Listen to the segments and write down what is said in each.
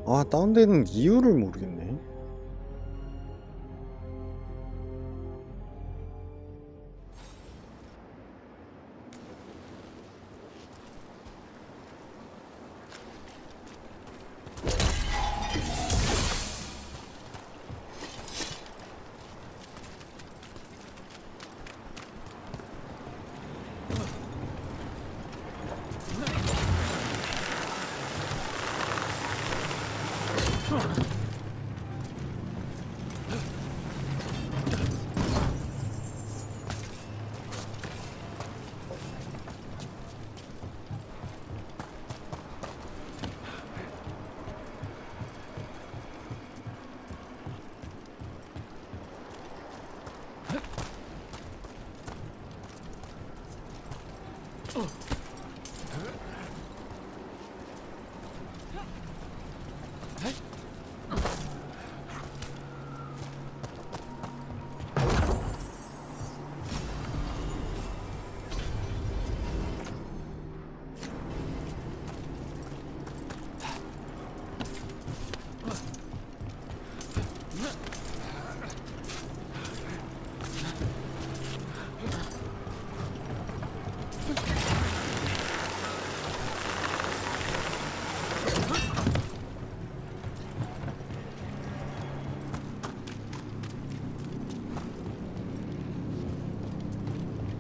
아, 다운되는 이유를 모르겠네.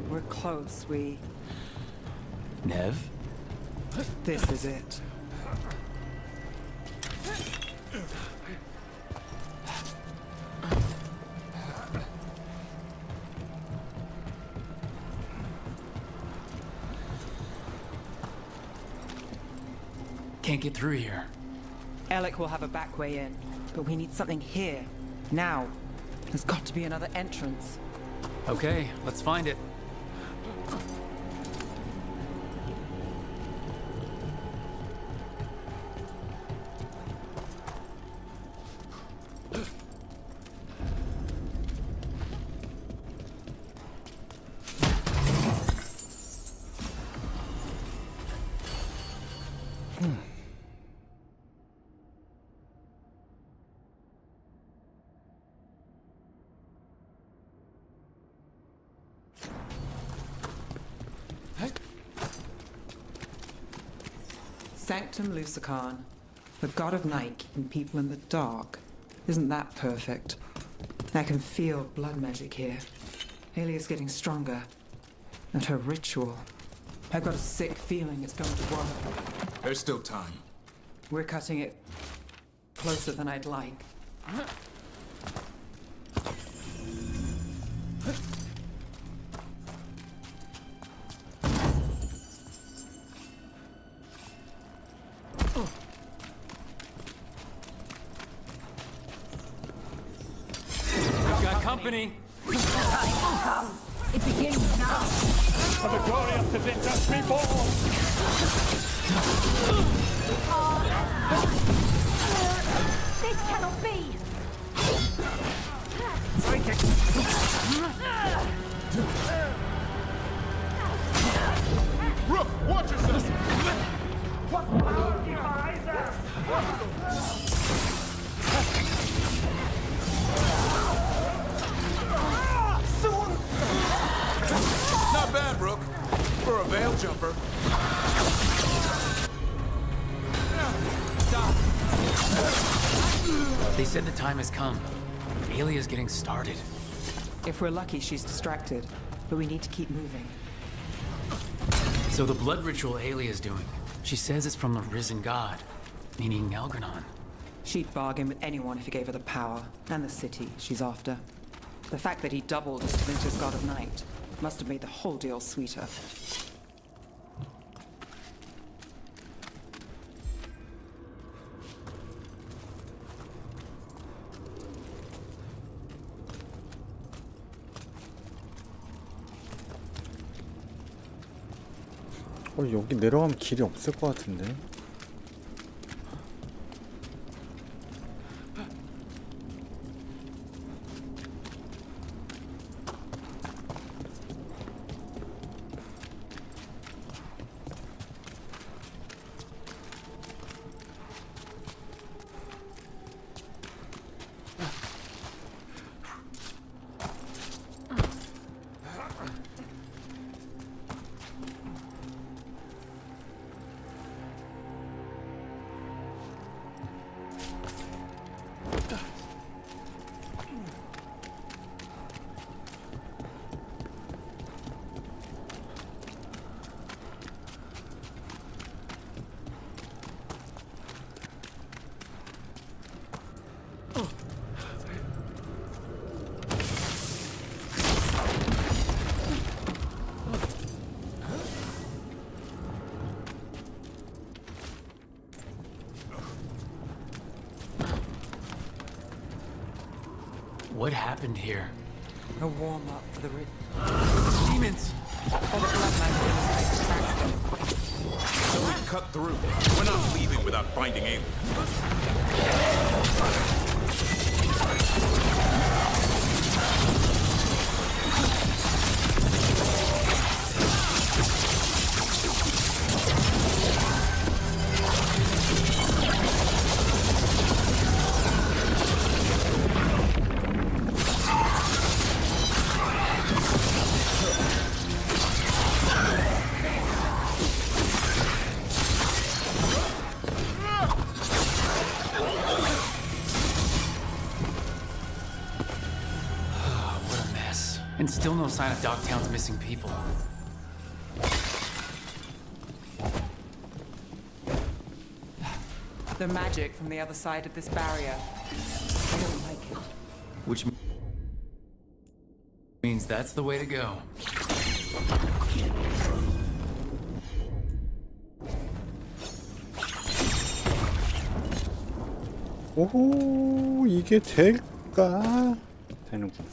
We're close, Nev? This is it. Can't get through here. Alec will have a back way in, but we need something here, now. There's got to be another entrance. Okay, let's find it. Sanctum Lucican, the god of night keeping people in the dark. Isn't that perfect? I can feel blood magic here. Alia's getting stronger. And her ritual. I've got a sick feeling it's going to work. There's still time. We're cutting it closer than I'd like. Got company. It begins now. For the glory of the victors be born! This cannot be. Rook, watch yourself! Not bad, Rook. For a veil jumper. They said the time has come. Alia's getting started. If we're lucky, she's distracted. But we need to keep moving. So the blood ritual Alia's doing, she says it's from the risen god, meaning Algernon. She'd bargain with anyone if he gave her the power, and the city she's after. The fact that he doubled as Winter's god of night must have made the whole deal sweeter. 여기 내려가면 길이 없을 것 같은데. What happened here? A warm-up for the rich. Demons! Or the blood magic extract them. So we cut through. We're not leaving without finding aliens. And still no sign of Dogtown's missing people. The magic from the other side of this barrier. I don't like it. Which means that's the way to go. 오호, 이게 될까? 되는군.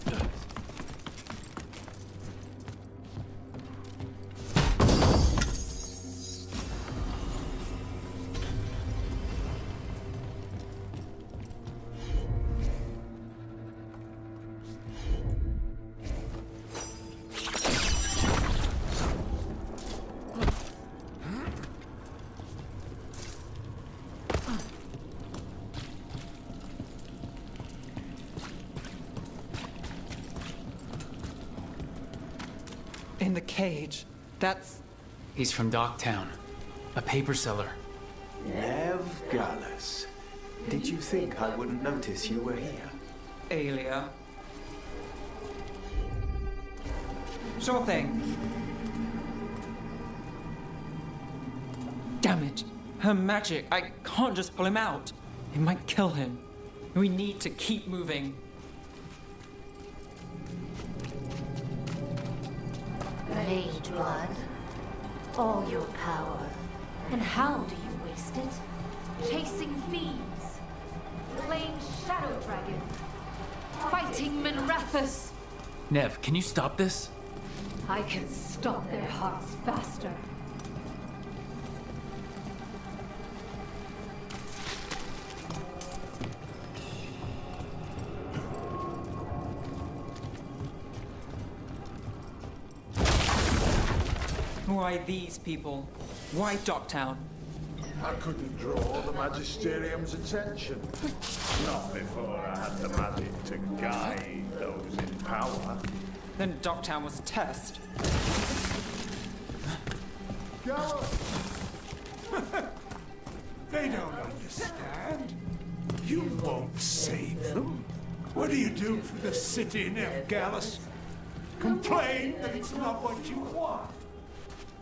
In the cage. That's... He's from Dogtown, a paper seller. Nev Gallus. Did you think I wouldn't notice you were here? Alia. Sure thing. Damn it. Her magic. I can't just pull him out. It might kill him. We need to keep moving. Mage blood. All your power. And how do you waste it? Chasing thieves. Playing Shadow Dragon. Fighting Minrathus. Nev, can you stop this? I can stop their hearts faster. Why these people? Why Dogtown? I couldn't draw the Magisterium's attention. Not before I had the magic to guide those in power. Then Dogtown was a test. They don't understand. You won't save them. What do you do for the city, Nev Gallus? Complain that it's not what you want.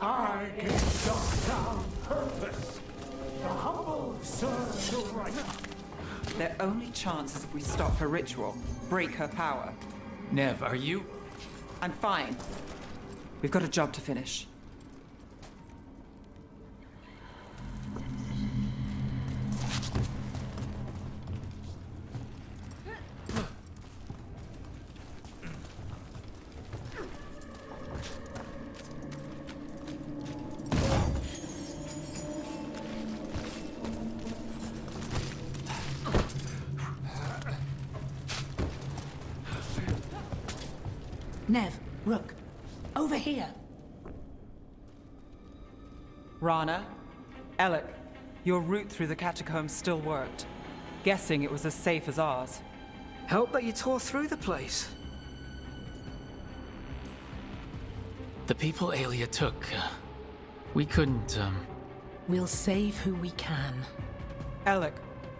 I give Dogtown purpose. The humble serve the right. Their only chance is if we stop her ritual, break her power. Nev, are you? I'm fine. We've got a job to finish. Nev, Rook, over here. Rana, Alec, your route through the catacombs still worked. Guessing it was as safe as ours. Help that you tore through the place. The people Alia took, we couldn't, We'll save who we can. Alec,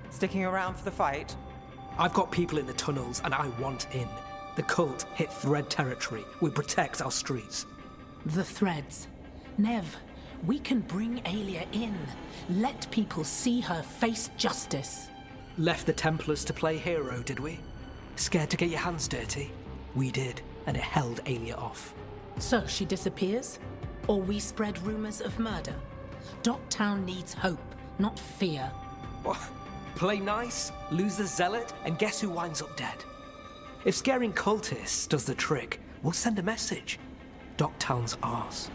sticking around for the fight? I've got people in the tunnels and I want in. The cult hit Thread territory. We protect our streets. The threads. Nev, we can bring Alia in. Let people see her face justice. Left the Templars to play hero, did we? Scared to get your hands dirty? We did, and it held Alia off. So she disappears? Or we spread rumors of murder? Dogtown needs hope, not fear. What? Play nice, lose the zealot, and guess who winds up dead? If scaring cultists does the trick, we'll send a message. Docktown's ours.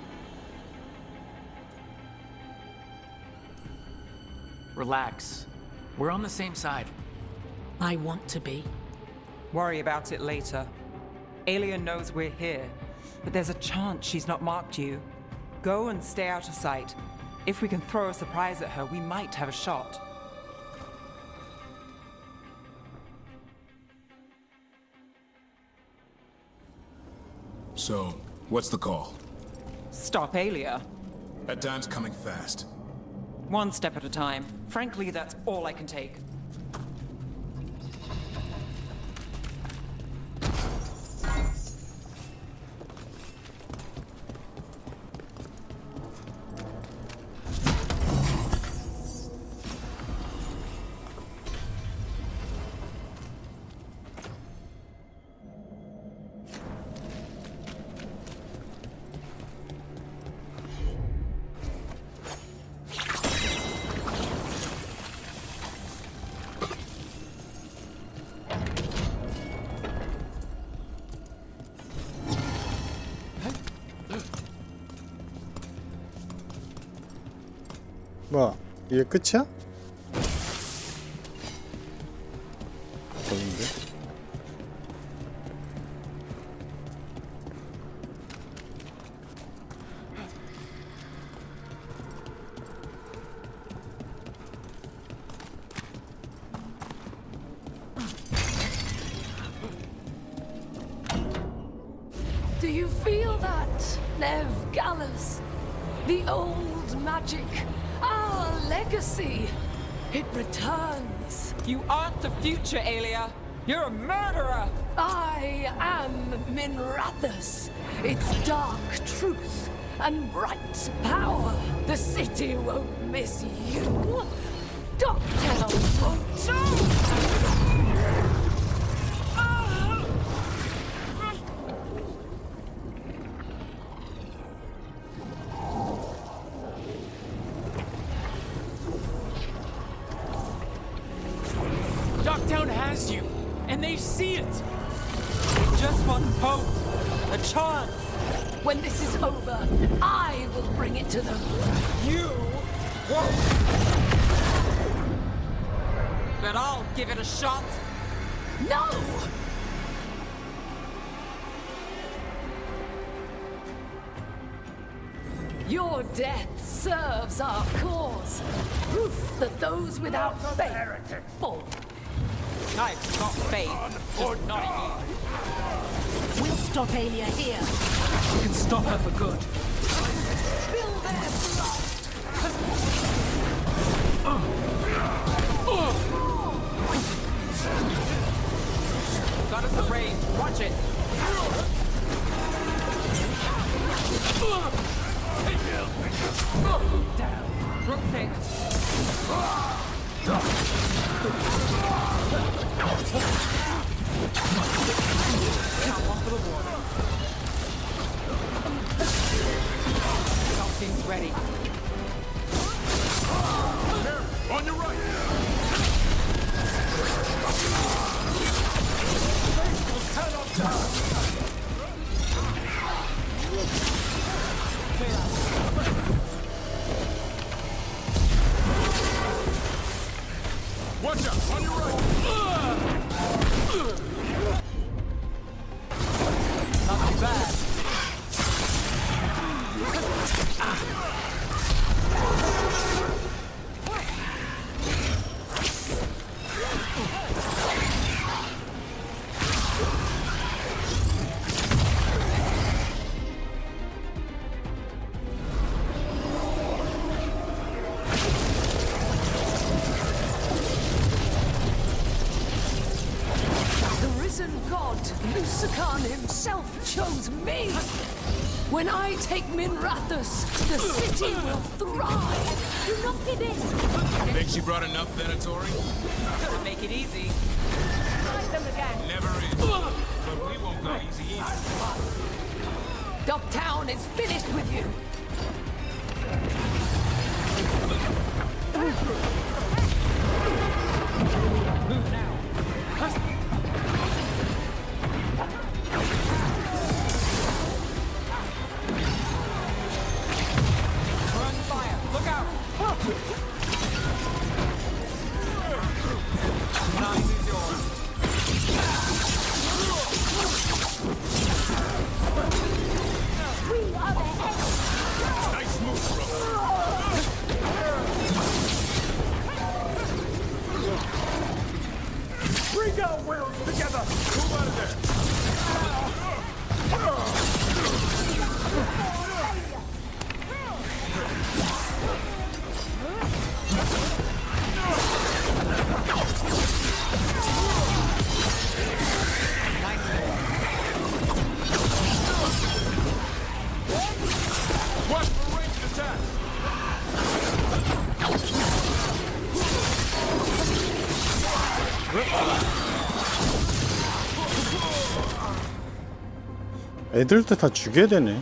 Relax. We're on the same side. I want to be. Worry about it later. Alien knows we're here, but there's a chance she's not marked you. Go and stay out of sight. If we can throw a surprise at her, we might have a shot. So, what's the call? Stop Alia. That time's coming fast. One step at a time. Frankly, that's all I can take. 뭐 이게 끝이야? 없는데? Do you feel that, Nev Gallus? The old magic, our legacy. It returns. You aren't the future, Alia. You're a murderer. I am Minrathus. Its dark truth and bright power. The city won't miss you. Docktown won't too. Docktown has you, and they see it. They just want hope. A chance. When this is over, I will bring it to them. You won't. But I'll give it a shot. No! Your death serves our cause. Proof that those without faith fall. I've got faith, just not in you. We'll stop Alia here. We can stop her for good. Spill their blood. Got us a range. Watch it. Down. Rook famous. Now one for the water. Something's ready. On your right! Watch out! On your right! Not too bad. himself chose me. When I take Minrathus, the city will thrive. Do not give in. Think she brought enough Venatori? Gonna make it easy. Try them again. Never is. But we won't go easy either. Docktown is finished with you. Move now. 애들도 다 죽여야 되네.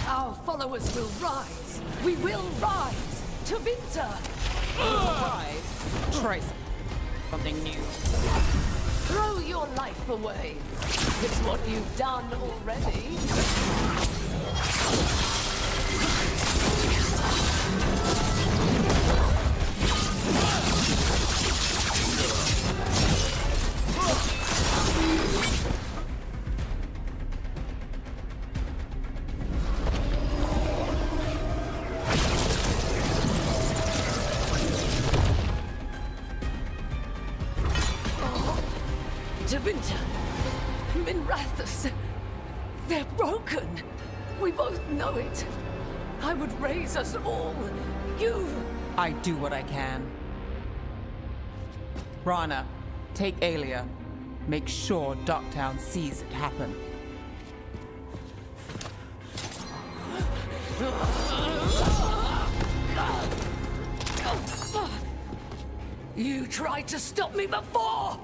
Our followers will rise. We will rise to victor. Try something new. Throw your life away. It's what you've done already. Javinta, Minrathus, they're broken. We both know it. I would raise us all. You. I do what I can. Rana, take Alia. Make sure Docktown sees it happen. You tried to stop me before!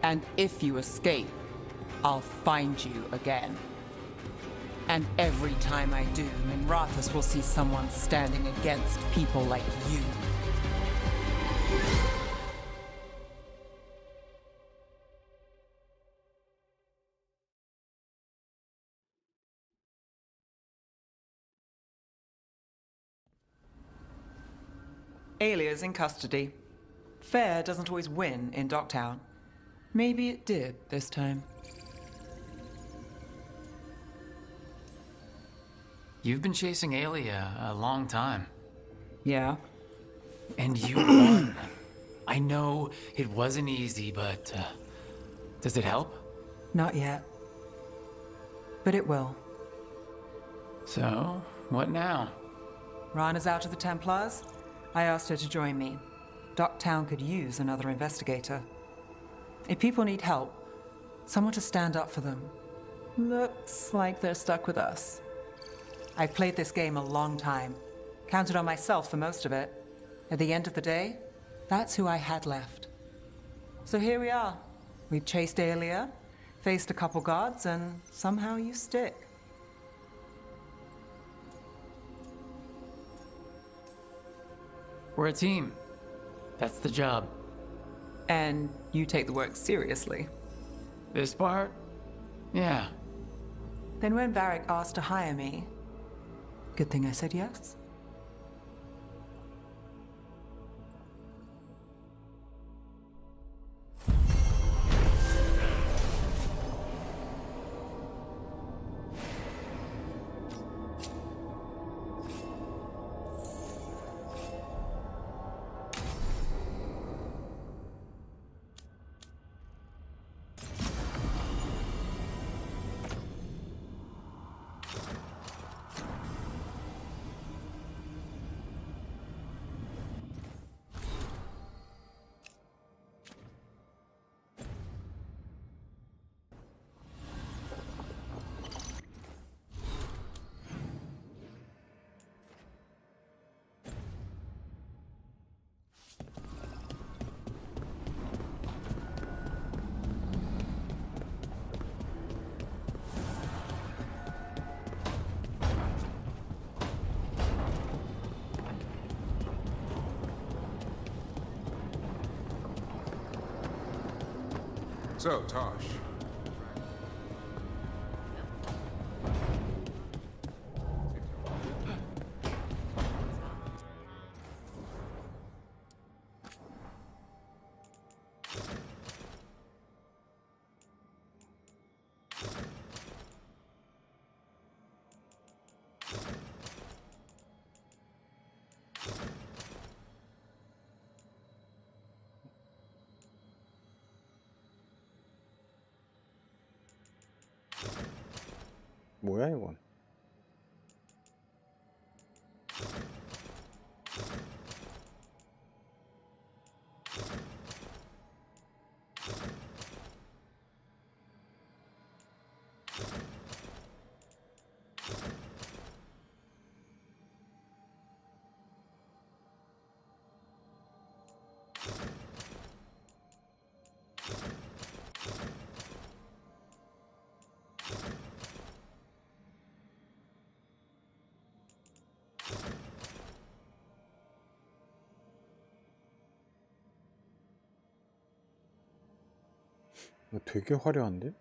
And if you escape, I'll find you again. And every time I do, Minrathus will see someone standing against people like you. Alia's in custody. Fair doesn't always win in Docktown. Maybe it did this time. You've been chasing Alia a long time. Yeah. And you won. I know it wasn't easy, but does it help? Not yet. But it will. So, what now? Rana's out of the Templars. I asked her to join me. Docktown could use another investigator. If people need help, someone to stand up for them. Looks like they're stuck with us. I've played this game a long time. Counted on myself for most of it. At the end of the day, that's who I had left. So here we are. We've chased Alia, faced a couple guards, and somehow you stick. We're a team. That's the job. And you take the work seriously. This part? Yeah. Then when Varric asked to hire me, good thing I said yes. So, Tosh. 뭐야 이건? 이거 되게 화려한데?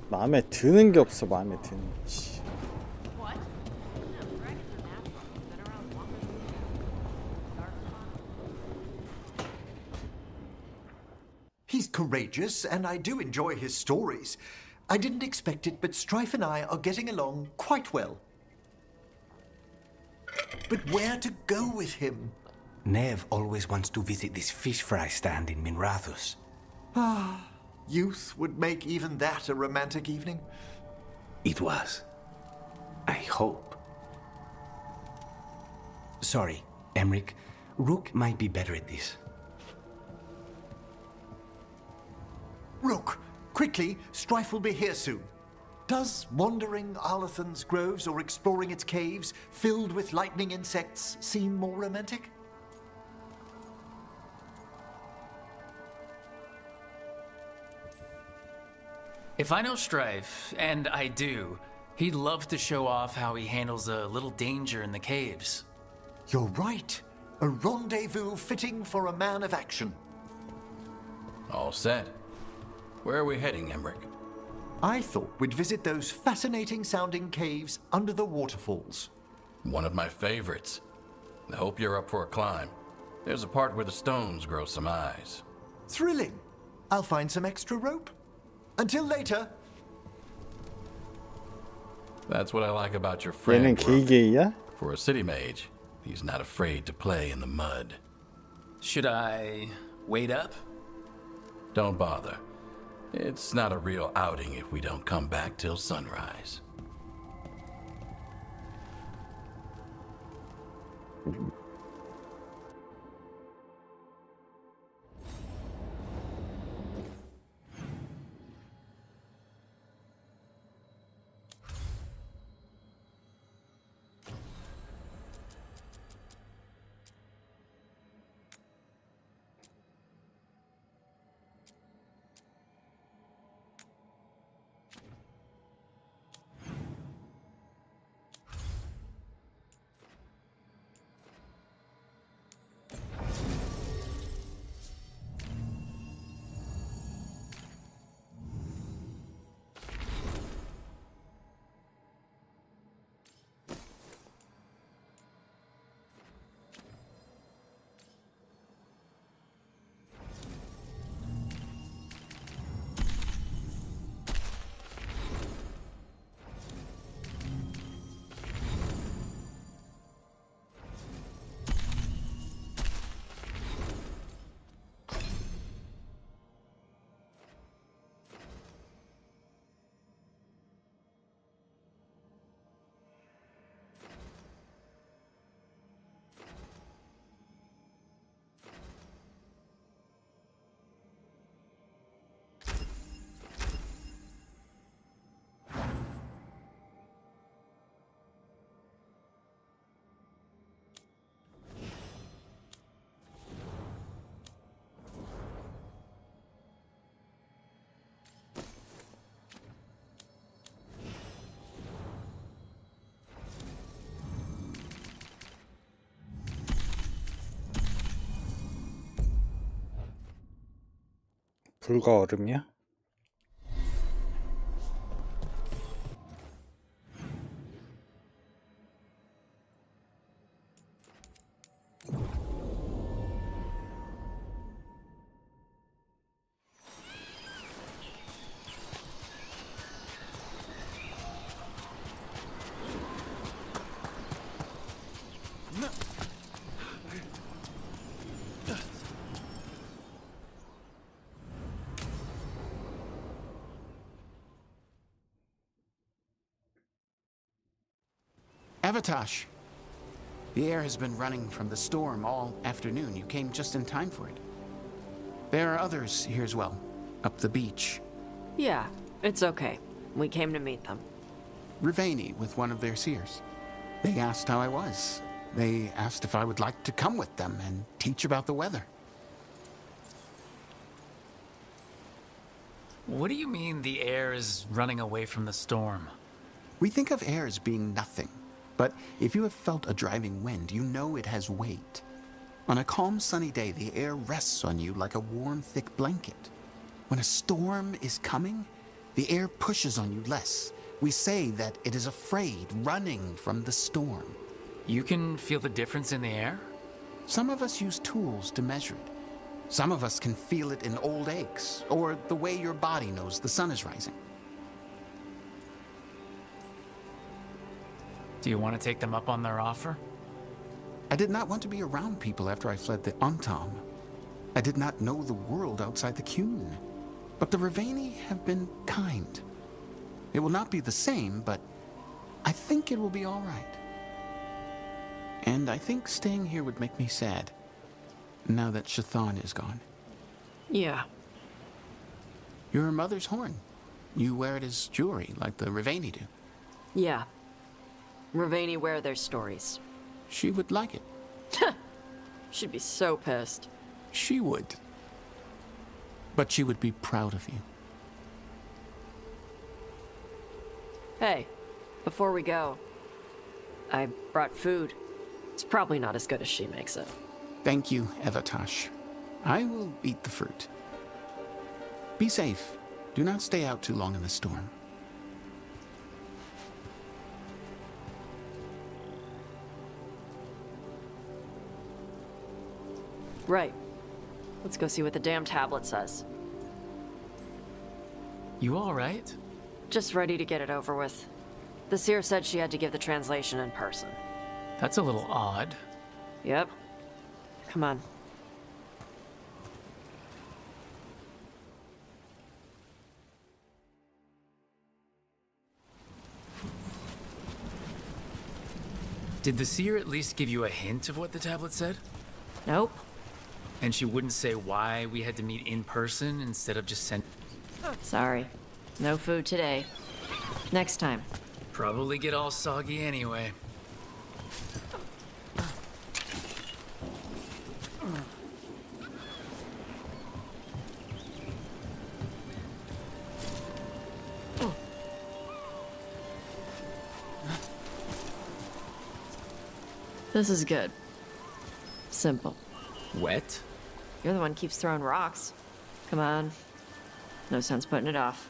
마음에 드는 게 없어. 마음에 드는 게. He's courageous, and I do enjoy his stories. I didn't expect it, but Strife and I are getting along quite well. But where to go with him? Nev always wants to visit this fish fry stand in Minrathus. Ah, youth would make even that a romantic evening. It was. I hope. Sorry, Emric. Rook might be better at this. Rook, quickly, Strife will be here soon. Does wandering Arlathan's groves or exploring its caves filled with lightning insects seem more romantic? If I know Strife, and I do, he'd love to show off how he handles a little danger in the caves. You're right. A rendezvous fitting for a man of action. All set. Where are we heading, Emric? I thought we'd visit those fascinating-sounding caves under the waterfalls. One of my favorites. I hope you're up for a climb. There's a part where the stones grow some eyes. Thrilling. I'll find some extra rope. Until later. That's what I like about your friend. 얘는 개개이야? For a city mage, he's not afraid to play in the mud. Should I wait up? Don't bother. It's not a real outing if we don't come back till sunrise. 불과 얼음이야? Avatosh! The air has been running from the storm all afternoon. You came just in time for it. There are others here as well, up the beach. Yeah, it's okay. We came to meet them. Riveni with one of their seers. They asked how I was. They asked if I would like to come with them and teach about the weather. What do you mean the air is running away from the storm? We think of air as being nothing. But if you have felt a driving wind, you know it has weight. On a calm, sunny day, the air rests on you like a warm, thick blanket. When a storm is coming, the air pushes on you less. We say that it is afraid, running from the storm. You can feel the difference in the air? Some of us use tools to measure it. Some of us can feel it in old aches, or the way your body knows the sun is rising. Do you want to take them up on their offer? I did not want to be around people after I fled the Antam. I did not know the world outside the Qun. But the Riveni have been kind. It will not be the same, but I think it will be all right. And I think staying here would make me sad, now that Shathan is gone. Yeah. Your mother's horn. You wear it as jewelry, like the Riveni do. Yeah. Riveni wear their stories. She would like it. She'd be so pissed. She would. But she would be proud of you. Hey, before we go, I brought food. It's probably not as good as she makes it. Thank you, Avatosh. I will eat the fruit. Be safe. Do not stay out too long in the storm. Right. Let's go see what the damn tablet says. You all right? Just ready to get it over with. The seer said she had to give the translation in person. That's a little odd. Yep. Come on. Did the seer at least give you a hint of what the tablet said? Nope. And she wouldn't say why we had to meet in person instead of just send... Sorry. No food today. Next time. Probably get all soggy anyway. This is good. Simple. Wet? You're the one who keeps throwing rocks. Come on. No sense putting it off.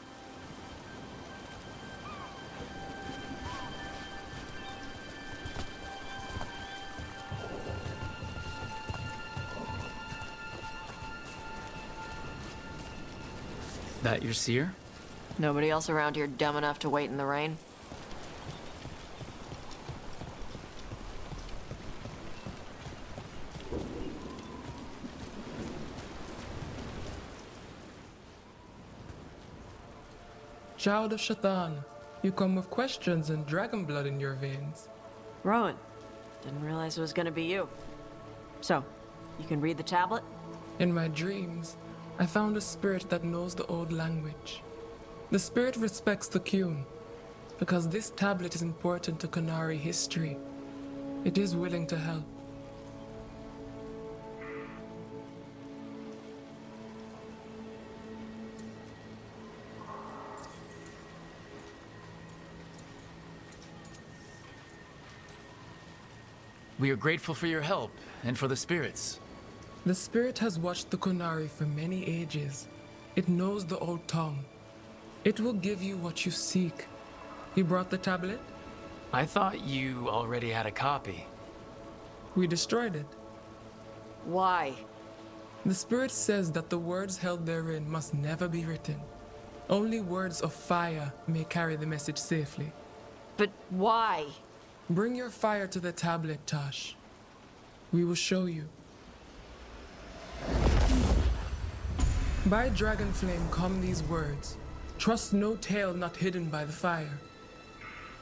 That your seer? Nobody else around here dumb enough to wait in the rain? Child of Shaitan, you come with questions and dragon blood in your veins. Rowan, didn't realize it was gonna be you. So, you can read the tablet? In my dreams, I found a spirit that knows the old language. The spirit respects the Qun, because this tablet is important to Qunari history. It is willing to help. We are grateful for your help and for the spirits. The spirit has watched the Qunari for many ages. It knows the old tongue. It will give you what you seek. You brought the tablet? I thought you already had a copy. We destroyed it. Why? The spirit says that the words held therein must never be written. Only words of fire may carry the message safely. But why? Bring your fire to the tablet, Tosh. We will show you. By dragon flame come these words. Trust no tale not hidden by the fire.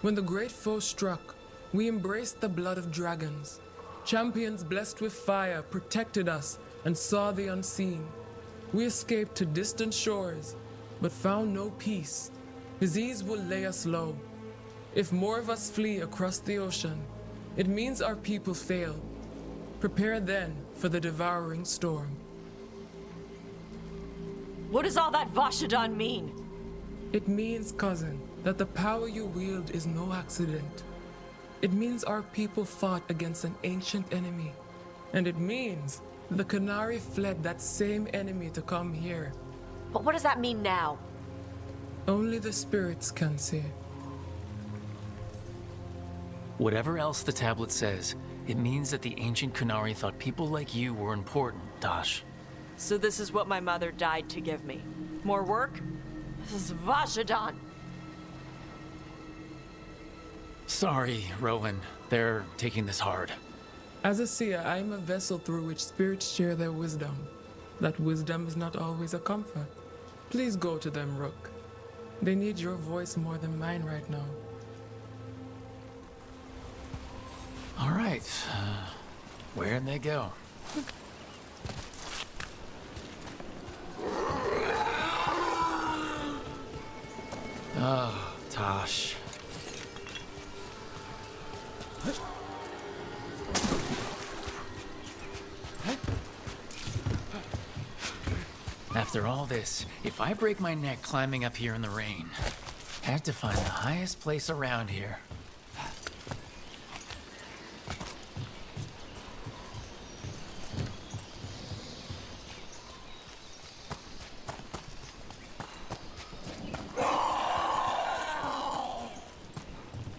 When the great foe struck, we embraced the blood of dragons. Champions blessed with fire protected us and saw the unseen. We escaped to distant shores, but found no peace. Disease will lay us low. If more of us flee across the ocean, it means our people failed. Prepare then for the devouring storm. What does all that Vashadan mean? It means, cousin, that the power you wield is no accident. It means our people fought against an ancient enemy. And it means the Qunari fled that same enemy to come here. But what does that mean now? Only the spirits can say. Whatever else the tablet says, it means that the ancient Qunari thought people like you were important, Tosh. So this is what my mother died to give me. More work? This is Vashadan. Sorry, Rowan. They're taking this hard. As a seer, I am a vessel through which spirits share their wisdom. That wisdom is not always a comfort. Please go to them, Rook. They need your voice more than mine right now. All right. Where'd they go? Oh, Tosh. After all this, if I break my neck climbing up here in the rain, I have to find the highest place around here.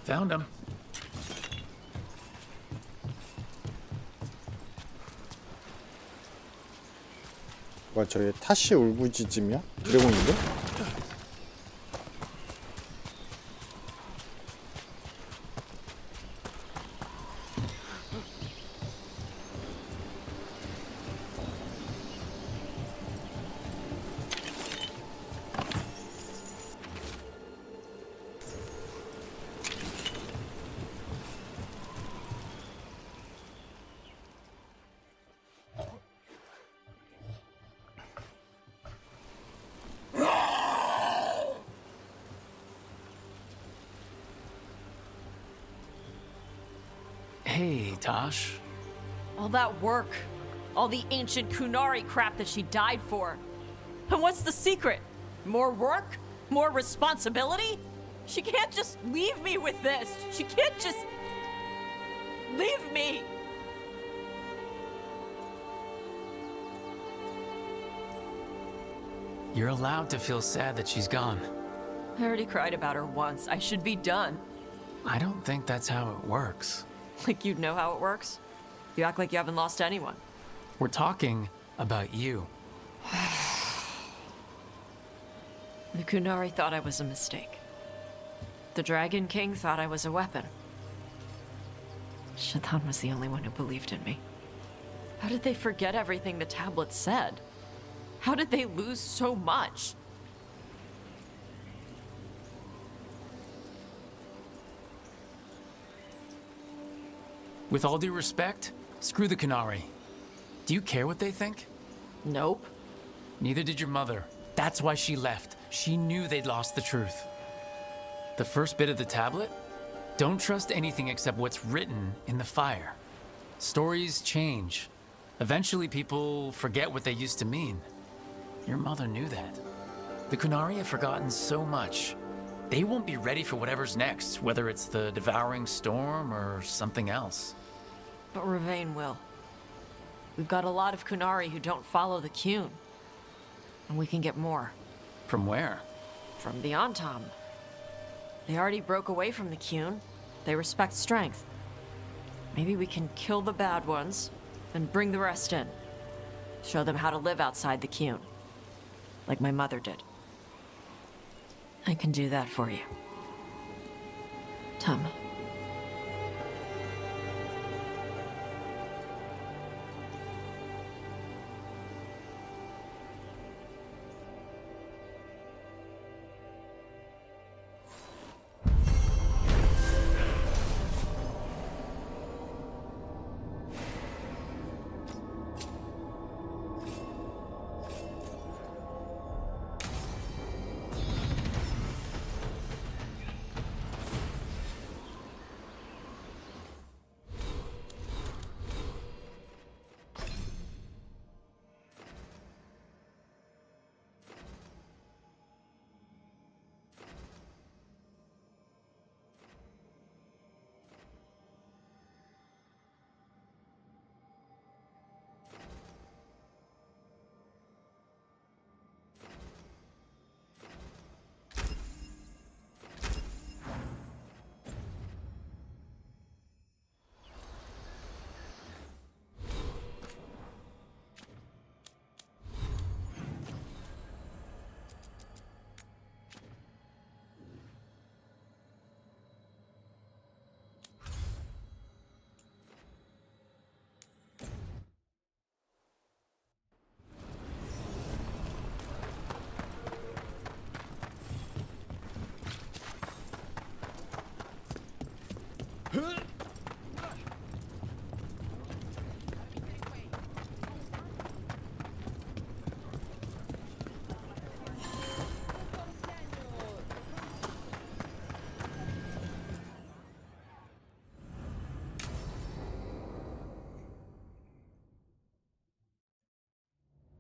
Found him. 뭐야, 저게 타시 울부짖음이야? 드래곤인데? Hey, Tosh. All that work, all the ancient Kunari crap that she died for. And what's the secret? More work? More responsibility? She can't just leave me with this. She can't just leave me. You're allowed to feel sad that she's gone. I already cried about her once. I should be done. I don't think that's how it works. Like you'd know how it works? You act like you haven't lost anyone. We're talking about you. The Kunari thought I was a mistake. The Dragon King thought I was a weapon. Shaitan was the only one who believed in me. How did they forget everything the tablets said? How did they lose so much? With all due respect, screw the Kunari. Do you care what they think? Nope. Neither did your mother. That's why she left. She knew they'd lost the truth. The first bit of the tablet? Don't trust anything except what's written in the fire. Stories change. Eventually people forget what they used to mean. Your mother knew that. The Kunari have forgotten so much. They won't be ready for whatever's next, whether it's the devouring storm or something else. But Ravain will. We've got a lot of Kunari who don't follow the Qun. And we can get more. From where? From the Antam. They already broke away from the Qun. They respect strength. Maybe we can kill the bad ones, and bring the rest in. Show them how to live outside the Qun. Like my mother did. I can do that for you. Tama.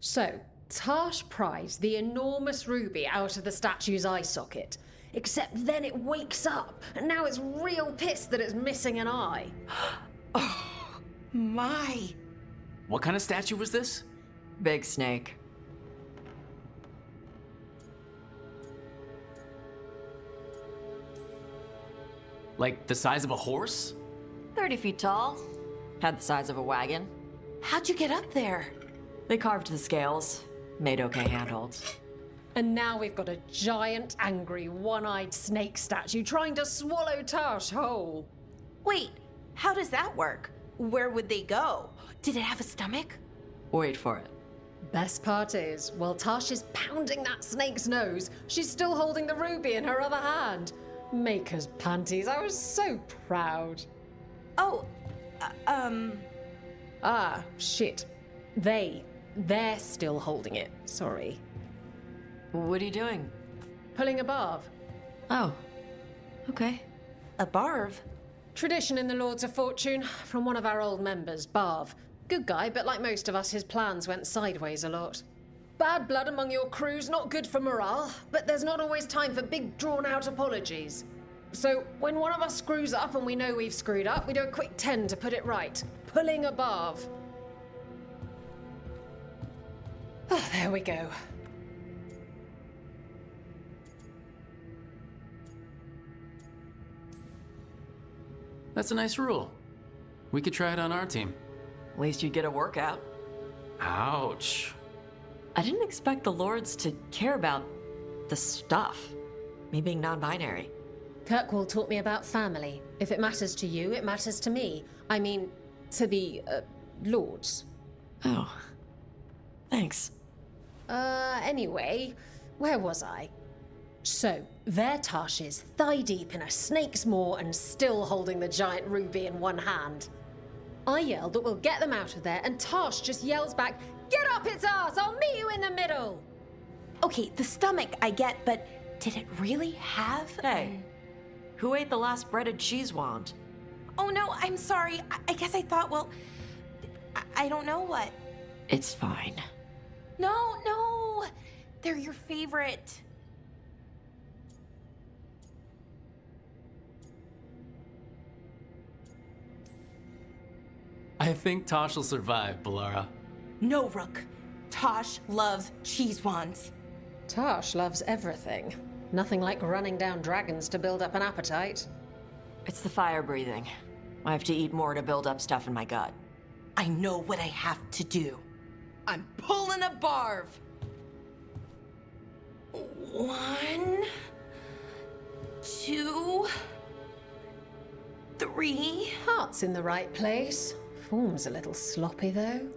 So, Tash prized the enormous ruby out of the statue's eye socket. Except then it wakes up, and now it's real pissed that it's missing an eye. Oh, my. What kind of statue was this? Big snake. Like the size of a horse? 30 feet tall. Had the size of a wagon. How'd you get up there? They carved the scales. Made okay handholds. And now we've got a giant, angry, one-eyed snake statue trying to swallow Tash whole. Wait, how does that work? Where would they go? Did it have a stomach? Wait for it. Best part is, while Tash is pounding that snake's nose, she's still holding the ruby in her other hand. Maker's panties, I was so proud. Oh, Ah, shit. They're still holding it, sorry. What are you doing? Pulling a barb. Oh, okay. A barv? Tradition in the Lords of Fortune, from one of our old members, Barv. Good guy, but like most of us, his plans went sideways a lot. Bad blood among your crew's not good for morale, but there's not always time for big, drawn-out apologies. So, when one of us screws up and we know we've screwed up, we do a quick 10 to put it right. Pulling a Barv. Oh, there we go. That's a nice rule. We could try it on our team. At least you'd get a workout. Ouch. I didn't expect the Lords to care about the stuff. Me being non-binary. Kirkwall taught me about family. If it matters to you, it matters to me. I mean, to the, Lords. Oh. Thanks. Anyway, where was I? So, there Tash is, thigh-deep in a snake's maw and still holding the giant ruby in one hand. I yelled that we'll get them out of there, and Tash just yells back, "Get up its ass! I'll meet you in the middle!" Okay, the stomach I get, but did it really have... Hey, who ate the last breaded cheese wand? Oh no, I'm sorry. I guess I thought, well... I don't know what... It's fine. No! They're your favorite. I think Tosh will survive, Balara. No, Rook. Tosh loves cheese wands. Tash loves everything. Nothing like running down dragons to build up an appetite. It's the fire breathing. I have to eat more to build up stuff in my gut. I know what I have to do. I'm pulling a Barv. 1, 2, 3. Heart's in the right place. Form's a little sloppy, though.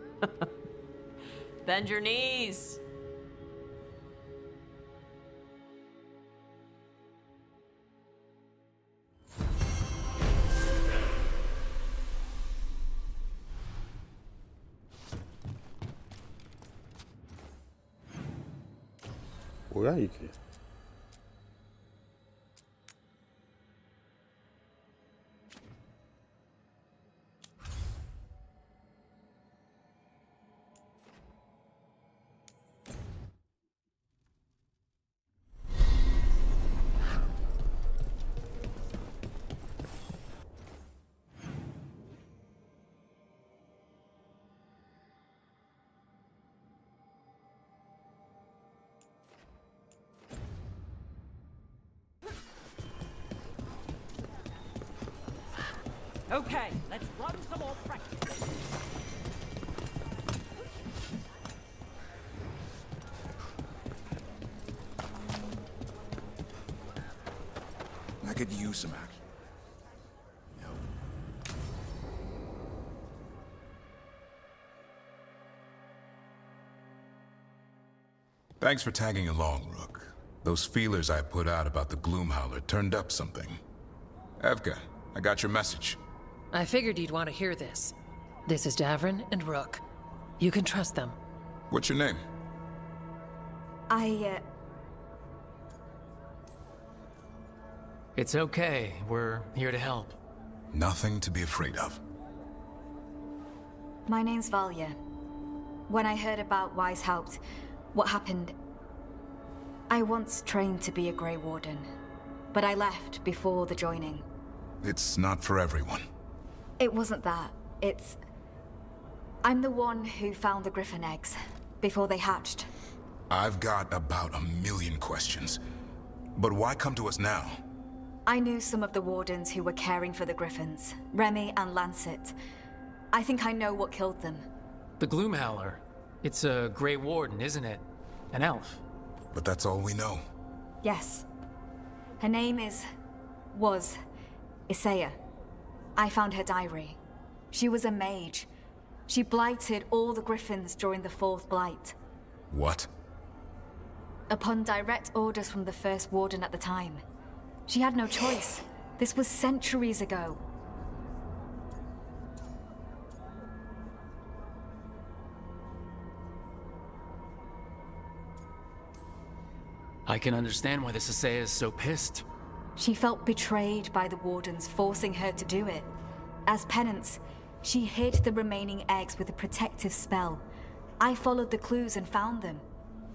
Bend your knees. 뭐야 이게? Okay, let's run some more practice. I could use some action. Thanks for tagging along, Rook. Those feelers I put out about the Gloomhowler turned up something. Evka, I got your message. I figured you'd want to hear this. This is Davrin and Rook. You can trust them. What's your name? It's okay. We're here to help. Nothing to be afraid of. My name's Valia. When I heard about Weishaupt, what happened... I once trained to be a Grey Warden, but I left before the joining. It's not for everyone. It wasn't that. It's... I'm the one who found the Griffin eggs, before they hatched. I've got about 1,000,000 questions. But why come to us now? I knew some of the Wardens who were caring for the Griffins, Remy and Lancet. I think I know what killed them. The Gloomhowler. It's a Grey Warden, isn't it? An elf. But that's all we know. Yes. Her name was Isaiah. I found her diary. She was a mage. She blighted all the Griffins during the Fourth Blight. What? Upon direct orders from the First Warden at the time. She had no choice. This was centuries ago. I can understand why the Sasea is so pissed. She felt betrayed by the wardens, forcing her to do it. As penance, she hid the remaining eggs with a protective spell. I followed the clues and found them.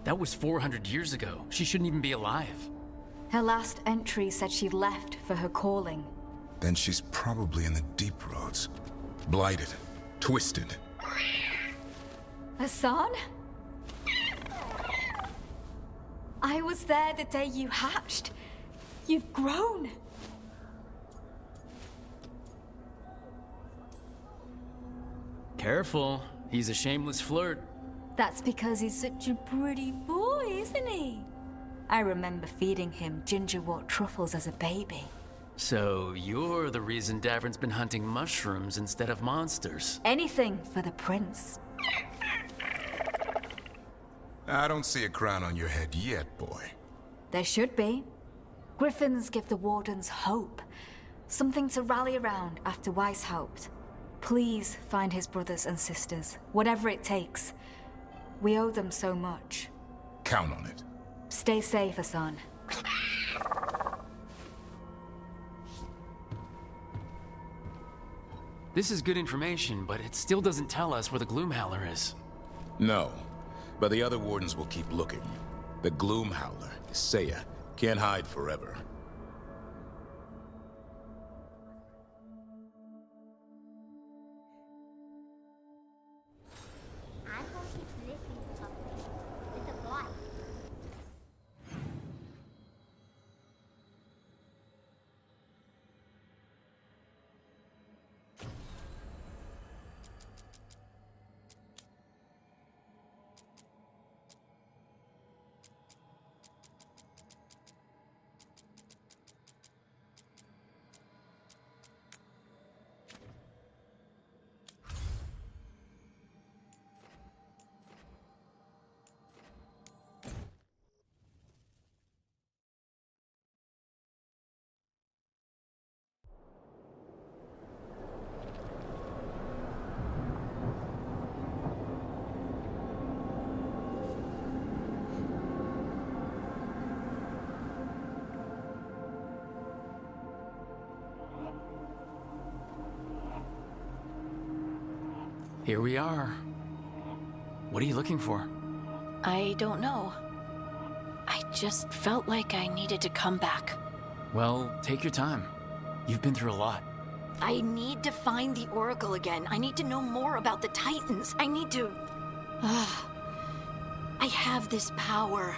That was 400 years ago. She shouldn't even be alive. Her last entry said she left for her calling. Then she's probably in the deep roads. Blighted. Twisted. Hassan? I was there the day you hatched. You've grown. Careful. He's a shameless flirt. That's because he's such a pretty boy, isn't he? I remember feeding him gingerwort truffles as a baby. So you're the reason Davern's been hunting mushrooms instead of monsters. Anything for the prince. I don't see a crown on your head yet, boy. There should be. Griffins give the wardens hope. Something to rally around after Weishaupt. Please find his brothers and sisters, whatever it takes. We owe them so much. Count on it. Stay safe, Hassan. This is good information, but it still doesn't tell us where the Gloomhowler is. No, but the other wardens will keep looking. The Gloomhowler, Isaiah, can't hide forever. Here we are. What are you looking for? I don't know. I just felt like I needed to come back. Well, take your time. You've been through a lot. I need to find the Oracle again. I need to know more about the Titans. I need to... I have this power,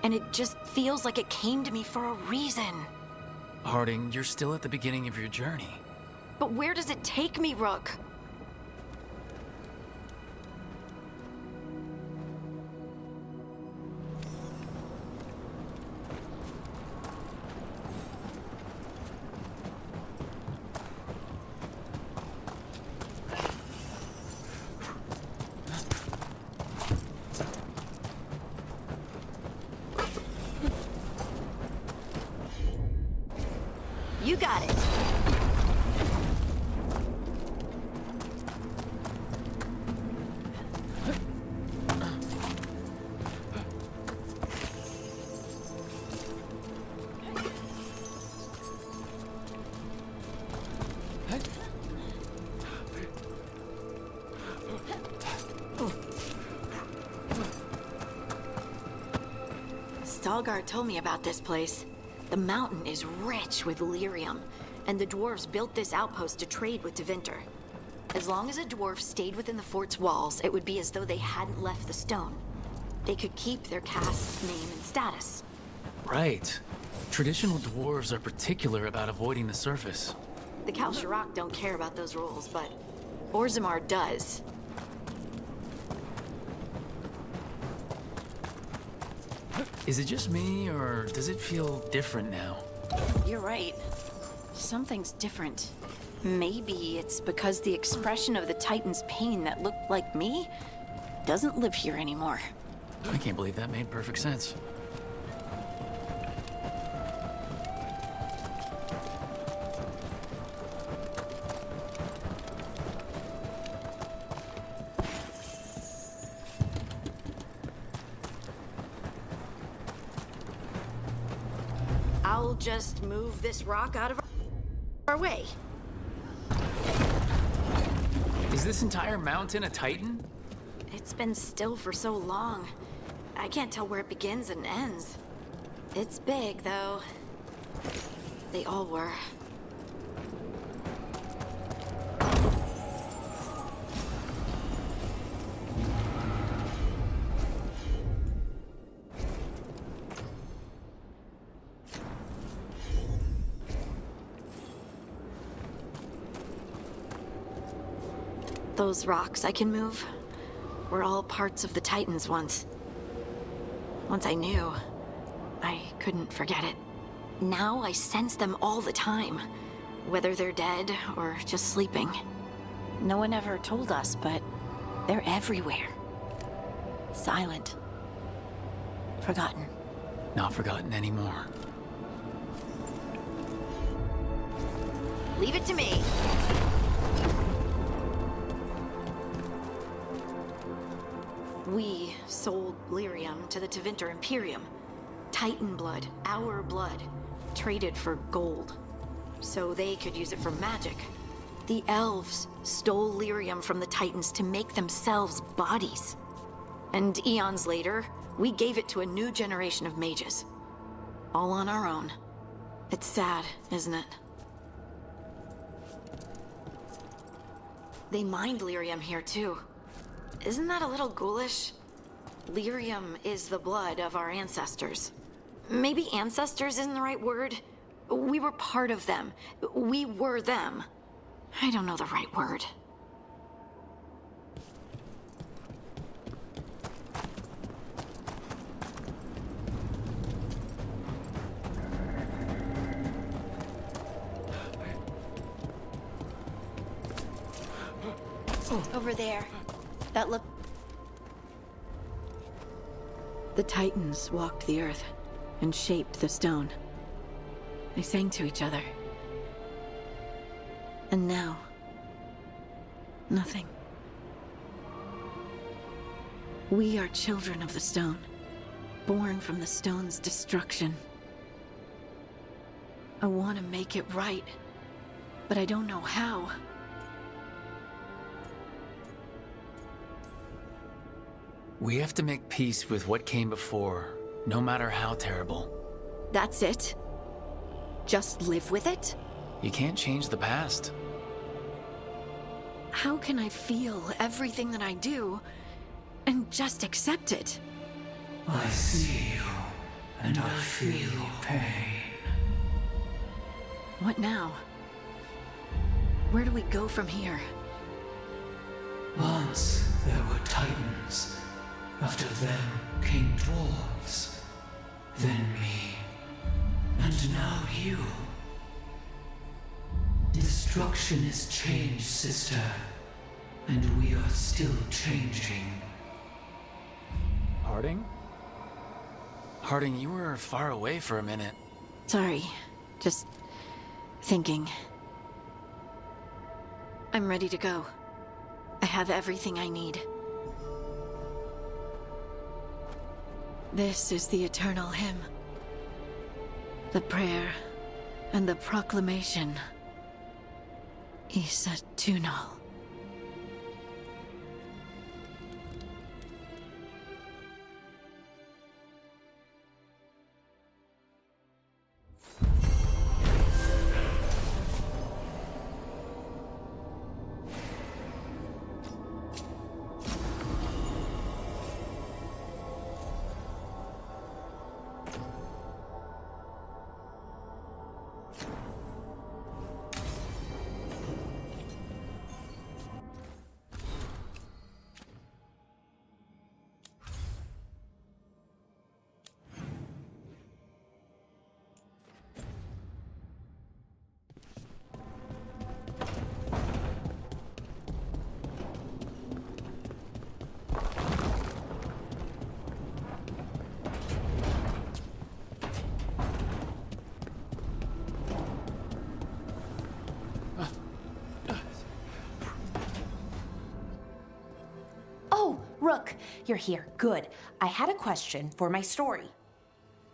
and it just feels like it came to me for a reason. Harding, you're still at the beginning of your journey. But where does it take me, Rook? You got it. Stalgar told me about this place. The mountain is rich with lyrium, and the dwarves built this outpost to trade with Tevinter. As long as a dwarf stayed within the fort's walls, it would be as though they hadn't left the stone. They could keep their caste's name and status. Right. Traditional dwarves are particular about avoiding the surface. The Kalsharak don't care about those rules, but Orzammar does. Is it just me, or does it feel different now? You're right. Something's different. Maybe it's because the expression of the Titan's pain that looked like me doesn't live here anymore. I can't believe that made perfect sense. I'll just move this rock out of our way. Is this entire mountain a Titan? It's been still for so long. I can't tell where it begins and ends. It's big, though. They all were. Those rocks I can move were all parts of the Titans once. Once I knew, I couldn't forget it. Now I sense them all the time, whether they're dead or just sleeping. No one ever told us, but they're everywhere. Silent. Forgotten. Not forgotten anymore. Leave it to me. We sold lyrium to the Tevinter Imperium. Titan blood, our blood, traded for gold. So they could use it for magic. The elves stole lyrium from the Titans to make themselves bodies. And eons later, we gave it to a new generation of mages. All on our own. It's sad, isn't it? They mined lyrium here too. Isn't that a little ghoulish? Lyrium is the blood of our ancestors. Maybe ancestors isn't the right word. We were part of them. We were them. I don't know the right word. Over there. That look... The Titans walked the earth and shaped the stone. They sang to each other. And now... nothing. We are children of the stone, born from the stone's destruction. I want to make it right, but I don't know how. We have to make peace with what came before, no matter how terrible. That's it? Just live with it? You can't change the past. How can I feel everything that I do and just accept it? I see you, and I feel your pain. What now? Where do we go from here? Once there were Titans. After them came dwarves. Then me. And now you. Destruction is changed, sister. And we are still changing. Harding? Harding, you were far away for a minute. Sorry. Just thinking. I'm ready to go. I have everything I need. This is the eternal hymn. The prayer and the proclamation. Isa Tunal. Rook, you're here. Good. I had a question for my story.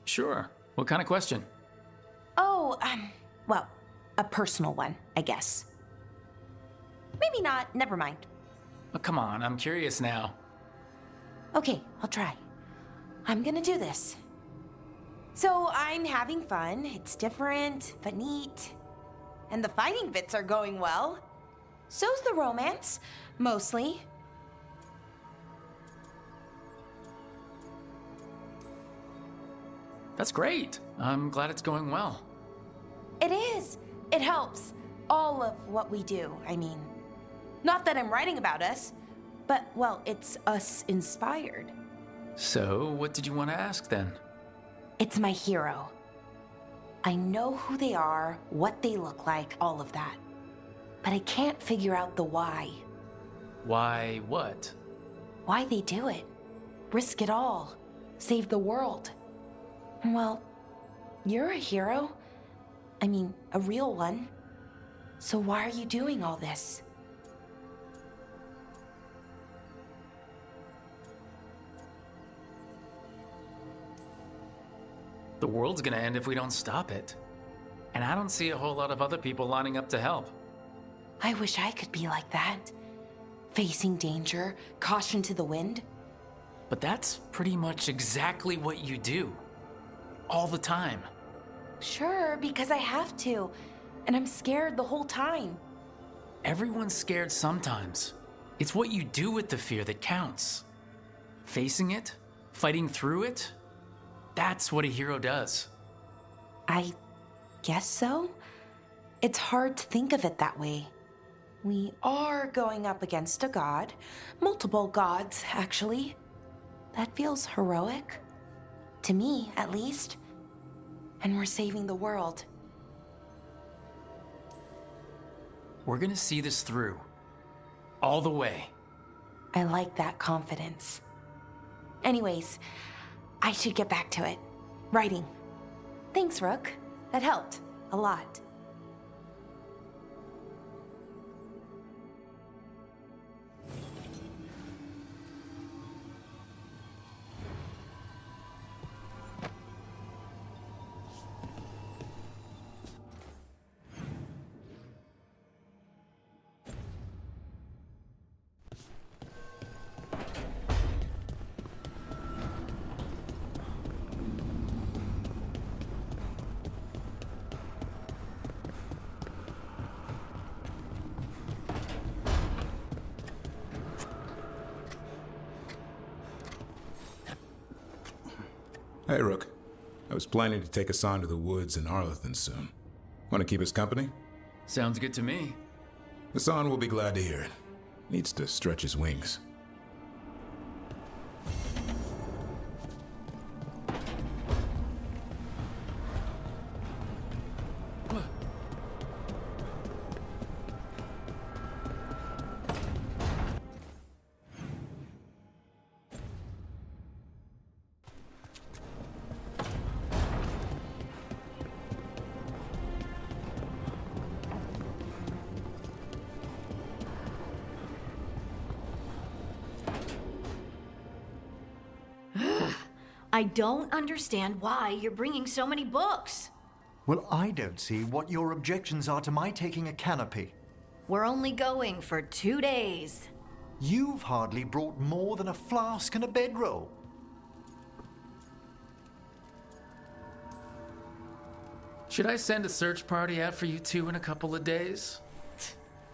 Sure. What kind of question? Oh, well, a personal one, I guess. Maybe not, never mind. Oh, come on, I'm curious now. Okay, I'll try. I'm gonna do this. So I'm having fun. It's different, but neat. And the fighting bits are going well. So's the romance, mostly. That's great. I'm glad it's going well. It is. It helps. All of what we do, I mean. Not that I'm writing about us, but, well, it's us inspired. So, what did you want to ask then? It's my hero. I know who they are, what they look like, all of that. But I can't figure out the why. Why what? Why they do it. Risk it all. Save the world. Well, you're a hero. I mean, a real one. So why are you doing all this? The world's gonna end if we don't stop it. And I don't see a whole lot of other people lining up to help. I wish I could be like that. Facing danger, caution to the wind. But that's pretty much exactly what you do. All the time. Sure, because I have to. And I'm scared the whole time. Everyone's scared sometimes. It's what you do with the fear that counts. Facing it, fighting through it, that's what a hero does. I guess so. It's hard to think of it that way. We are going up against a god. Multiple gods, actually. That feels heroic. To me, at least. And we're saving the world. We're gonna see this through. All the way. I like that confidence. Anyways, I should get back to it. Writing. Thanks, Rook. That helped. A lot. Hey, Rook. I was planning to take us on to the woods in Arlethan soon. Want to keep us company? Sounds good to me. Hassan will be glad to hear it. Needs to stretch his wings. I don't understand why you're bringing so many books. Well, I don't see what your objections are to my taking a canopy. We're only going for 2 days. You've hardly brought more than a flask and a bedroll. Should I send a search party out for you two in a couple of days?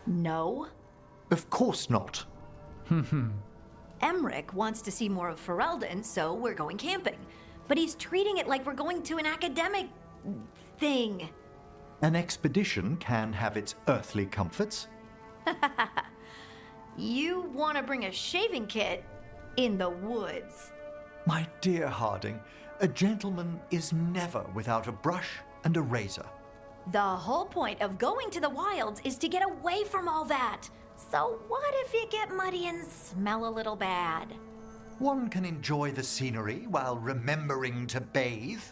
No. Of course not. Emmerich wants to see more of Ferelden, so we're going camping. But he's treating it like we're going to an academic thing. An expedition can have its earthly comforts. You want to bring a shaving kit in the woods. My dear Harding, a gentleman is never without a brush and a razor. The whole point of going to the wilds is to get away from all that. So what if you get muddy and smell a little bad? One can enjoy the scenery while remembering to bathe.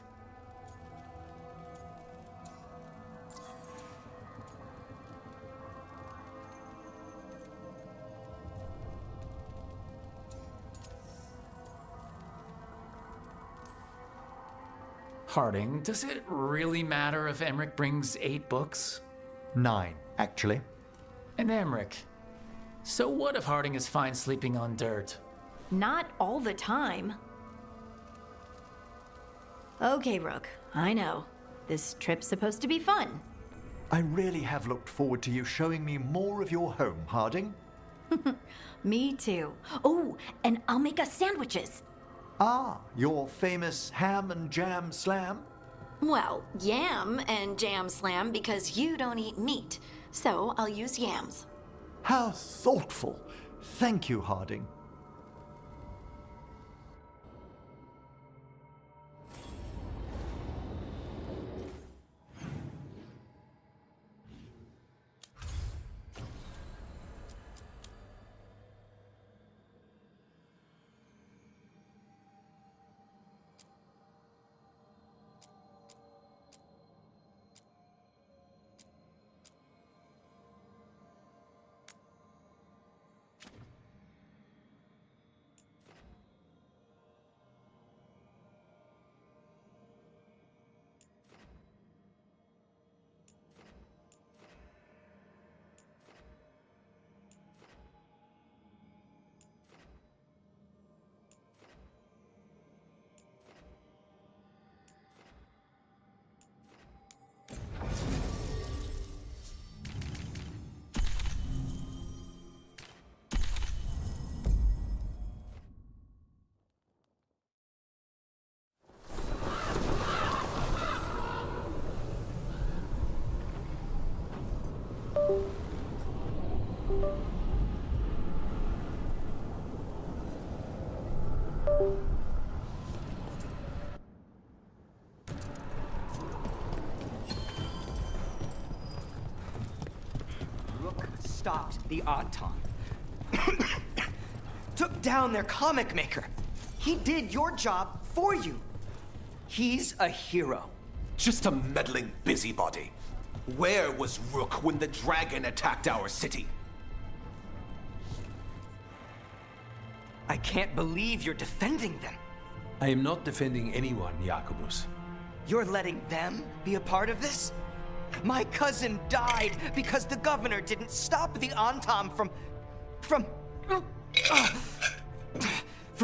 Harding, does it really matter if Emmerich brings 8 books? 9, actually. And Emmerich, so what if Harding is fine sleeping on dirt? Not all the time. Okay, Rook, I know. This trip's supposed to be fun. I really have looked forward to you showing me more of your home, Harding. Me too. Oh, and I'll make us sandwiches. Ah, your famous ham and jam slam? Well, yam and jam slam because you don't eat meat. So I'll use yams. How thoughtful. Thank you, Harding. Rook stopped the Anton. Took down their comic maker. He did your job for you. He's a hero. Just a meddling busybody. Where was Rook when the dragon attacked our city? I can't believe you're defending them. I am not defending anyone, Jacobus. You're letting them be a part of this? My cousin died because the governor didn't stop the Antam from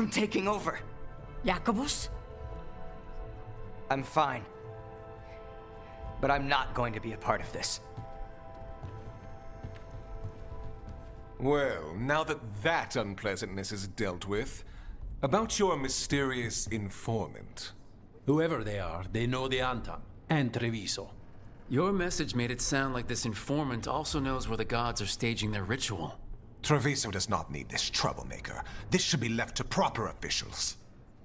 taking over. Jacobus? I'm fine. But I'm not going to be a part of this. Well, now that unpleasantness is dealt with, about your mysterious informant. Whoever they are, they know the Antam and Treviso. Your message made it sound like this informant also knows where the gods are staging their ritual. Treviso does not need this troublemaker. This should be left to proper officials.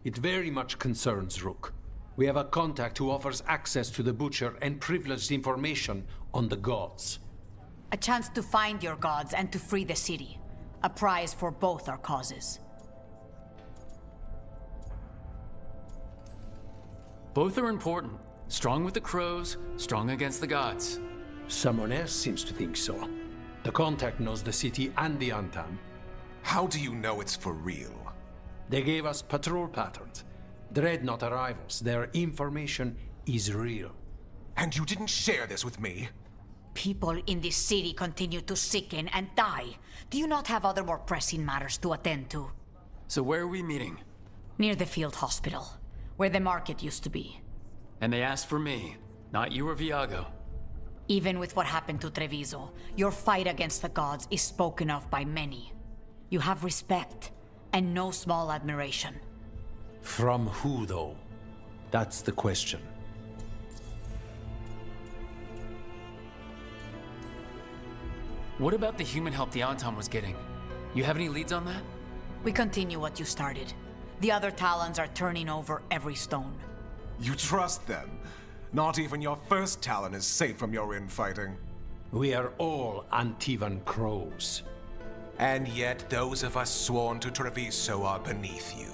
It very much concerns Rook. We have a contact who offers access to the Butcher and privileged information on the gods. A chance to find your gods and to free the city. A prize for both our causes. Both are important. Strong with the crows, strong against the gods. Someone else seems to think so. The contact knows the city and the Antam. How do you know it's for real? They gave us patrol patterns. Dreadnought arrivals. Their information is real. And you didn't share this with me? People in this city continue to sicken and die. Do you not have other more pressing matters to attend to? So where are we meeting? Near the field hospital, where the market used to be. And they asked for me, not you or Viago. Even with what happened to Treviso, your fight against the gods is spoken of by many. You have respect, and no small admiration. From who, though? That's the question. What about the human help the Anton was getting? You have any leads on that? We continue what you started. The other Talons are turning over every stone. You trust them? Not even your first Talon is safe from your infighting. We are all Antivan crows. And yet those of us sworn to Treviso are beneath you.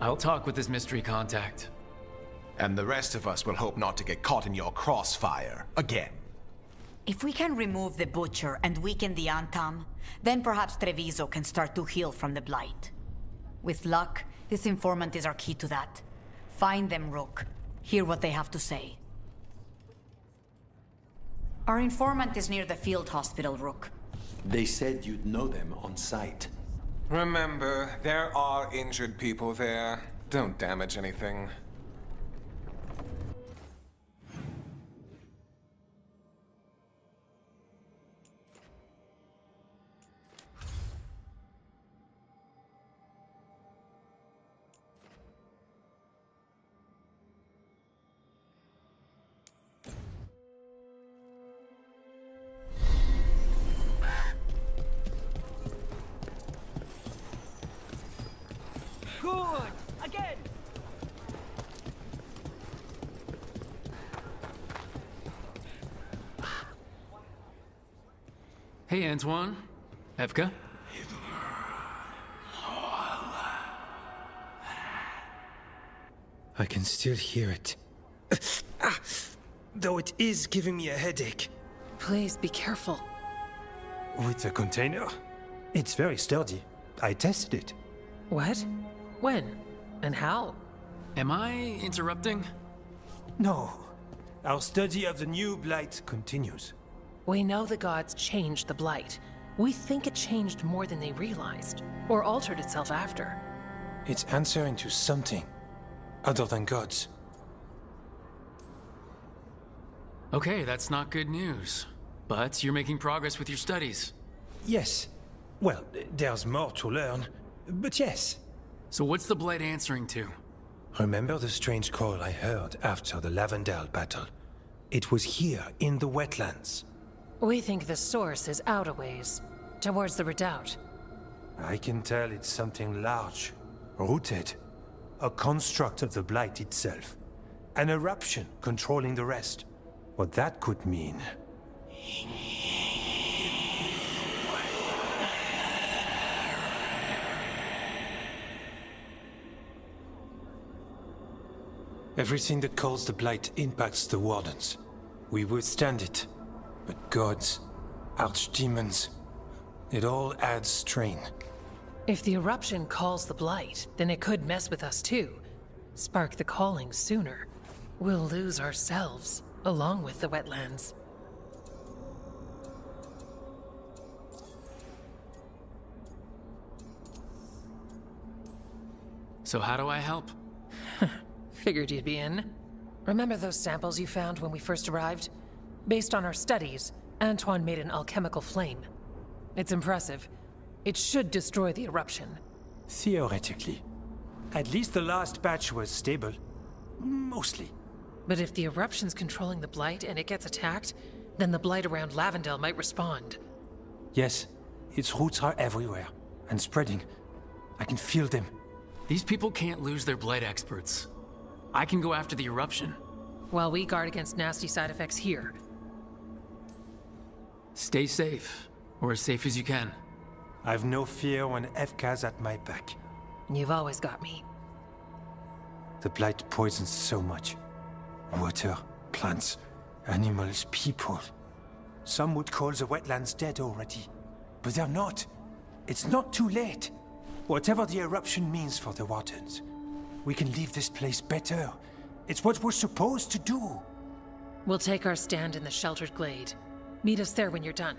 I'll talk with this mystery contact. And the rest of us will hope not to get caught in your crossfire again. If we can remove the Butcher and weaken the Antam, then perhaps Treviso can start to heal from the Blight. With luck, this informant is our key to that. Find them, Rook. Hear what they have to say. Our informant is near the field hospital, Rook. They said you'd know them on sight. Remember, there are injured people there. Don't damage anything. Good! Again! Hey, Antoine. Evka? I can still hear it. Though it is giving me a headache. Please be careful. With the container? It's very sturdy. I tested it. What? When? And how? Am I interrupting? No. Our study of the new blight continues. We know the gods changed the blight. We think it changed more than they realized, or altered itself after. It's answering to something other than gods. Okay, that's not good news. But you're making progress with your studies. Yes. Well, there's more to learn, but yes. So what's the blight answering to? Remember the strange call I heard after the Lavendale battle? It was here, in the wetlands. We think the source is out a ways, towards the redoubt. I can tell it's something large, rooted. A construct of the blight itself. An eruption controlling the rest. What that could mean. Everything that calls the blight impacts the Wardens. We withstand it. But gods, archdemons, it all adds strain. If the eruption calls the blight, then it could mess with us too. Spark the calling sooner. We'll lose ourselves, along with the wetlands. So how do I help? Figured you'd be in. Remember those samples you found when we first arrived? Based on our studies, Antoine made an alchemical flame. It's impressive. It should destroy the eruption. Theoretically. At least the last batch was stable. Mostly. But if the eruption's controlling the blight and it gets attacked, then the blight around Lavendale might respond. Yes, its roots are everywhere, and spreading. I can feel them. These people can't lose their blight experts. I can go after the eruption. While we guard against nasty side effects here. Stay safe, or as safe as you can. I've no fear when Evka's at my back. You've always got me. The blight poisons so much. Water, plants, animals, people. Some would call the wetlands dead already. But they're not. It's not too late. Whatever the eruption means for the Wardens, we can leave this place better. It's what we're supposed to do. We'll take our stand in the sheltered glade. Meet us there when you're done.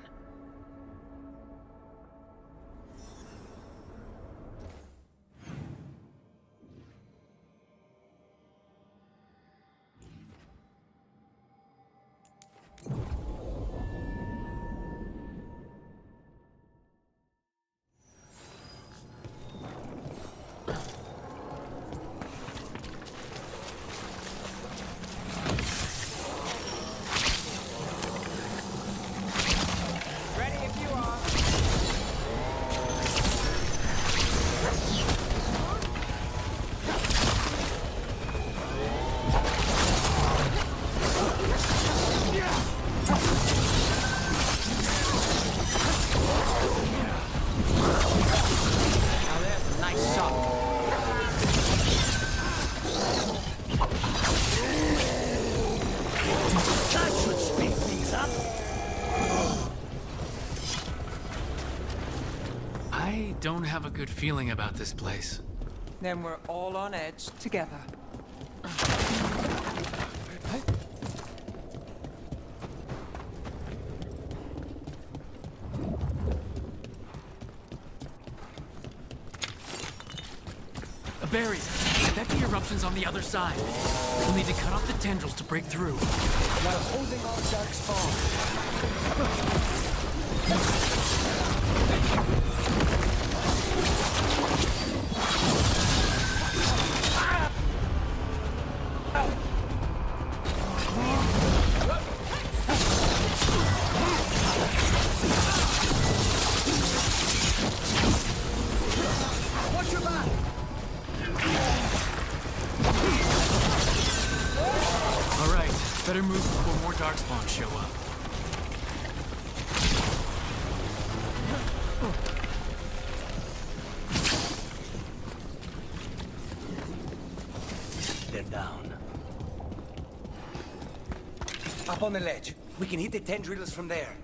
I don't have a good feeling about this place. Then we're all on edge together. buried. I bet the eruption's on the other side. We'll need to cut off the tendrils to break through. While holding off Dark's fall. Watch your back! All right, better move before more darkspawn show up. They're down. Up on the ledge. We can hit the tendrils from there.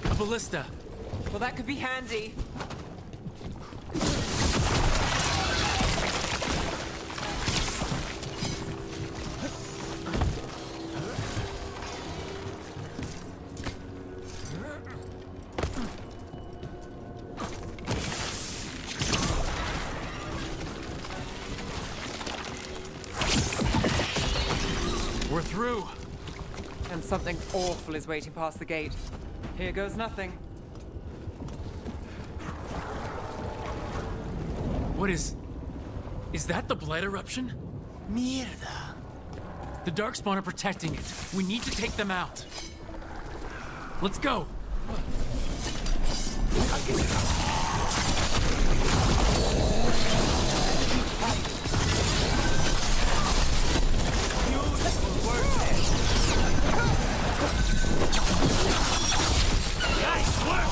A ballista. Well, that could be handy. We're through. And something awful is waiting past the gate. Here goes nothing. What is that the blood eruption? Mierda. The darkspawn are protecting it. We need to take them out. Let's go. I'll get it out. Beautiful work there. Nice work!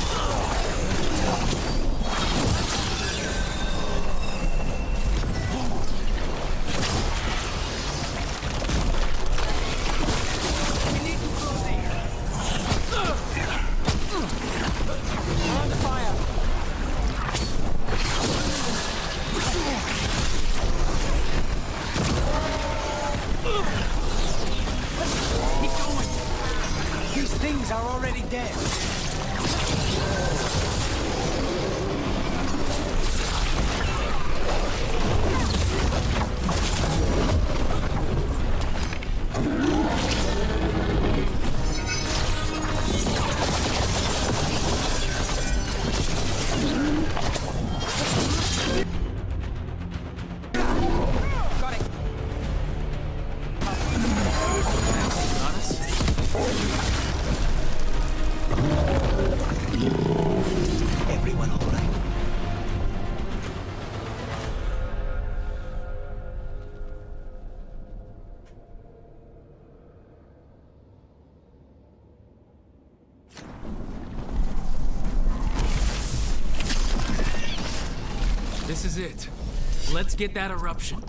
These things are already dead. Got it. Everyone all right? This is it. Let's get that eruption.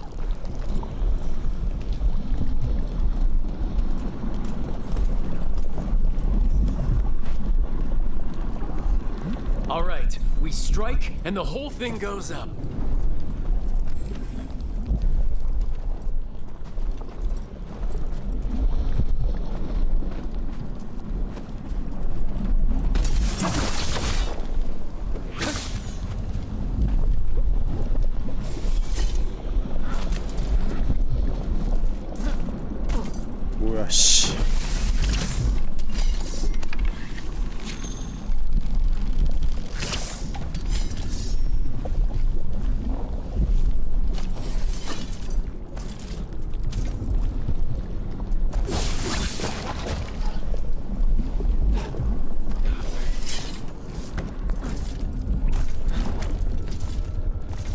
All right, we strike and the whole thing goes up. 뭐야 씨.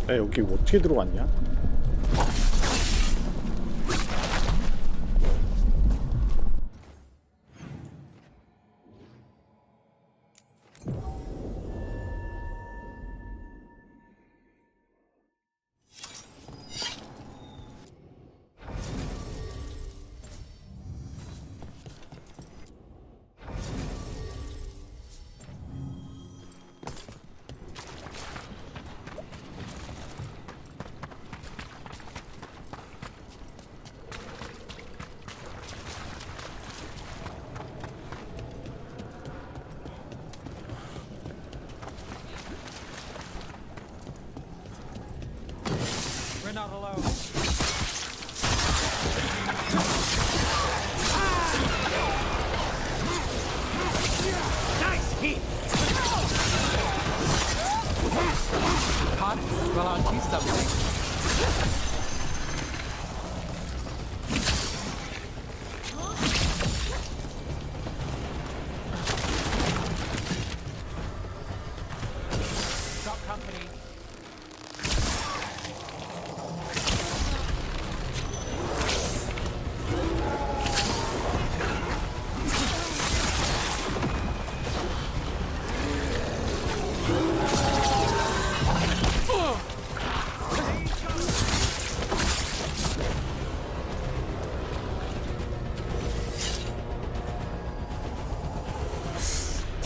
야 여기 어떻게 들어왔냐?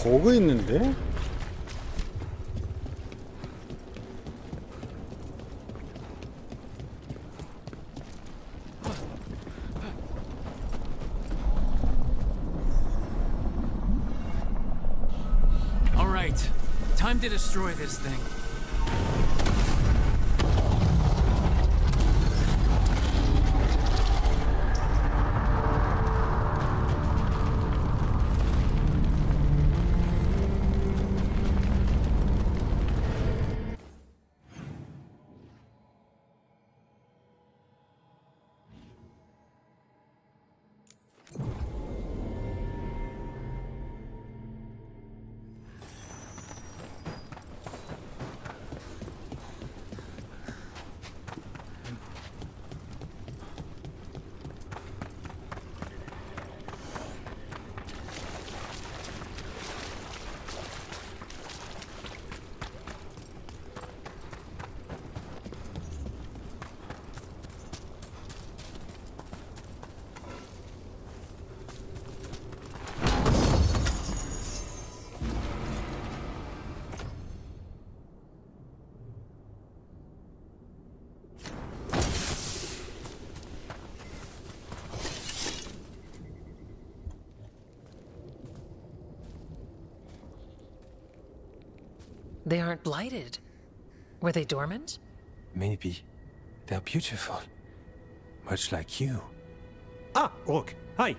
버그 있는데? All right, time to destroy this thing. They aren't blighted. Were they dormant? Maybe. They're beautiful. Much like you. Ah, Rook. Hi.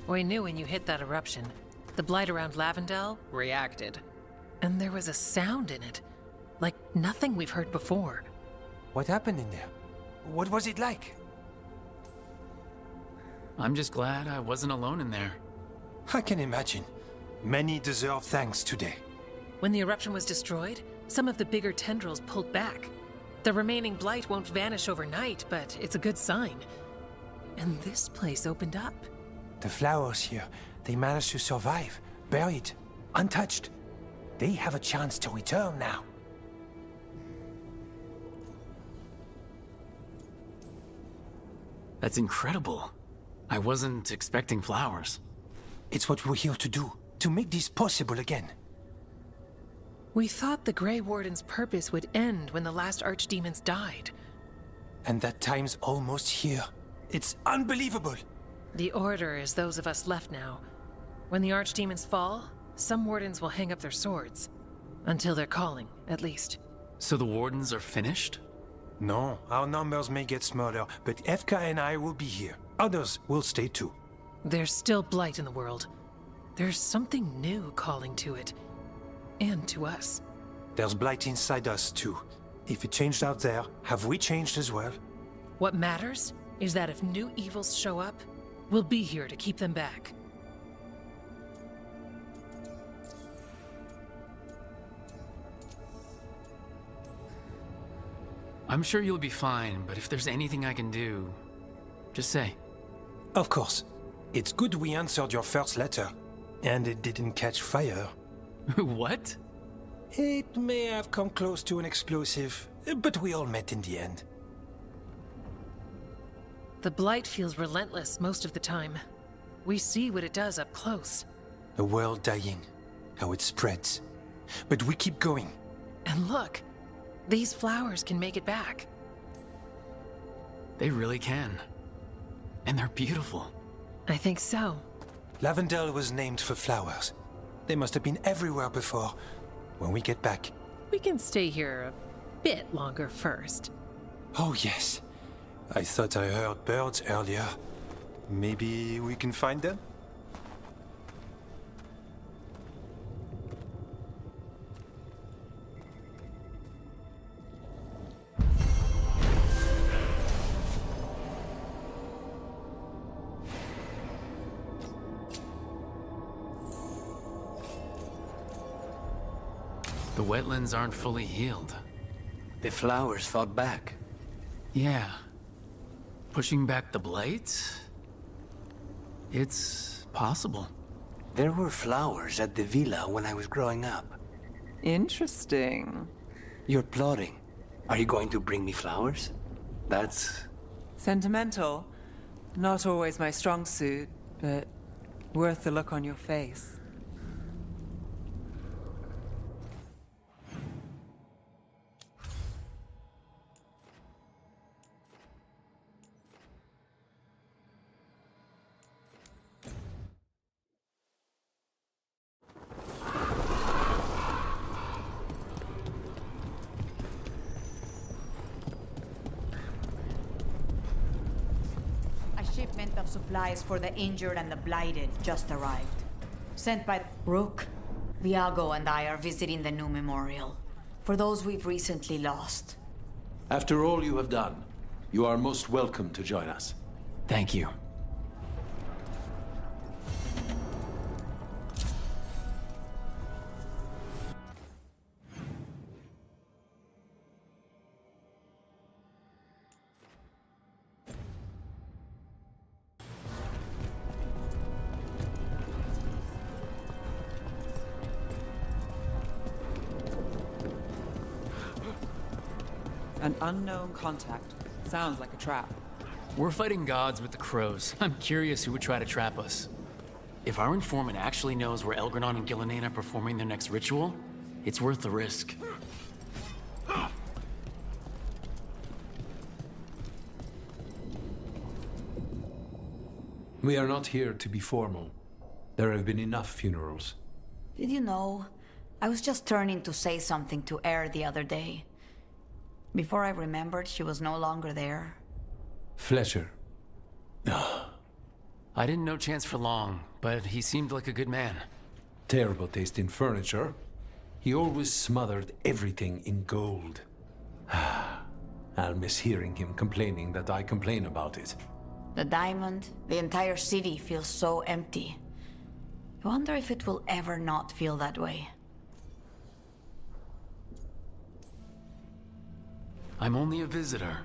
We knew when you hit that eruption. The blight around Lavendel reacted. And there was a sound in it. Like nothing we've heard before. What happened in there? What was it like? I'm just glad I wasn't alone in there. I can imagine. Many deserve thanks today. When the eruption was destroyed, some of the bigger tendrils pulled back. The remaining blight won't vanish overnight, but it's a good sign. And this place opened up. The flowers here, they managed to survive, buried, untouched. They have a chance to return now. That's incredible. I wasn't expecting flowers. It's what we're here to do, to make this possible again. We thought the Grey Warden's purpose would end when the last archdemons died. And that time's almost here. It's unbelievable. The Order is those of us left now. When the archdemons fall, some wardens will hang up their swords. Until their calling, at least. So the wardens are finished? No, our numbers may get smaller, but Efka and I will be here. Others will stay too. There's still blight in the world. There's something new calling to it. And to us. There's blight inside us too. If it changed out there, have we changed as well? What matters is that if new evils show up, we'll be here to keep them back. I'm sure you'll be fine, but if there's anything I can do, just say. Of course. It's good we answered your first letter, and it didn't catch fire. What? It may have come close to an explosive, but we all met in the end. The blight feels relentless most of the time. We see what it does up close. A world dying, how it spreads. But we keep going. And look, these flowers can make it back. They really can. And they're beautiful. I think so. Lavendel was named for flowers. They must have been everywhere before. When we get back... We can stay here a bit longer first. Oh, yes. I thought I heard birds earlier. Maybe we can find them? The wetlands aren't fully healed. The flowers fought back. Yeah. Pushing back the blight? It's possible. There were flowers at the villa when I was growing up. Interesting. You're plotting. Are you going to bring me flowers? That's... Sentimental. Not always my strong suit, but Worth the look on your face. A shipment of supplies for the injured and the blighted just arrived. Sent by Rook. Viago and I are visiting the new memorial for those we've recently lost. After all you have done, you are most welcome to join us. Thank you. An unknown contact. Sounds like a trap. We're fighting gods with the crows. I'm curious who would try to trap us. If our informant actually knows where Elgranon and Gillenane are performing their next ritual, it's worth the risk. We are not here to be formal. There have been enough funerals. Did you know? I was just turning to say something to Air the other day. Before I remembered, she was no longer there. Fletcher. I didn't know Chance for long, but he seemed like a good man. Terrible taste in furniture. He always smothered everything in gold. I'll miss hearing him complaining that I complain about it. The diamond, the entire city feels so empty. I wonder if it will ever not feel that way. I'm only a visitor,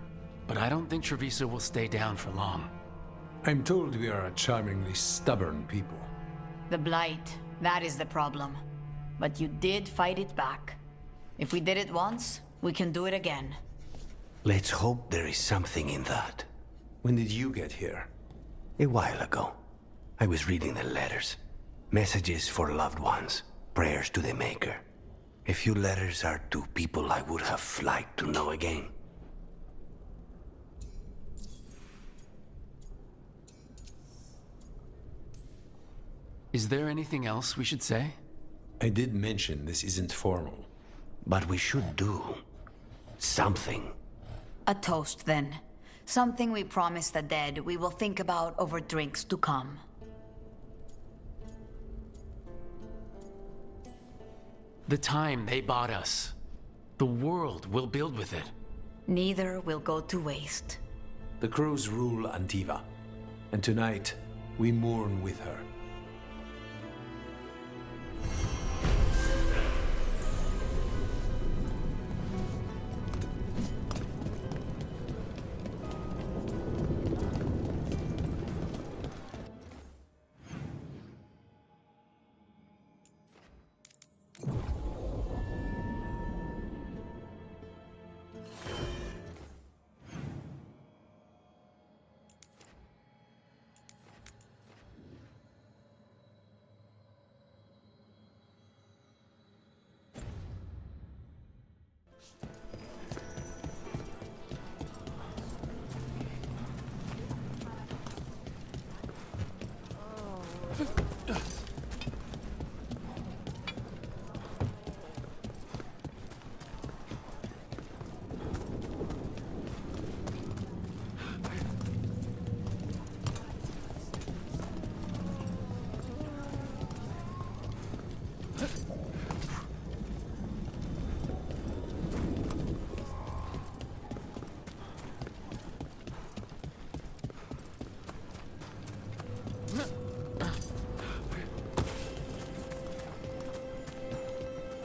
but I don't think Treviso will stay down for long. I'm told we are a charmingly stubborn people. The Blight, that is the problem. But you did fight it back. If we did it once, we can do it again. Let's hope there is something in that. When did you get here? A while ago. I was reading the letters. Messages for loved ones. Prayers to the Maker. A few letters are to people I would have liked to know again. Is there anything else we should say? I did mention this isn't formal. But we should do something. A toast, then. Something we promise the dead we will think about over drinks to come. The time they bought us. The world we'll build with it. Neither will go to waste. The crows rule Antiva, and tonight we mourn with her.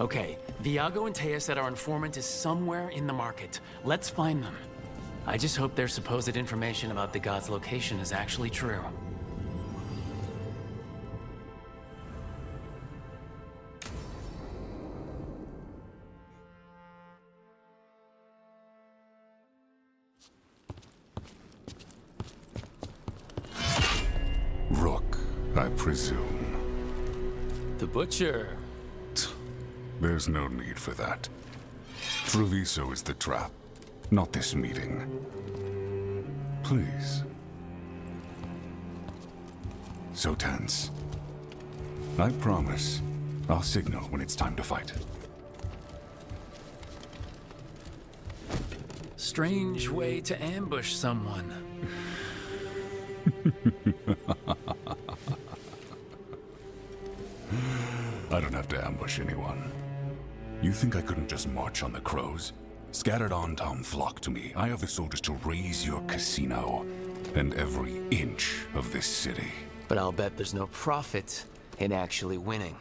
Okay, Viago and Taya said our informant is somewhere in the market. Let's find them. I just hope their supposed information about the god's location is actually true. I presume. The butcher. There's no need for that. Treviso is the trap, not this meeting. Please. So tense. I promise, I'll signal when it's time to fight. Strange way to ambush someone. I don't have to ambush anyone. You think I couldn't just march on the crows? Scattered on town flock to me. I have the soldiers to raise your casino and every inch of this city. But I'll bet there's no profit in actually winning.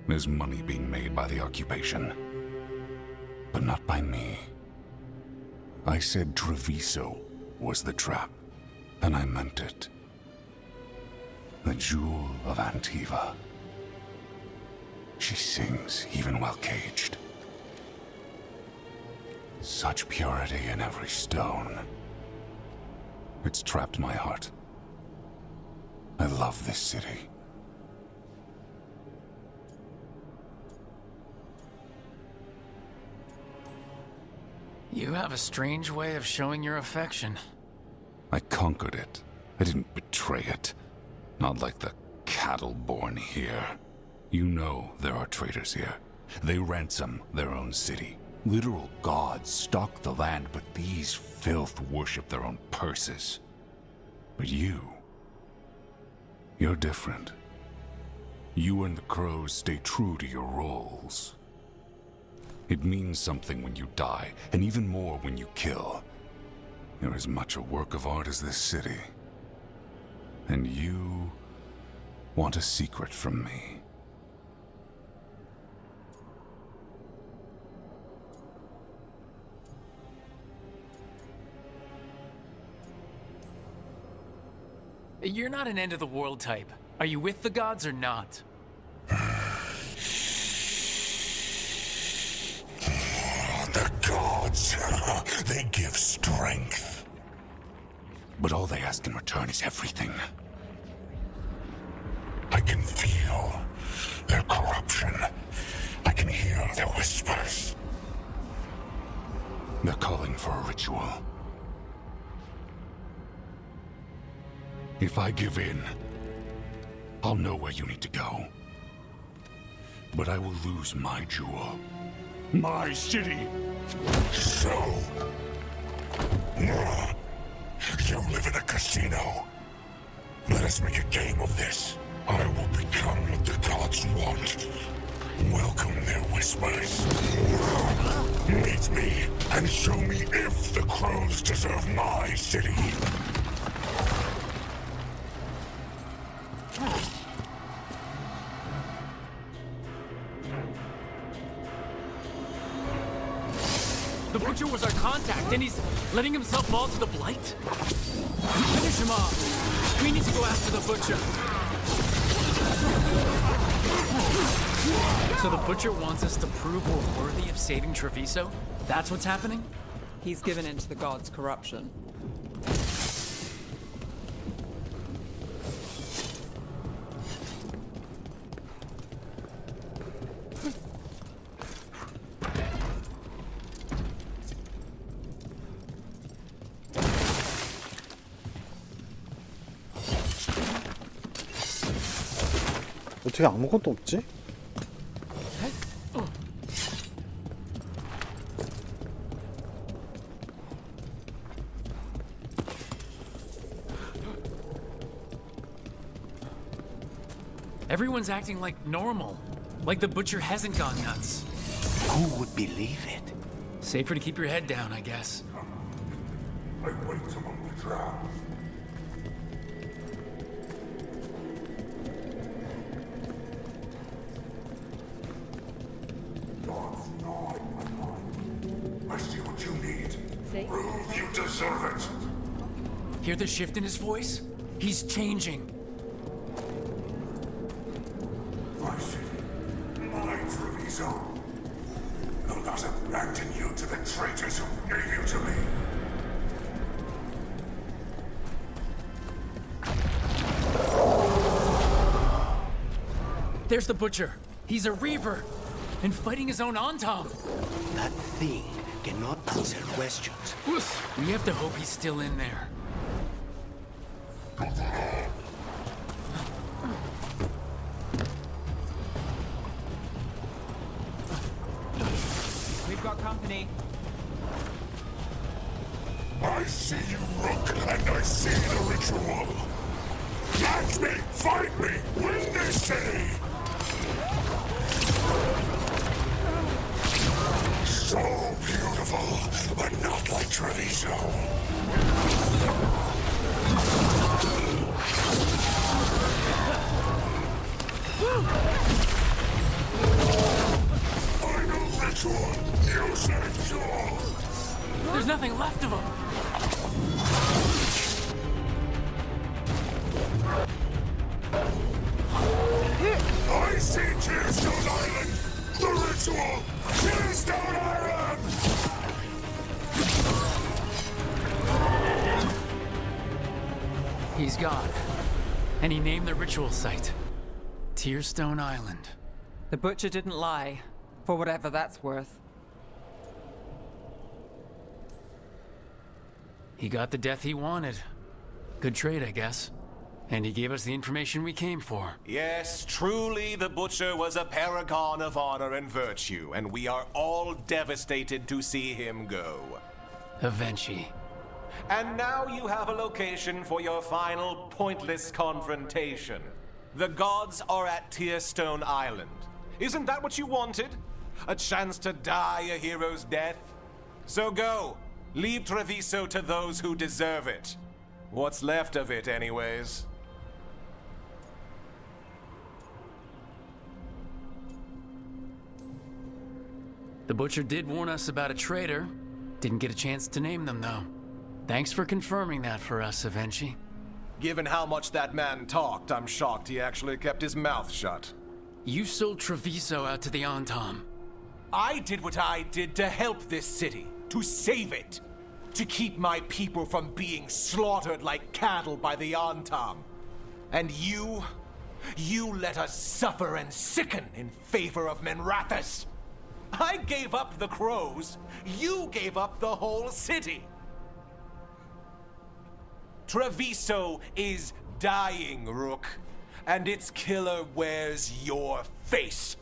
There's money being made by the occupation, but not by me. I said Treviso was the trap, and I meant it. The jewel of Antiva. She sings even while caged. Such purity in every stone. It's trapped my heart. I love this city. You have a strange way of showing your affection. I conquered it. I didn't betray it. Not like the cattle born here. You know there are traitors here. They ransom their own city. Literal gods stalk the land, but these filth worship their own purses. But you're different. You and the crows stay true to your roles. It means something when you die, and even more when you kill. You're as much a work of art as this city. And you want a secret from me. You're not an end-of-the-world type. Are you with the gods or not? The gods, they give strength. But all they ask in return is everything. I can feel their corruption. I can hear their whispers. They're calling for a ritual. If I give in, I'll know where you need to go. But I will lose my jewel. My city! So... you live in a casino. Let us make a game of this. I will become what the gods want. Welcome their whispers. Meet me and show me if the crows deserve my city. The butcher was our contact, and he's letting himself fall to the blight? Finish him off. We need to go after the butcher. So the butcher wants us to prove we're worthy of saving Treviso? That's what's happening? He's given in to the gods' corruption. 어떻게 아무것도 없지? Everyone's acting like normal. Like the butcher hasn't gone nuts. Who would believe it? Safer to keep your head down, I guess. I wait among the drow. I see what you need. Prove you deserve it. Hear the shift in his voice? He's changing. My city, my Treviso. I'll not abandon you to the traitors who gave you to me. There's the butcher. He's a reaver. And fighting his own Antam. That thing cannot answer questions. We have to hope he's still in there. We've got company. I see you, Rook, and I see the ritual. Catch me, fight me, win this city! So beautiful, but not like Treviso. Final ritual, you saved all. There's nothing left of him. I see Tearstone Island! The ritual! Tearstone Island! He's gone. And he named the ritual site Tearstone Island. The butcher didn't lie, for whatever that's worth. He got the death he wanted. Good trade, I guess. And he gave us the information we came for. Yes, truly the Butcher was a paragon of honor and virtue, and we are all devastated to see him go. Avenchi. And now you have a location for your final pointless confrontation. The gods are at Tearstone Island. Isn't that what you wanted? A chance to die a hero's death? So go. Leave Treviso to those who deserve it. What's left of it, anyways. The Butcher did warn us about a traitor. Didn't get a chance to name them, though. Thanks for confirming that for us, Avenchi. Given how much that man talked, I'm shocked he actually kept his mouth shut. You sold Treviso out to the Antam. I did what I did to help this city, to save it, to keep my people from being slaughtered like cattle by the Antam. And you let us suffer and sicken in favor of Minrathous. I gave up the crows, you gave up the whole city. Treviso is dying, Rook, and its killer wears your face.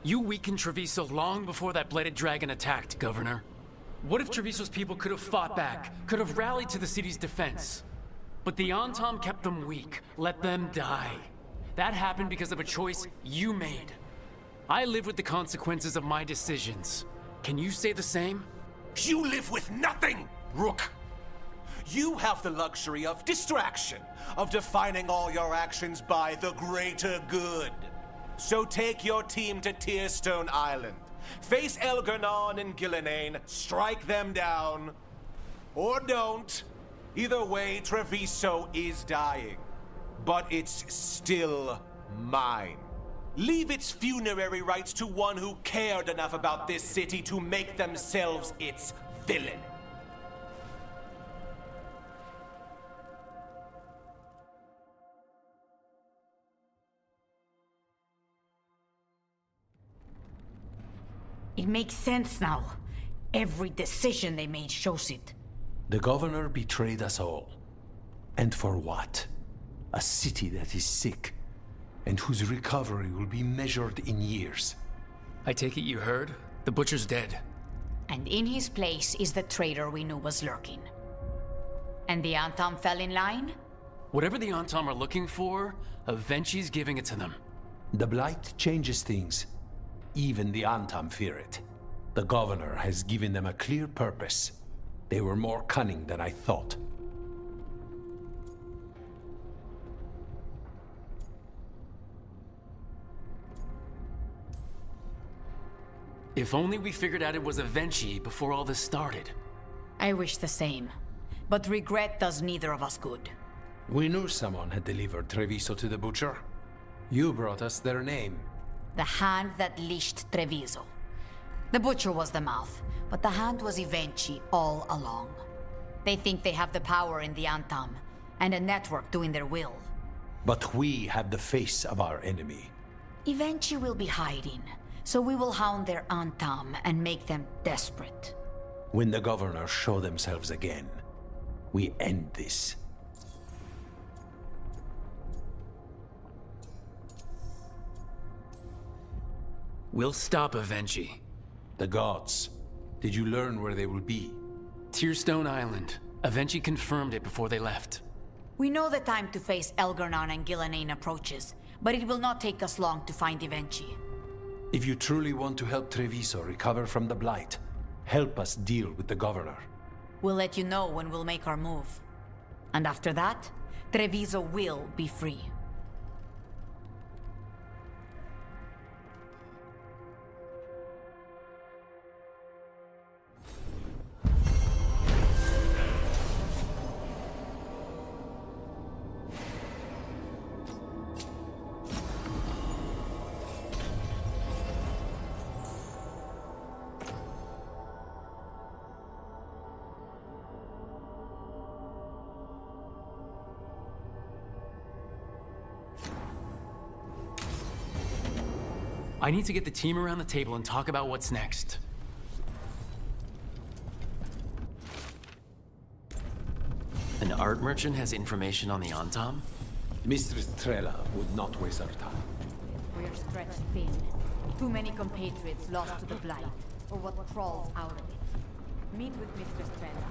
You weakened Treviso long before that Blighted Dragon attacked, Governor. What if Treviso's people could have fought back, could have rallied to the city's defense? But the Antam kept them weak, let them die. That happened because of a choice you made. I live with the consequences of my decisions. Can you say the same? You live with nothing, Rook! You have the luxury of distraction, of defining all your actions by the greater good. So take your team to Tearstone Island. Face Elgarnon and Gillinane, strike them down. Or don't. Either way, Treviso is dying. But it's still mine. Leave its funerary rites to one who cared enough about this city to make themselves its villain. It makes sense now. Every decision they made shows it. The governor betrayed us all. And for what? A city that is sick, and whose recovery will be measured in years. I take it you heard? The Butcher's dead. And in his place is the traitor we knew was lurking. And the Antam fell in line? Whatever the Antam are looking for, Avenchi's giving it to them. The Blight changes things. Even the Antam fear it. The governor has given them a clear purpose. They were more cunning than I thought. If only we figured out it was Avenchi before all this started. I wish the same. But regret does neither of us good. We knew someone had delivered Treviso to the Butcher. You brought us their name. The hand that leashed Treviso. The Butcher was the mouth, but the hand was Avenchi all along. They think they have the power in the Antam, and a network doing their will. But we have the face of our enemy. Eventually will be hiding, so we will hound their Antam and make them desperate. When the governors show themselves again, we end this. We'll stop Avenchi. The gods. Did you learn where they will be? Tearstone Island. Avenchi confirmed it before they left. We know the time to face Elgar'nan and Gillanane approaches, but it will not take us long to find Evenchi. If you truly want to help Treviso recover from the Blight, help us deal with the governor. We'll let you know when we'll make our move. And after that, Treviso will be free. I need to get the team around the table and talk about what's next. An art merchant has information on the Antam? Mistress Trella would not waste our time. We're stretched thin. Too many compatriots lost to the Blight, or what crawls out of it. Meet with Mistress Trella.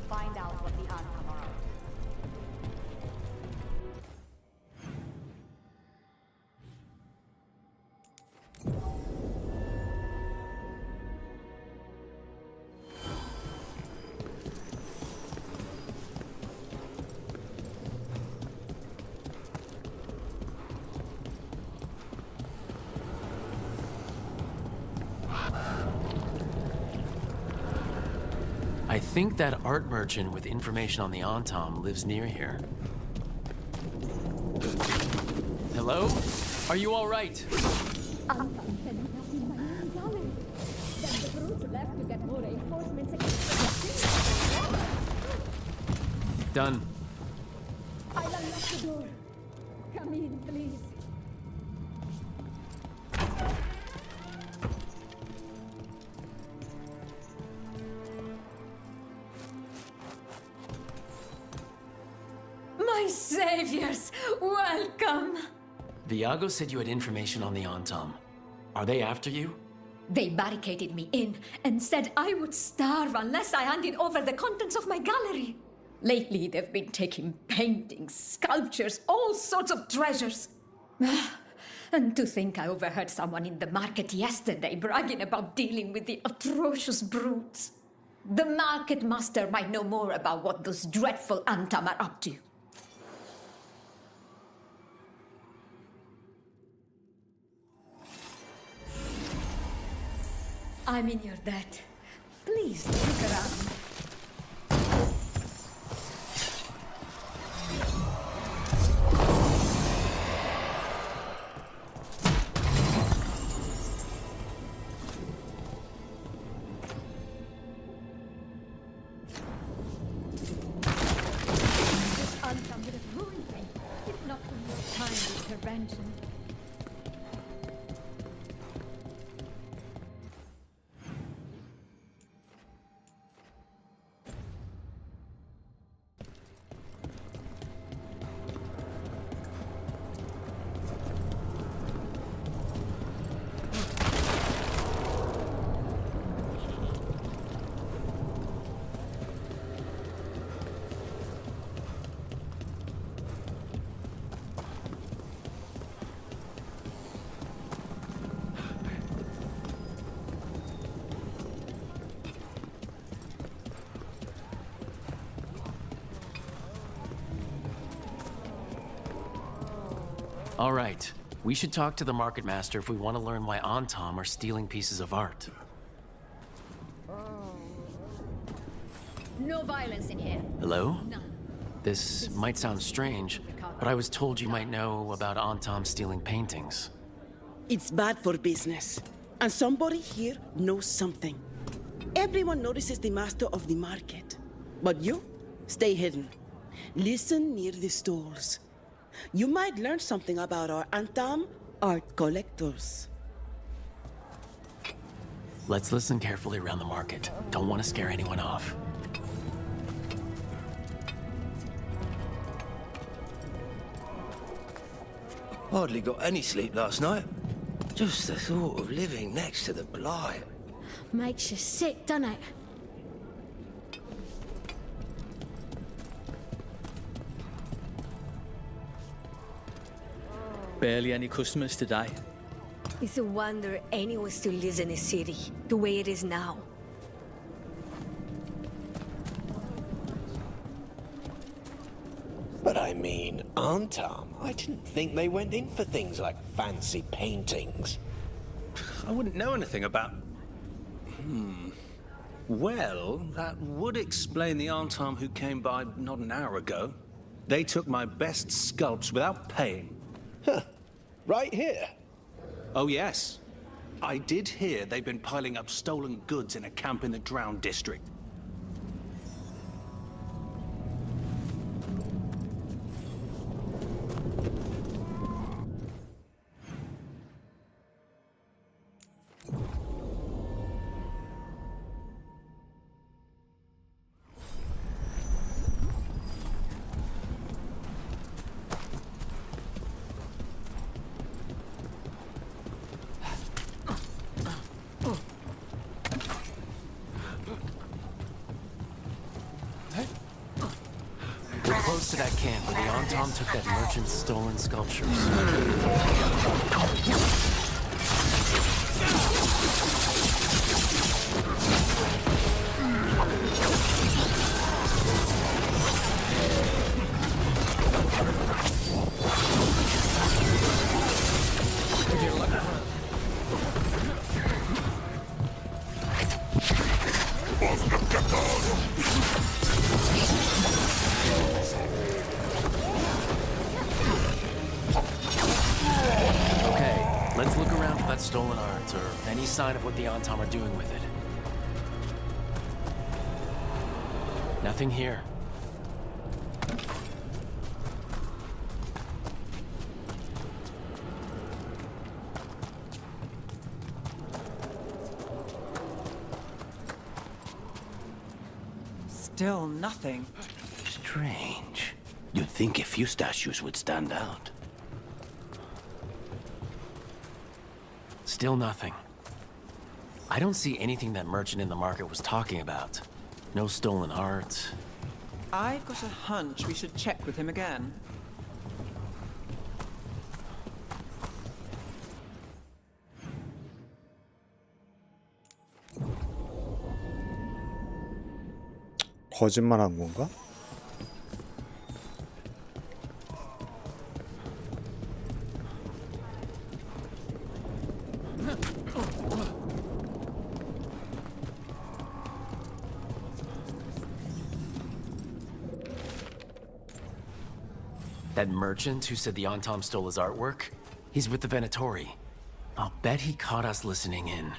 Find out what the Antam are up to. I think that art merchant with information on the Antam lives near here. Hello? Are you all right? Done. I'll unlock the door. Come in, please. My saviors, welcome! Viago said you had information on the Antam. Are they after you? They barricaded me in and said I would starve unless I handed over the contents of my gallery. Lately, they've been taking paintings, sculptures, all sorts of treasures. And to think I overheard someone in the market yesterday bragging about dealing with the atrocious brutes. The market master might know more about what those dreadful Antam are up to. I'm in your debt. Please look around. This Antam would have ruined me, if not for your timely intervention. All right. We should talk to the market master if we want to learn why Antam are stealing pieces of art. No violence in here. Hello? This might sound strange, but I was told you might know about Antam stealing paintings. It's bad for business. And somebody here knows something. Everyone notices the master of the market. But you, stay hidden. Listen near the stalls. You might learn something about our Antam art collectors. Let's listen carefully around the market. Don't want to scare anyone off. Hardly got any sleep last night. Just the thought of living next to the blight. Makes you sick, doesn't it? Barely any customers today. It's a wonder anyone still lives in the city, the way it is now. But I mean, Antam, I didn't think they went in for things like fancy paintings. I wouldn't know anything about... Well, that would explain the Antam who came by not an hour ago. They took my best sculpts without paying. Huh. Right here? Oh, yes. I did hear they've been piling up stolen goods in a camp in the Drowned District. We're close to that camp where the Antam took that merchant's stolen sculptures. Let's look around for that stolen art, or any sign of what the Antam are doing with it. Nothing here. Still nothing. Strange. You'd think a few statues would stand out. Still nothing. I don't see anything that merchant in the market was talking about. No stolen art. I've got a hunch we should check with him again. 거짓말한 건가? That merchant who said the Antam stole his artwork? He's with the Venatori. I'll bet he caught us listening in.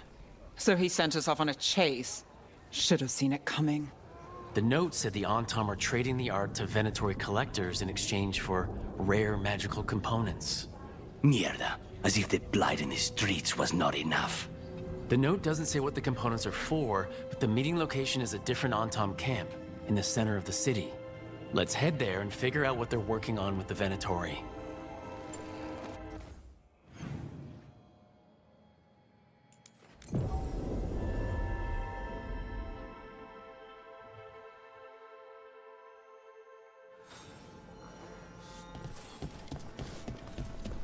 So he sent us off on a chase. Should have seen it coming. The note said the Antam are trading the art to Venatori collectors in exchange for rare magical components. Mierda. As if the blight in the streets was not enough. The note doesn't say what the components are for, but the meeting location is a different Antam camp, in the center of the city. Let's head there and figure out what they're working on with the Venatori.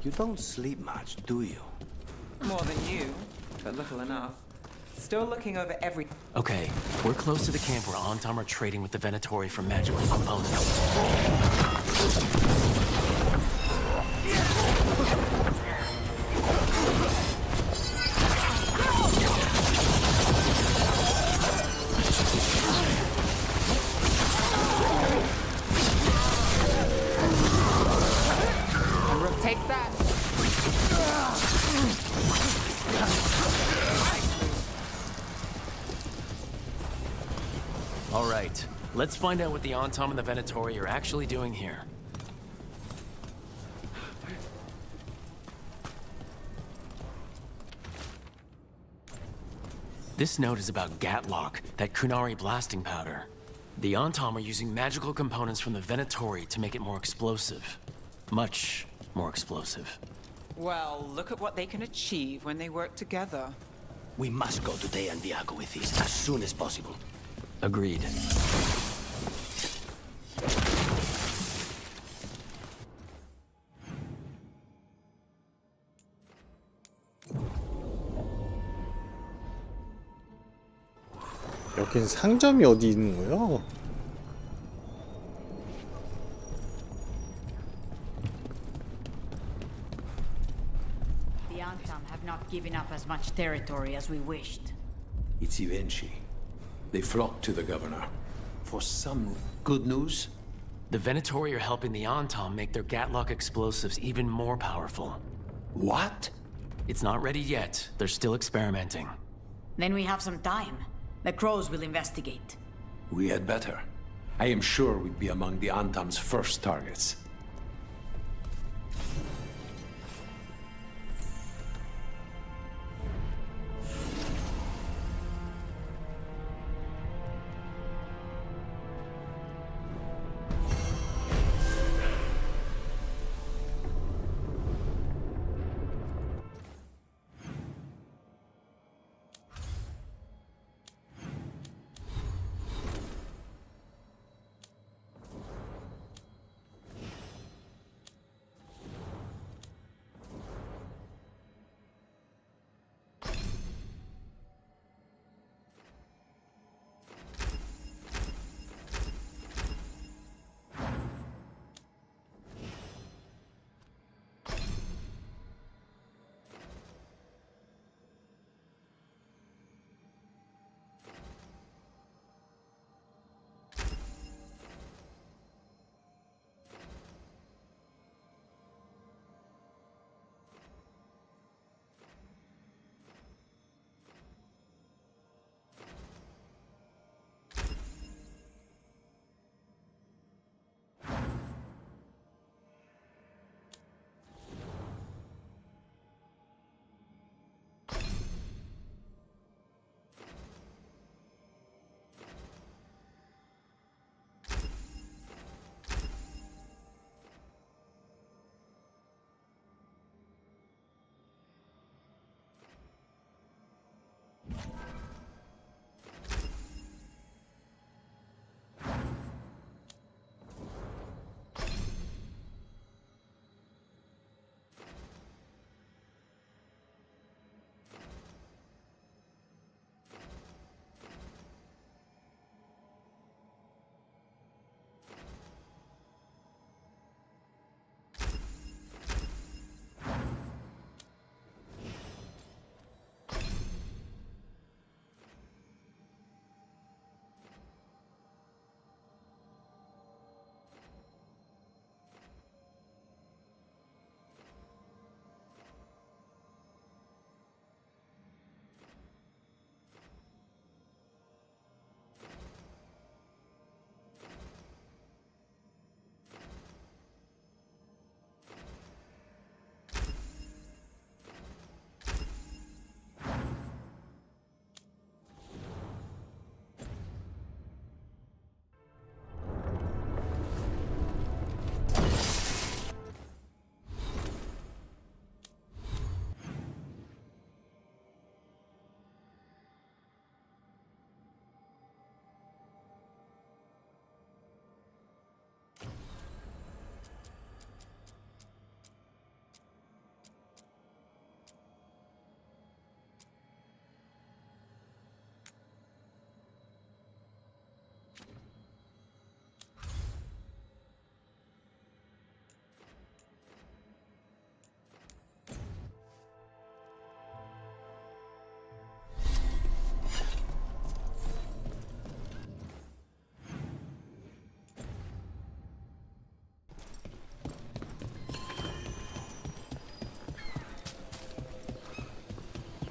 You don't sleep much, do you? More than you, but little enough. Still looking over every... Okay, we're close to the camp where Antam are trading with the Venatori for magical components. Take that! All right, Let's find out what the Antom and the Venatori are actually doing here. This note is about Gatlock, that Kunari blasting powder. The Antom are using magical components from the Venatori to make it more explosive. Much more explosive. Well, look at what they can achieve when they work together. We must go to Day and Viago with this as soon as possible. Agreed. 여긴 상점이 어디 있는 거야? The Antom have not given up as much territory as we wished. It's Ivenchi. They flocked to the governor. For some good news? The Venatori are helping the Antom make their Gatlock explosives even more powerful. What? It's not ready yet. They're still experimenting. Then we have some time. The Crows will investigate. We had better. I am sure we'd be among the Antom's first targets.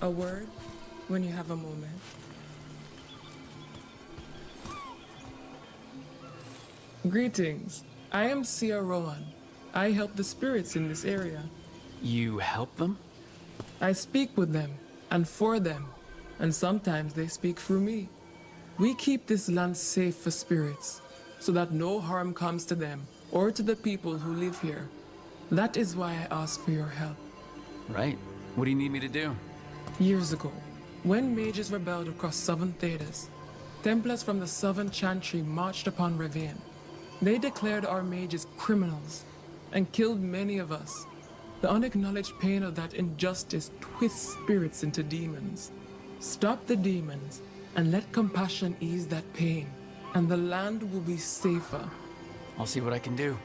A word when you have a moment. Greetings. I am Sia Rowan. I help the spirits in this area. You help them? I speak with them and for them, and sometimes they speak through me. We keep this land safe for spirits, so that no harm comes to them or to the people who live here. That is why I ask for your help. Right. What do you need me to do? Years ago, when mages rebelled across southern Thedas, Templars from the southern Chantry marched upon Ravine. They declared our mages criminals and killed many of us. The unacknowledged pain of that injustice twists spirits into demons. Stop the demons and let compassion ease that pain, and the land will be safer. I'll see what I can do.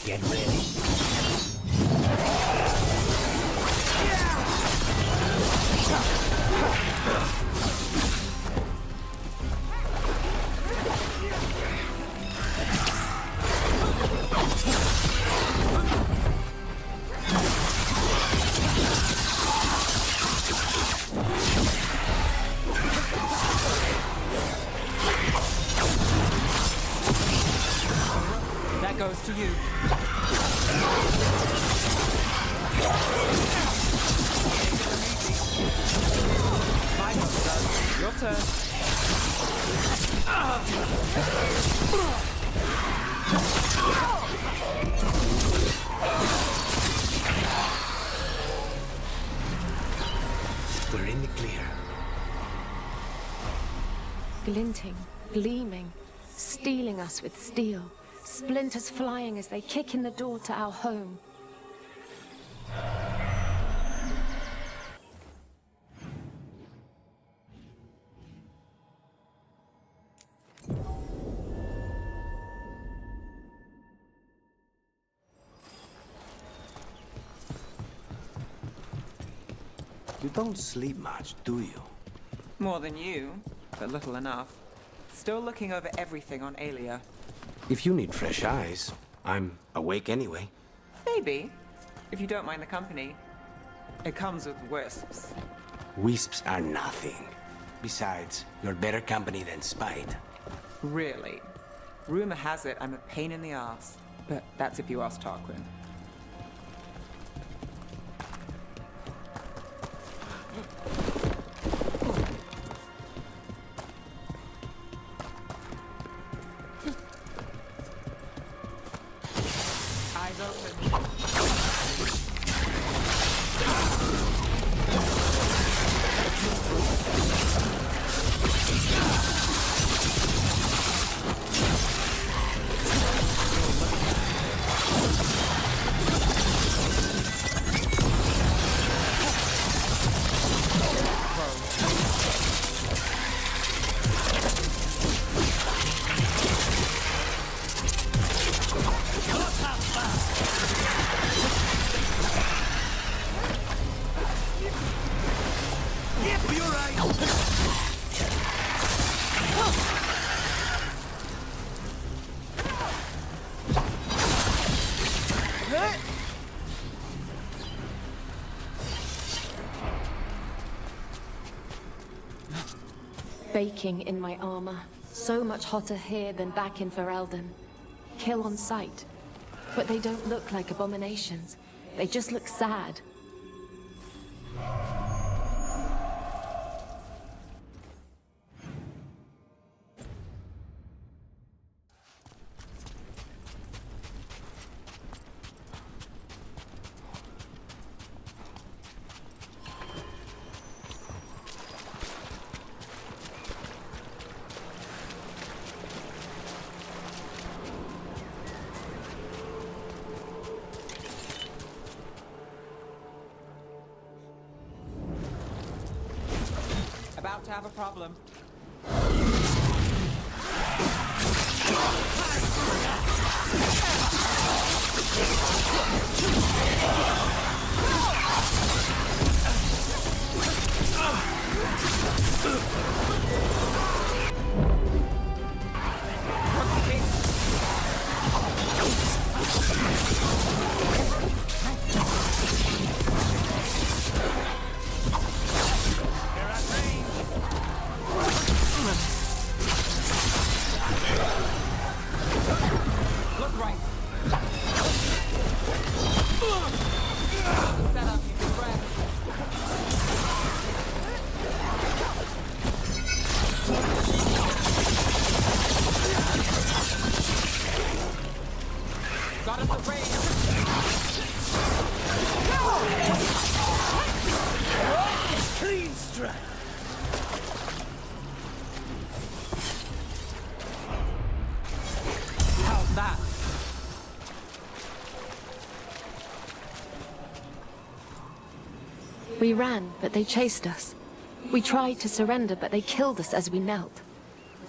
Get ready. That goes to you. My turn. Your turn. We're in the clear. Glinting, gleaming, stealing us with steel. Splinters flying as they kick in the door to our home. You don't sleep much, do you? More than you, but little enough. Still looking over everything on Aelia. If you need fresh eyes, I'm awake anyway. Maybe, if you don't mind the company. It comes with wisps. Wisps are nothing. Besides, you're better company than spite. Really? Rumor has it I'm a pain in the ass, but that's if you ask Tarquin. Eyes open. Baking in my armor. So much hotter here than back in Ferelden. Kill on sight. But they don't look like abominations. They just look sad. About to have a problem. We ran, but they chased us. We tried to surrender, but they killed us as we knelt.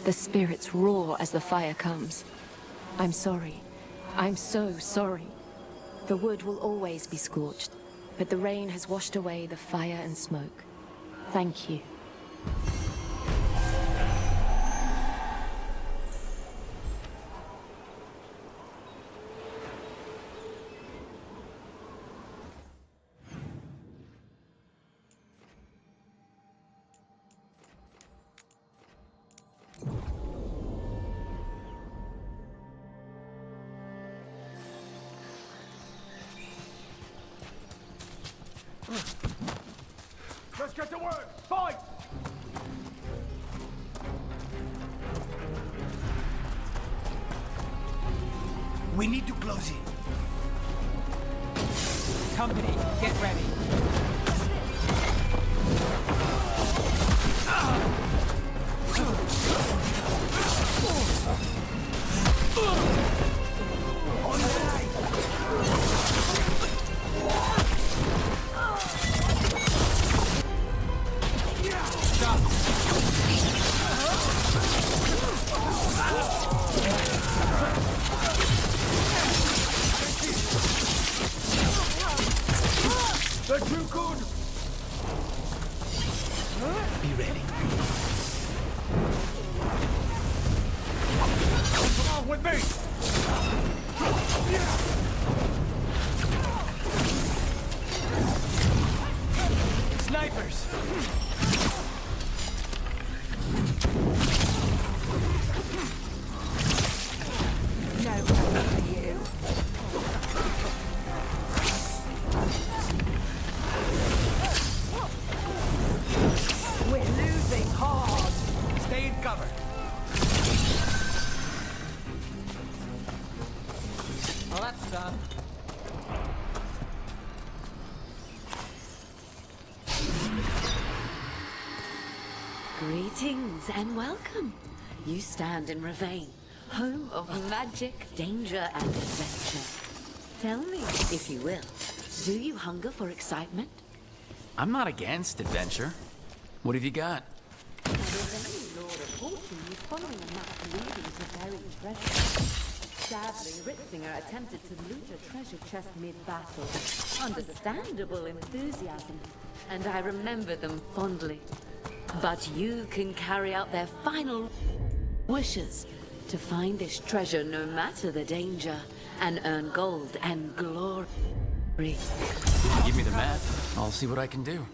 The spirits roar as the fire comes. I'm sorry. I'm so sorry. The wood will always be scorched, but the rain has washed away the fire and smoke. Thank you. Let's get to work! Fight! We need to close in. Company, get ready. They're too good! Be ready. Come on with me! Snipers! No, for you. We're losing hard. Stay in cover. Well, that's done. Greetings and welcome. You stand in Ravane, home of magic, danger, and adventure. Tell me, if you will, do you hunger for excitement? I'm not against adventure. What have you got? A Ravane Lord of Fortune is following a map leading to buried treasure. Sadly, Ritzinger attempted to loot a treasure chest mid-battle. Understandable enthusiasm, and I remember them fondly. But you can carry out their final wishes to find this treasure no matter the danger, and earn gold and glory. Give me the map. I'll see what I can do.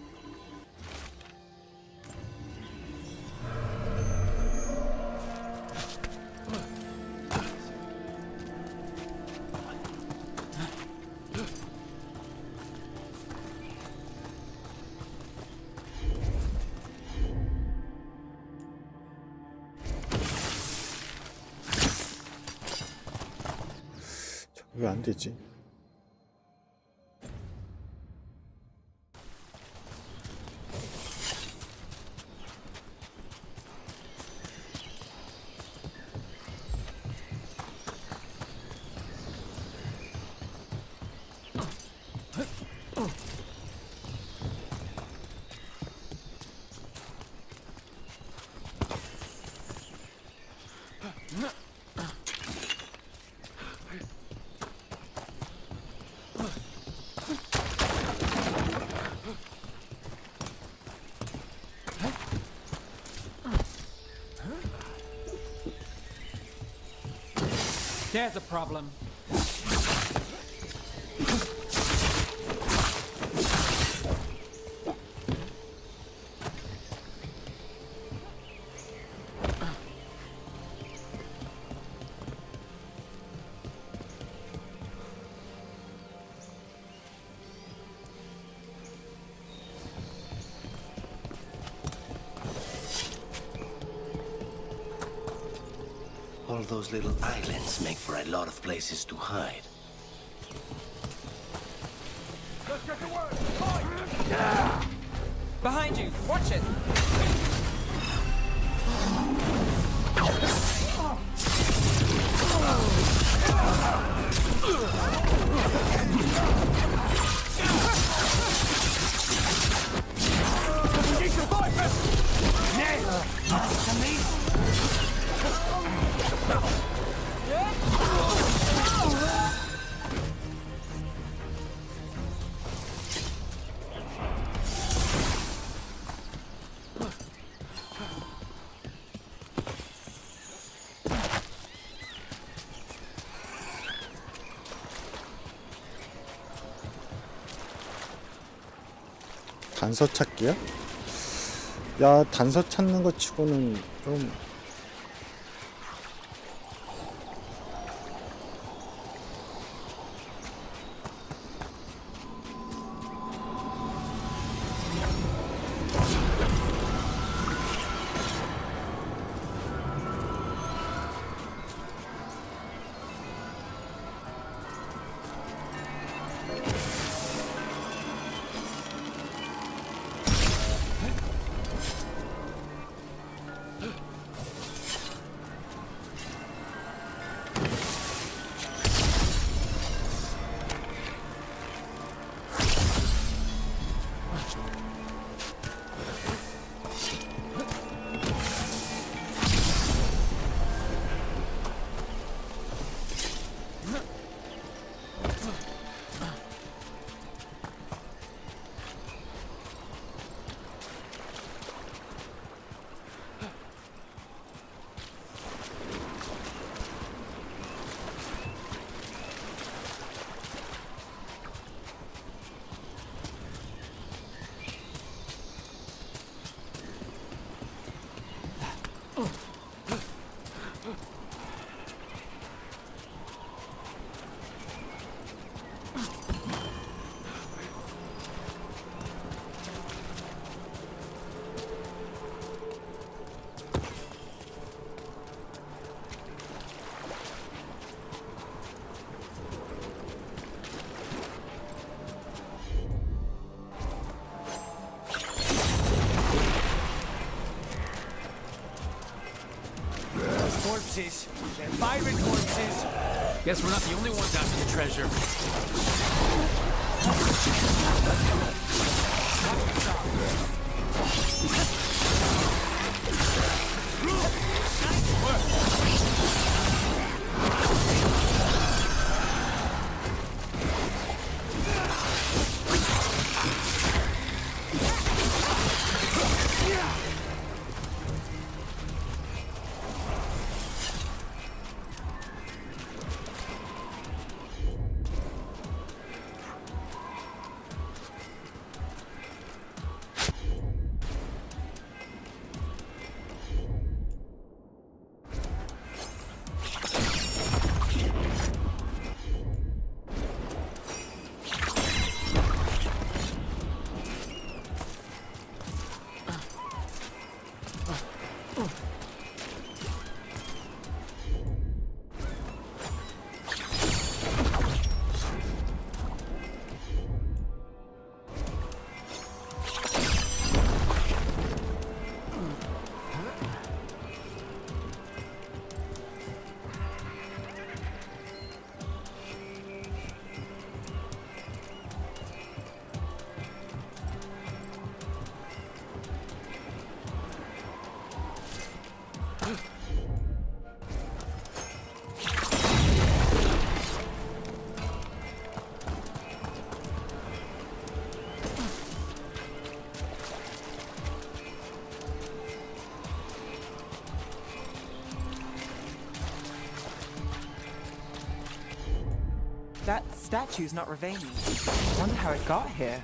왜 안 되지? There's a problem. All those little islands make for a lot of places to hide. Let's get to work! Behind you! Watch it! 단서 찾기야? 야, 단서 찾는 거 치고는 좀 Corpses. They're pirate corpses. Guess we're not the only ones after the treasure. That statue's not Ravani. Wonder how it got here.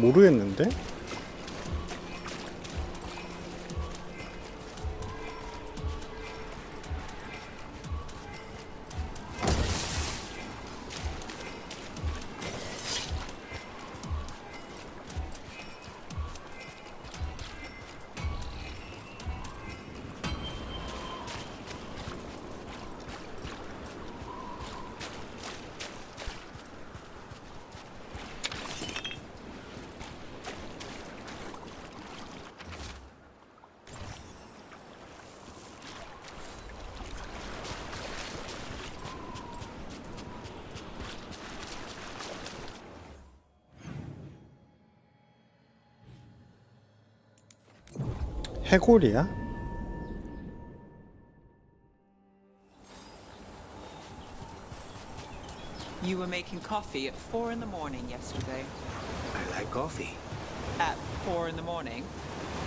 모르겠는데? 해골이야? You were making coffee at 4 in the morning yesterday. I like coffee. At 4 in the morning?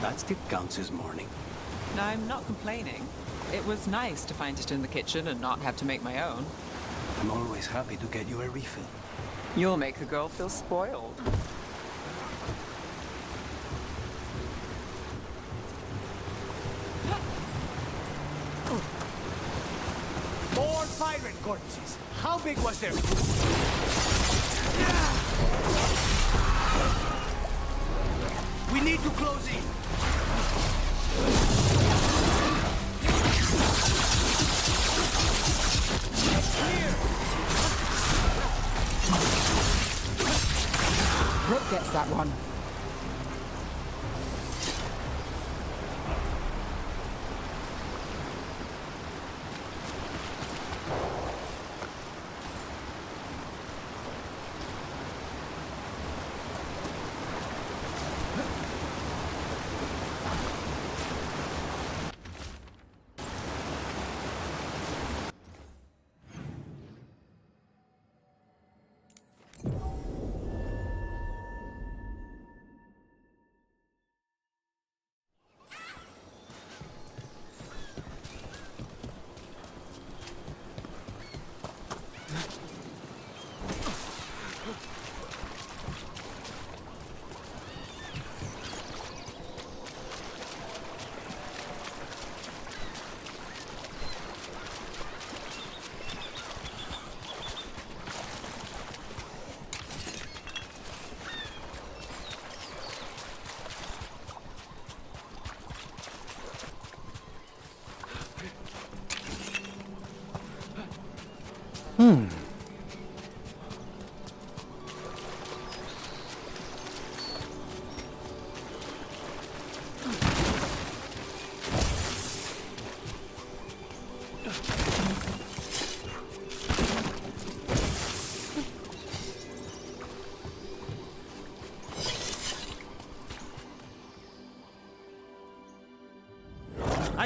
That still counts as morning. I'm not complaining. It was nice to find it in the kitchen and not have to make my own. I'm always happy to get you a refill. You'll make a girl feel spoiled. More pirate corpses. How big was their... We need to close in. Brooke gets that one.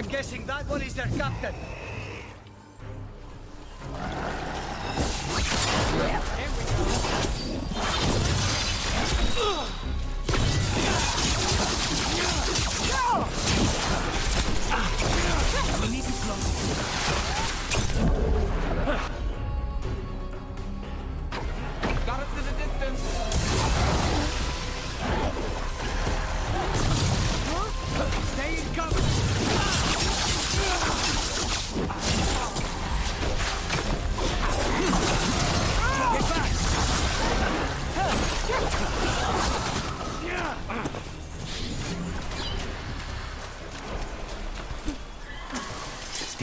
I'm guessing that one is their captain. We need to close Got us in the distance.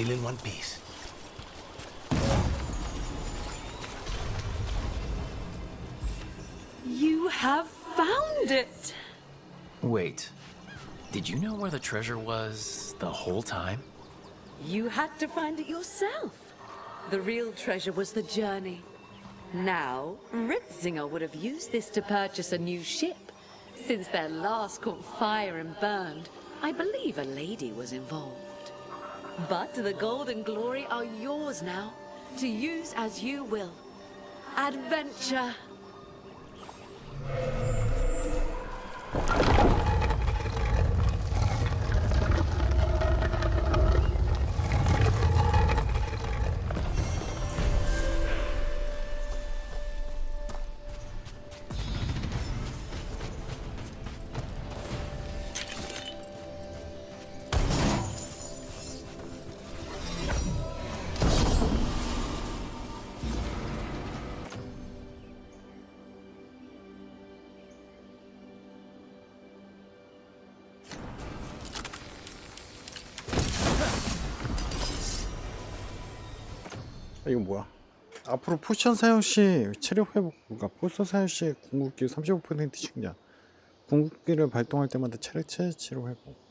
still in one piece. You have found it! Wait, did you know where the treasure was the whole time? You had to find it yourself. The real treasure was the journey. Now, Ritzinger would have used this to purchase a new ship. Since their last caught fire and burned, I believe a lady was involved. But the gold and glory are yours now, to use as you will. Adventure! 이거 뭐야? 앞으로 포션 사용 시 체력 회복, 그러니까 포션 사용 시 궁극기 35% 증가. 궁극기를 발동할 때마다 체력 치료 회복.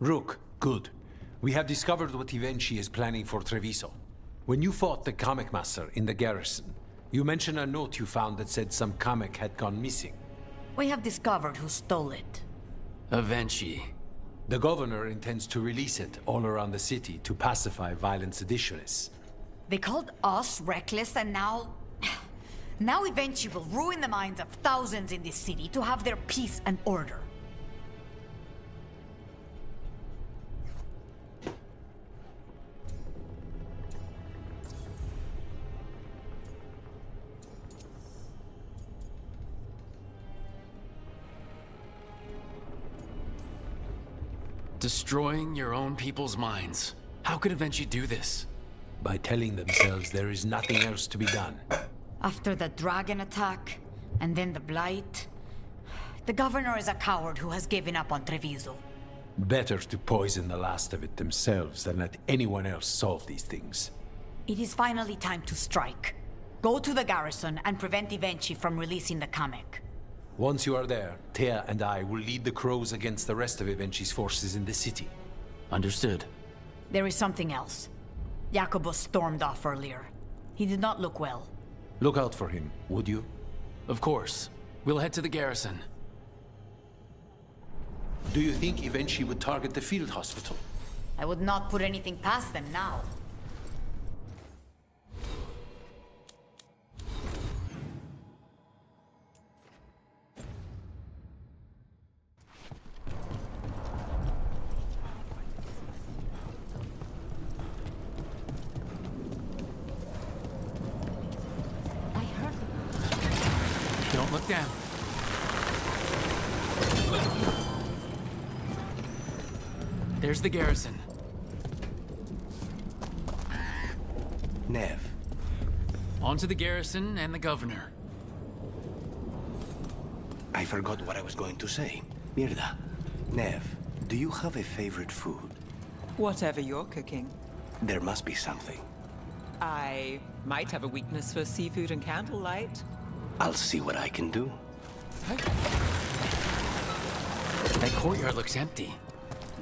Rook, good. We have discovered what Ivenchi is planning for Treviso. When you fought the comic master in the garrison, you mentioned a note you found that said some comic had gone missing. We have discovered who stole it. Ivenchi. The governor intends to release it all around the city to pacify violent seditionists. They called us reckless, and now... Now Ivenchi will ruin the minds of thousands in this city to have their peace and order. Destroying your own people's minds. How could Ivenchi do this? By telling themselves there is nothing else to be done. After the dragon attack, and then the blight, the governor is a coward who has given up on Treviso. Better to poison the last of it themselves than let anyone else solve these things. It is finally time to strike. Go to the garrison and prevent Ivenchi from releasing the comic. Once you are there, Thea and I will lead the Crows against the rest of Ivenchi's forces in the city. Understood. There is something else. Jacobus stormed off earlier. He did not look well. Look out for him, would you? Of course. We'll head to the garrison. Do you think Ivenchi would target the field hospital? I would not put anything past them now. Don't look down. There's the garrison. Nev. On to the garrison and the governor. I forgot what I was going to say. Mirda, Nev, do you have a favorite food? Whatever you're cooking. There must be something. I might have a weakness for seafood and candlelight. I'll see what I can do. That courtyard looks empty.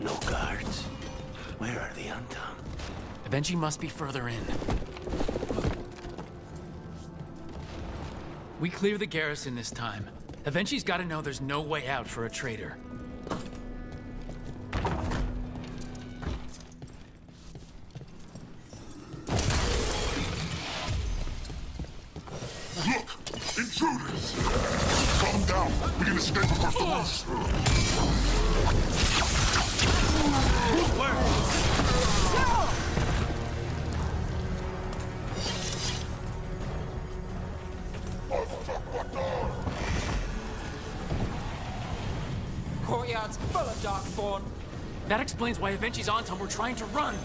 No guards. Where are the Antam? Avenchi must be further in. We clear the garrison this time. Avenchi's got to know there's no way out for a traitor. Look! Intruders! Calm down. We can escape across the roofs. Courtyard's full of darkspawn. That explains why Avenchi's Antam were trying to run.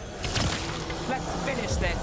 Let's finish this.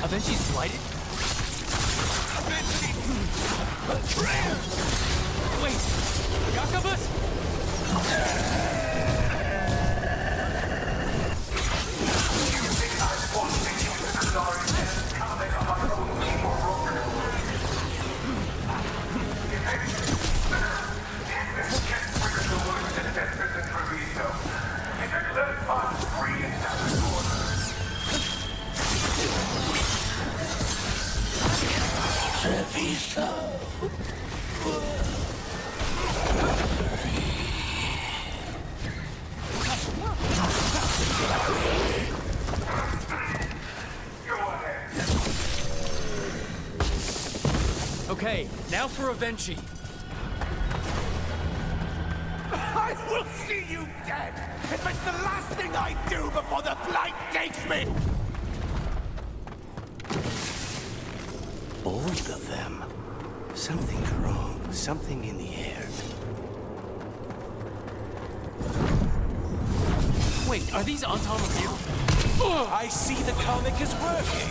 Avenchi's blighted? Wait, Jacobus? Okay, now for Avenchi. I will see you dead if it's the last thing I do before the blight takes me! Both of them. Something's wrong. Something in the air. Wait, are these Antam real? I see the comic is working!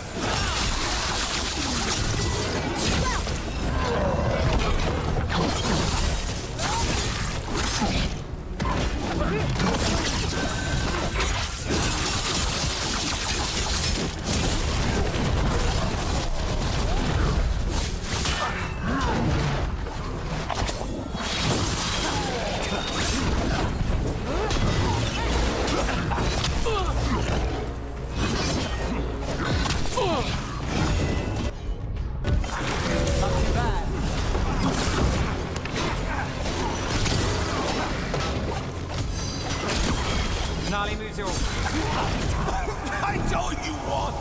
Find all you want!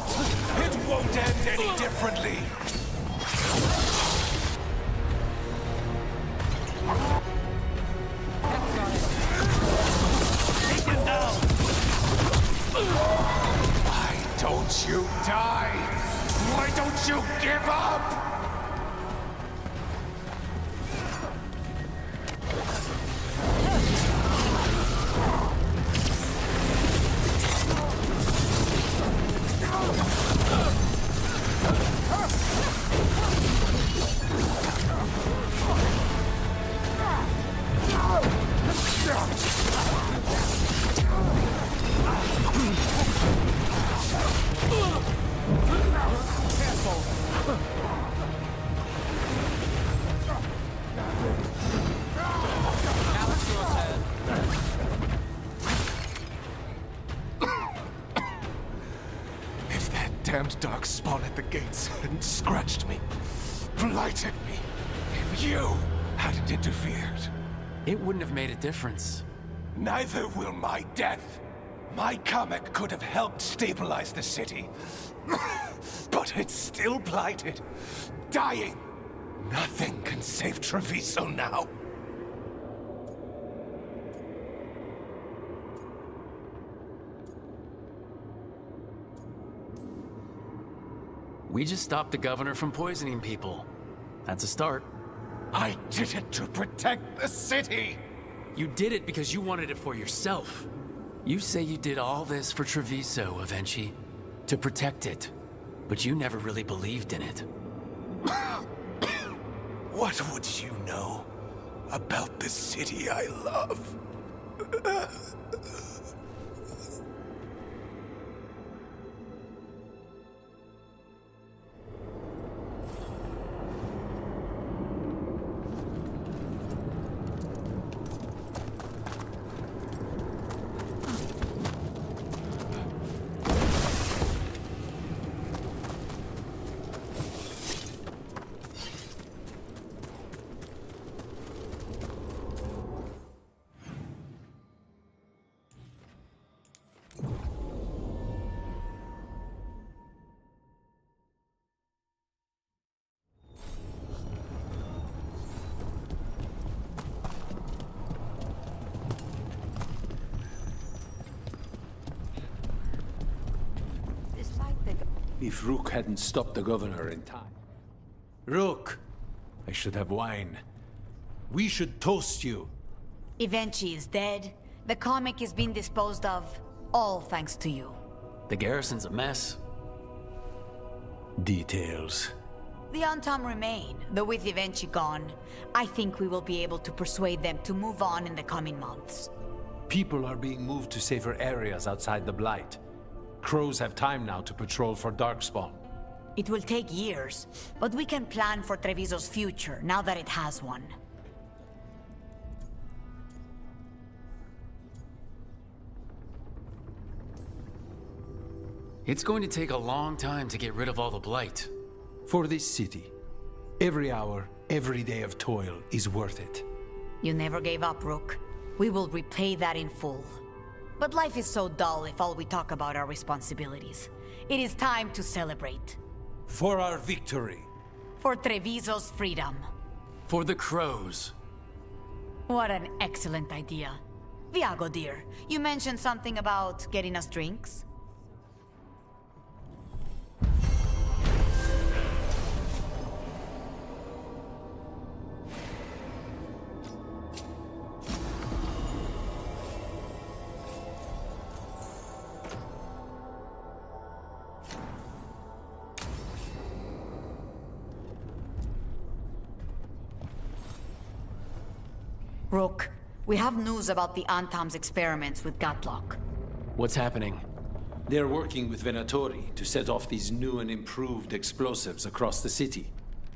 It won't end any differently! Take him down! Why don't you die? Why don't you give up? Damned dark spawn at the gates hadn't scratched me, blighted me, if you hadn't interfered. It wouldn't have made a difference. Neither will my death. My comic could have helped stabilize the city. But it's still blighted, dying. Nothing can save Treviso now. We just stopped the governor from poisoning people. That's a start. I did it to protect the city! You did it because you wanted it for yourself. You say you did all this for Treviso, Avenchi, to protect it. But you never really believed in it. What would you know about the city I love? If Rook hadn't stopped the governor in time. Rook! I should have wine. We should toast you. Evenchi is dead. The comic is being disposed of. All thanks to you. The garrison's a mess. Details. The Antam remain, though with Evenchi gone, I think we will be able to persuade them to move on in the coming months. People are being moved to safer areas outside the Blight. Crows have time now to patrol for Darkspawn. It will take years, but we can plan for Treviso's future now that it has one. It's going to take a long time to get rid of all the blight. For this city, every hour, every day of toil is worth it. You never gave up, Rook. We will repay that in full. But life is so dull if all we talk about are responsibilities. It is time to celebrate. For our victory. For Treviso's freedom. For the crows. What an excellent idea. Viago, dear, you mentioned something about getting us drinks? Rook, we have news about the Antam's experiments with Gatlock. What's happening? They're working with Venatori to set off these new and improved explosives across the city.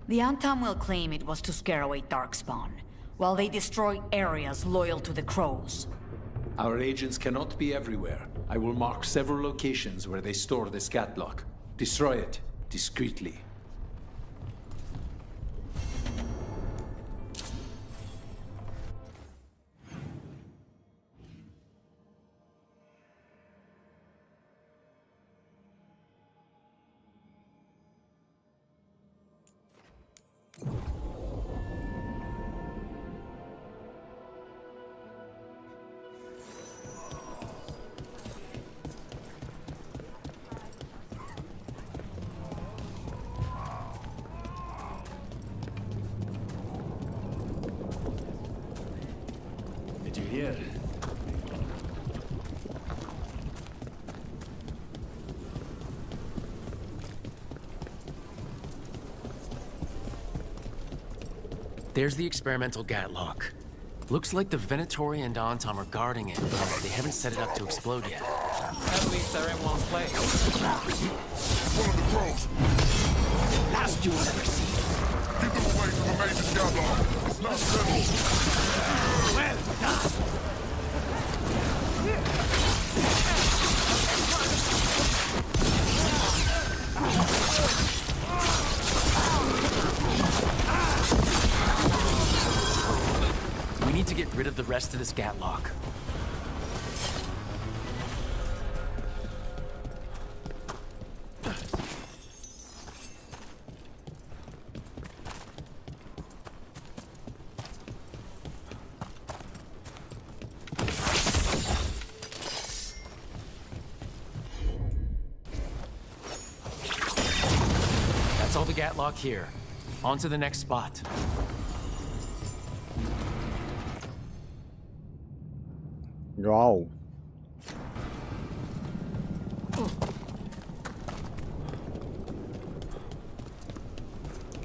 The Antam will claim it was to scare away Darkspawn, while they destroy areas loyal to the Crows. Our agents cannot be everywhere. I will mark several locations where they store this Gatlock. Destroy it, discreetly. Did you hear? There's the experimental Gatlock. Looks like the Venatori and Antam are guarding it, but they haven't set it up to explode yet. At least they're in one place. One of the crows. Last you'll ever see. Keep them away from the major Gatlock. It's not settled. Well done. We need to get rid of the rest of this Gatlock. That's all the Gatlock here. On to the next spot. 와우.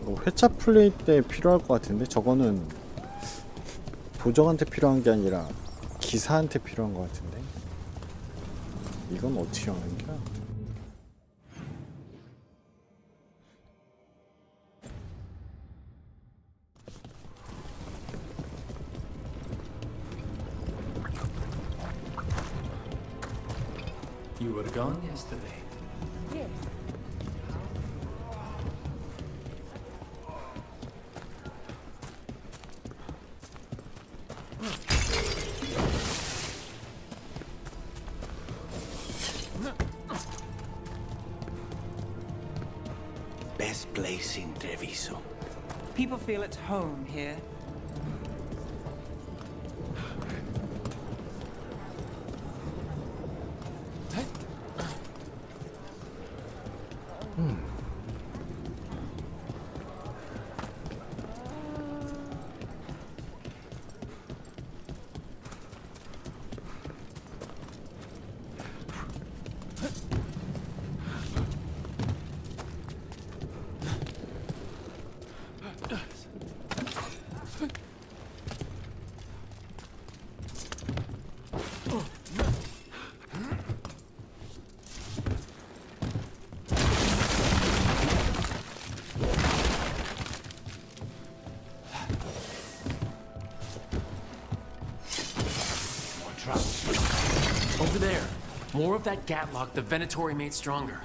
이거 회차 플레이 때 필요할 것 같은데 저거는 도적한테 필요한 게 아니라 기사한테 필요한 것 같은데 이건 어떻게 하는 거야? You were gone yesterday. Yes. Best place in Treviso. People feel at home here. Over there. More of that Gatlock the Venatori made stronger.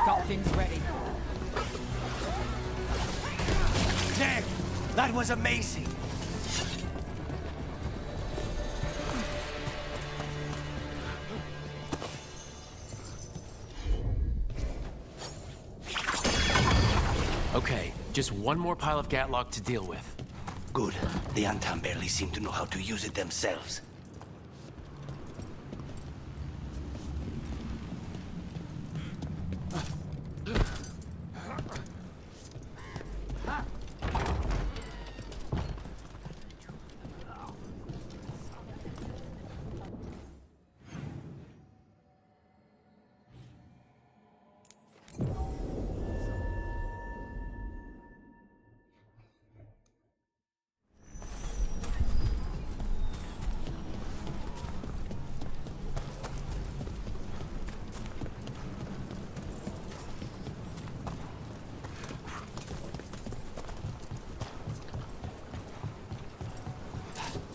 Got things ready. Dang! That was amazing! Okay, just one more pile of Gatlock to deal with. Good. The Antam barely seem to know how to use it themselves.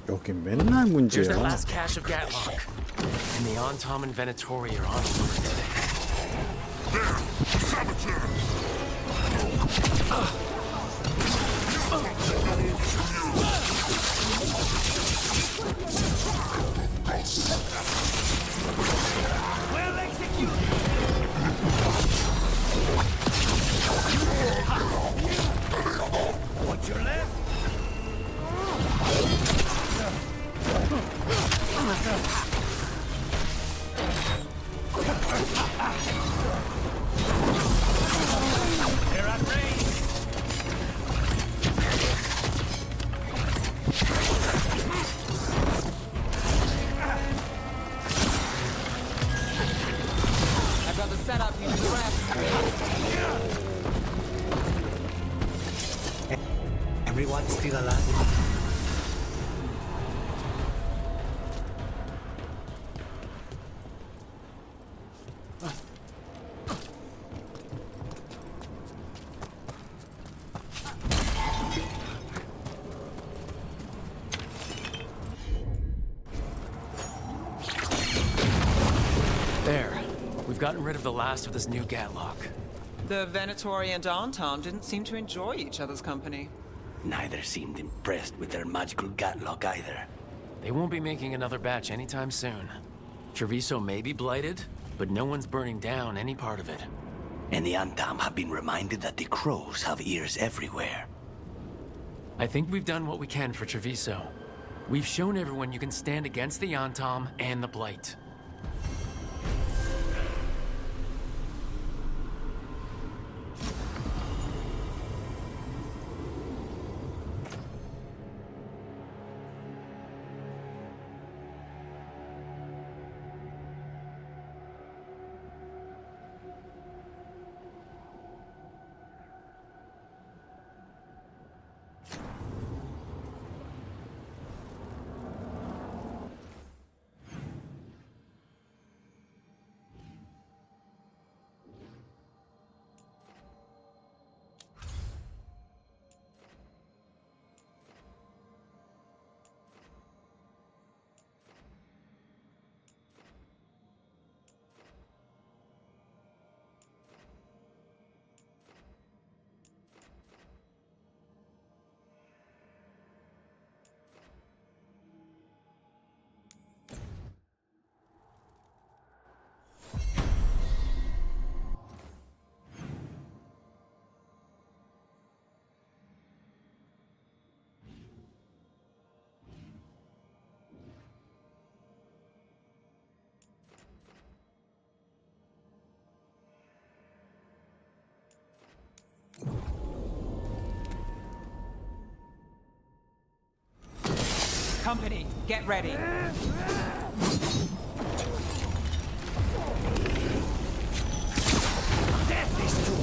여기 맨날 Here's that 문제야. last cache of Gatlock. And the Antom and Venatori are on alert today. Well executed! What's your left? They're at range! Everyone still alive? There. We've gotten rid of the last of this new Gatlock. The Venatori and Anton didn't seem to enjoy each other's company. Neither seemed impressed with their magical Gatlock either. They won't be making another batch anytime soon. Treviso may be blighted, but no one's burning down any part of it. And the Antam have been reminded that the crows have ears everywhere. I think we've done what we can for Treviso. We've shown everyone you can stand against the Antam and the Blight. Company, get ready. Death is too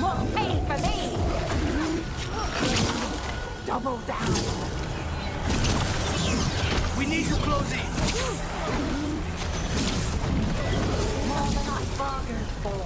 More pain for me! Double down. We need to close in. More than I bargained for.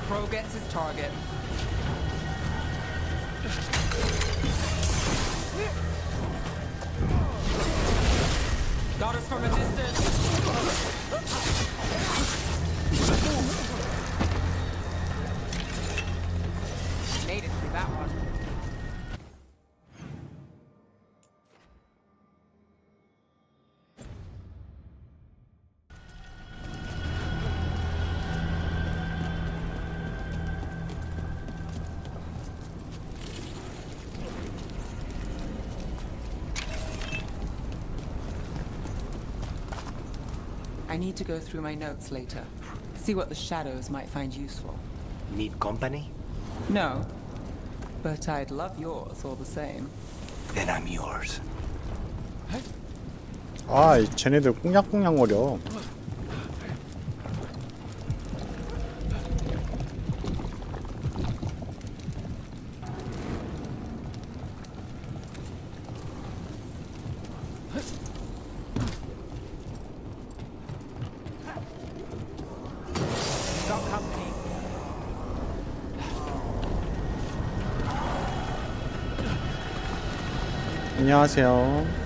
Crow gets his target. Got us from a distance. Made it through that one. I need to go through my notes later. See what the shadows might find useful. Need company? No. But I'd love yours all the same. Then I'm yours. 아, 쟤네들 꽁냥꽁냥거려. Got company. 안녕하세요.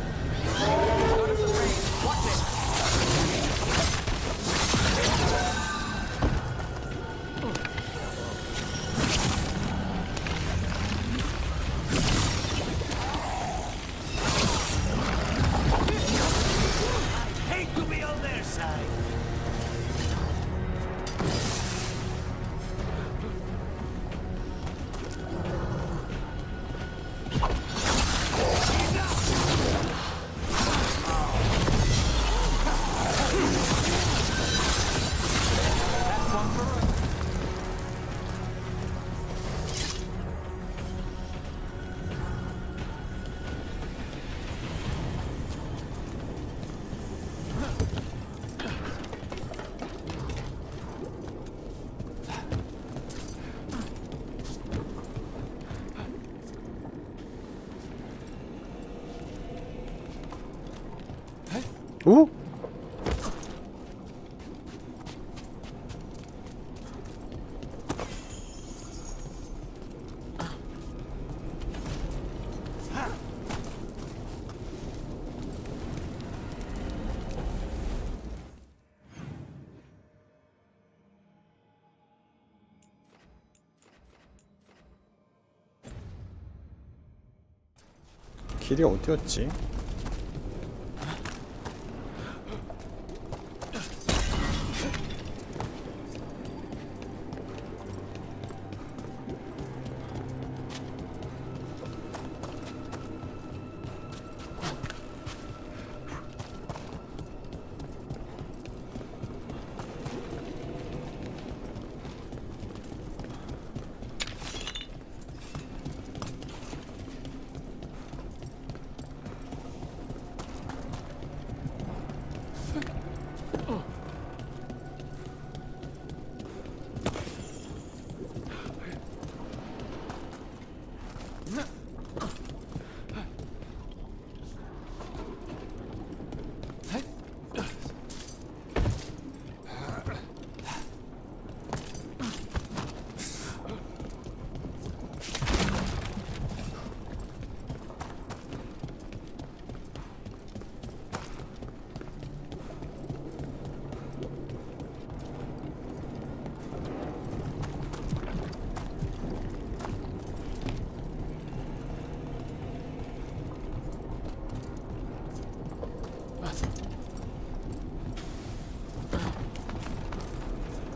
오? 길이 어디였지?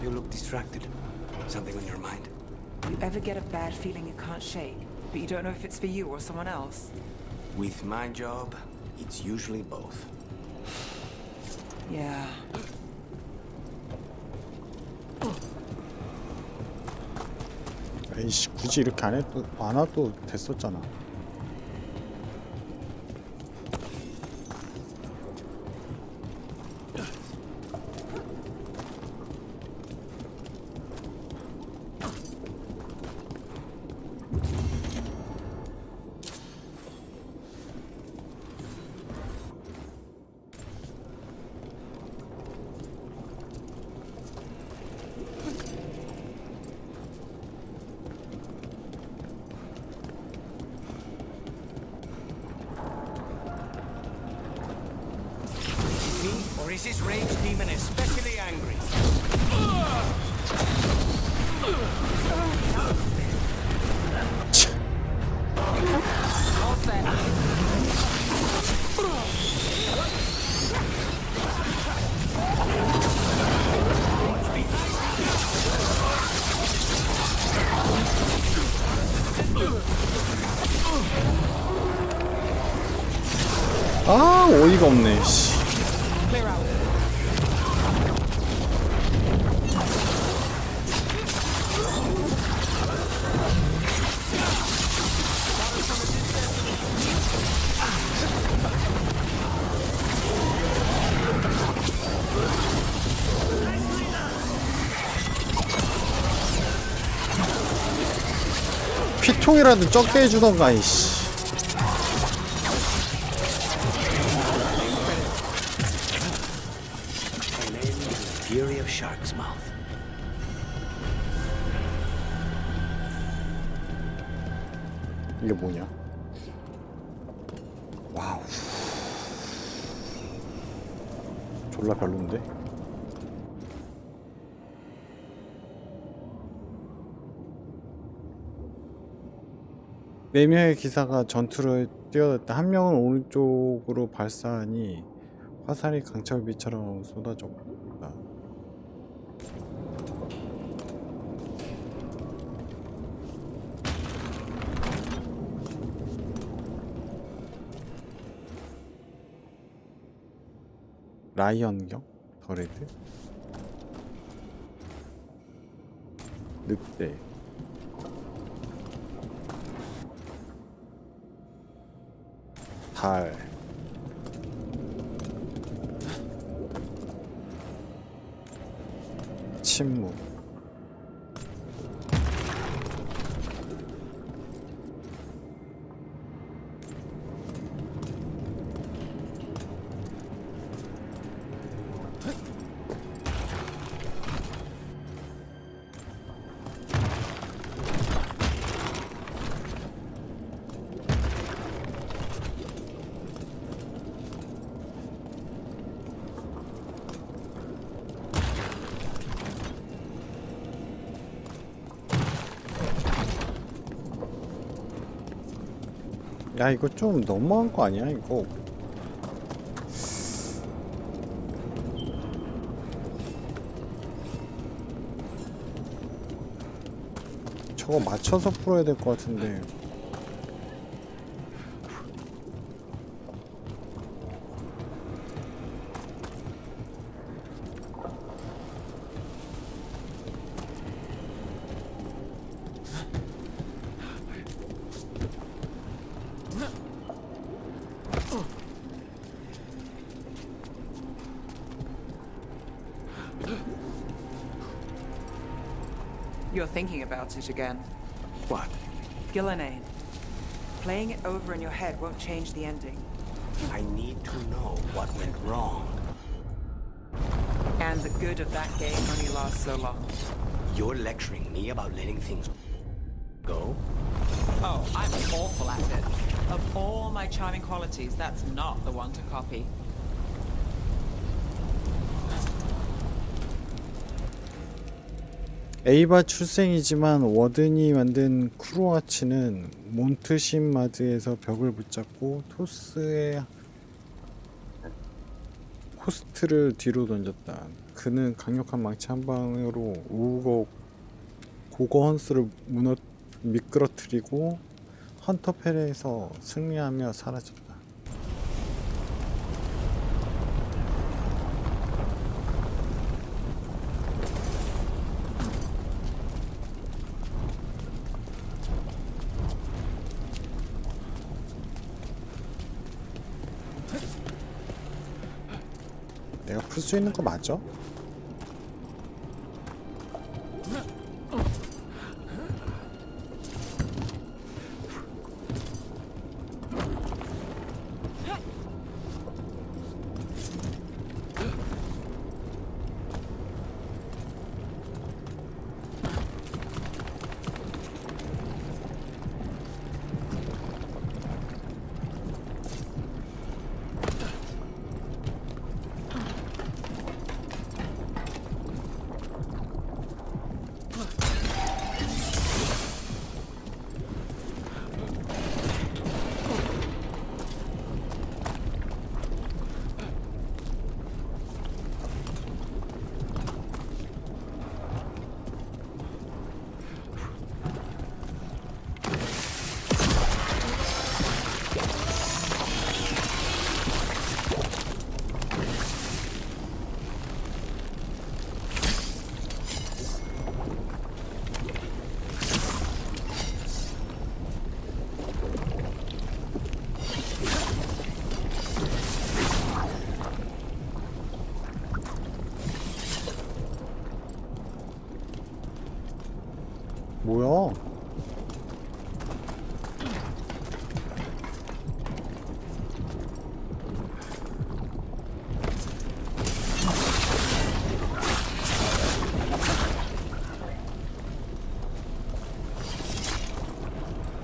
You look distracted. Something on your mind? You ever get a bad feeling you can't shake, but you don't know if it's for you or someone else? With my job, it's usually both. Yeah. 에이씨, 굳이 이렇게 안 와도 됐었잖아. Or is this rage demon especially angry? All set. 아, 어이가 없네. 씨. Clear out. 피통이라도 적게 해주던가, 이씨. Fury of Shark's Mouth. 이게 뭐냐? 와우. 졸라 별론데? 네 명의 기사가 전투를 뛰어들다 한 명은 오른쪽으로 발사하니 화살이 강철비처럼 쏟아졌다. 라이언경? 더레드? 늑대. 달. 침묵. 야, 이거 좀 너무한 거 아니야, 이거? 저거 맞춰서 풀어야 될 것 같은데. You're thinking about it again. What? Gillenane. Playing it over in your head won't change the ending. I need to know what went wrong. And the good of that game only lasts so long. You're lecturing me about letting things go? Oh, I'm awful at it. Of all my charming qualities, that's not the one to copy. 에이바 출생이지만 워든이 만든 크루아치는 몬트신마드에서 벽을 붙잡고 토스의 호스트를 뒤로 던졌다. 그는 강력한 망치 한 방으로 고거 헌스를 미끄러뜨리고 헌터펠에서 승리하며 사라졌다. 내가 풀 수 있는 거 맞아? 뭐야?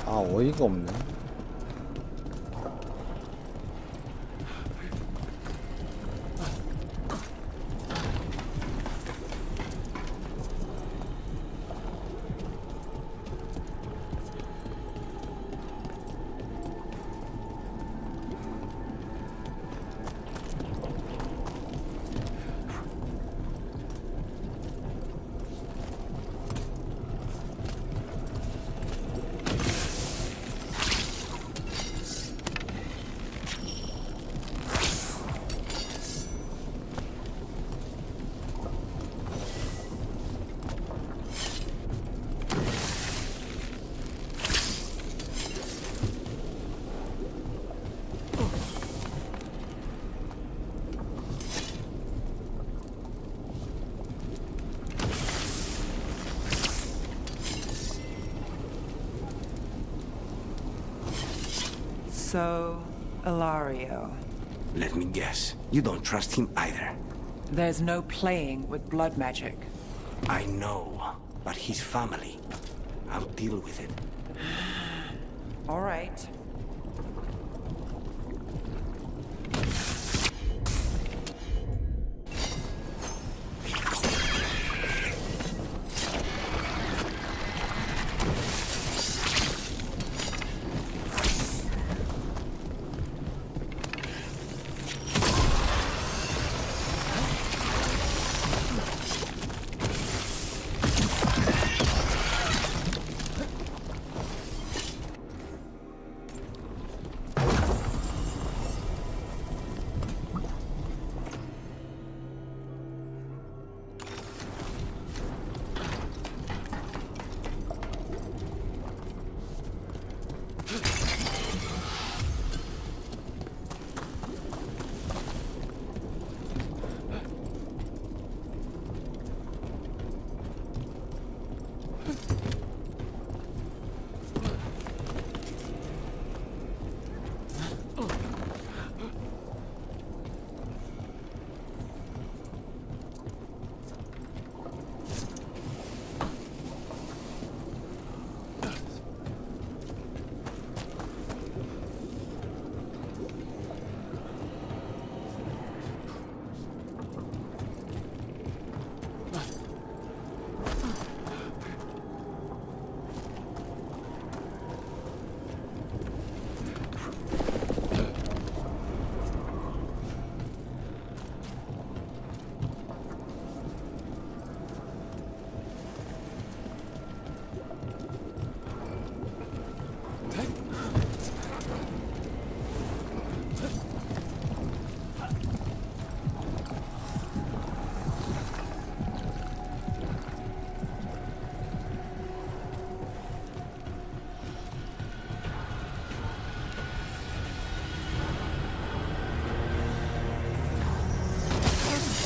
아, 어이가 없네. So, Ilario. Let me guess. You don't trust him either. There's no playing with blood magic. I know, but his family. I'll deal with it. All right.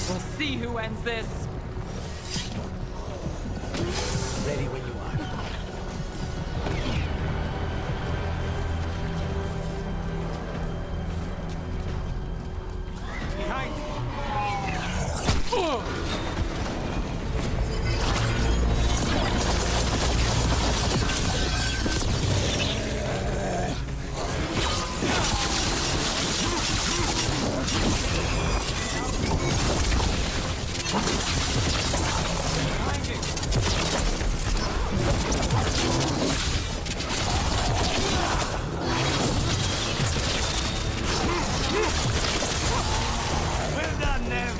We'll see who ends this. Ready when you are. Behind Well done, Nev.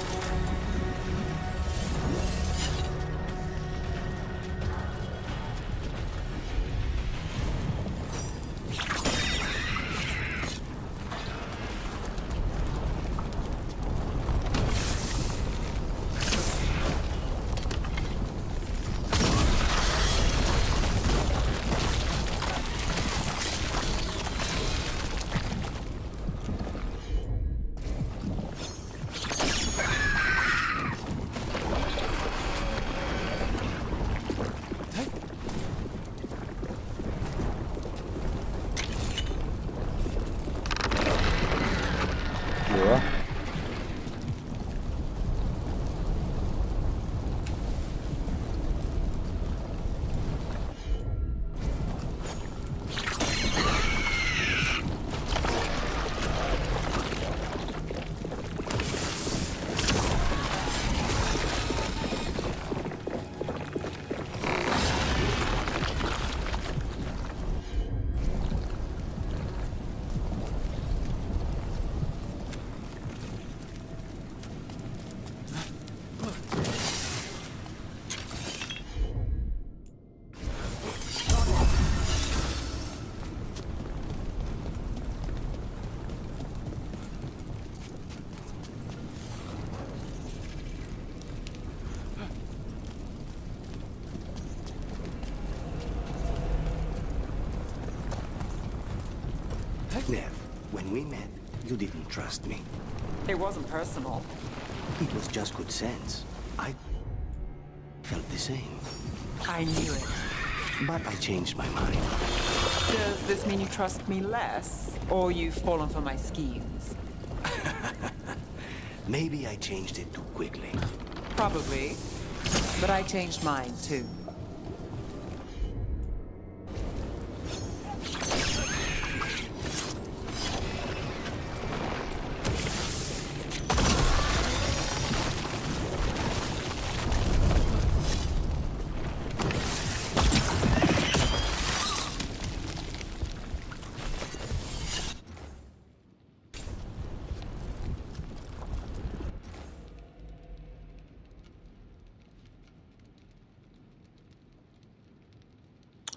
뭐야? Nev, when we met, you didn't trust me. It wasn't personal. It was just good sense. I felt the same. I knew it. But I changed my mind. Does this mean you trust me less? Or you've fallen for my schemes? Maybe I changed it too quickly. Probably. But I changed mine, too.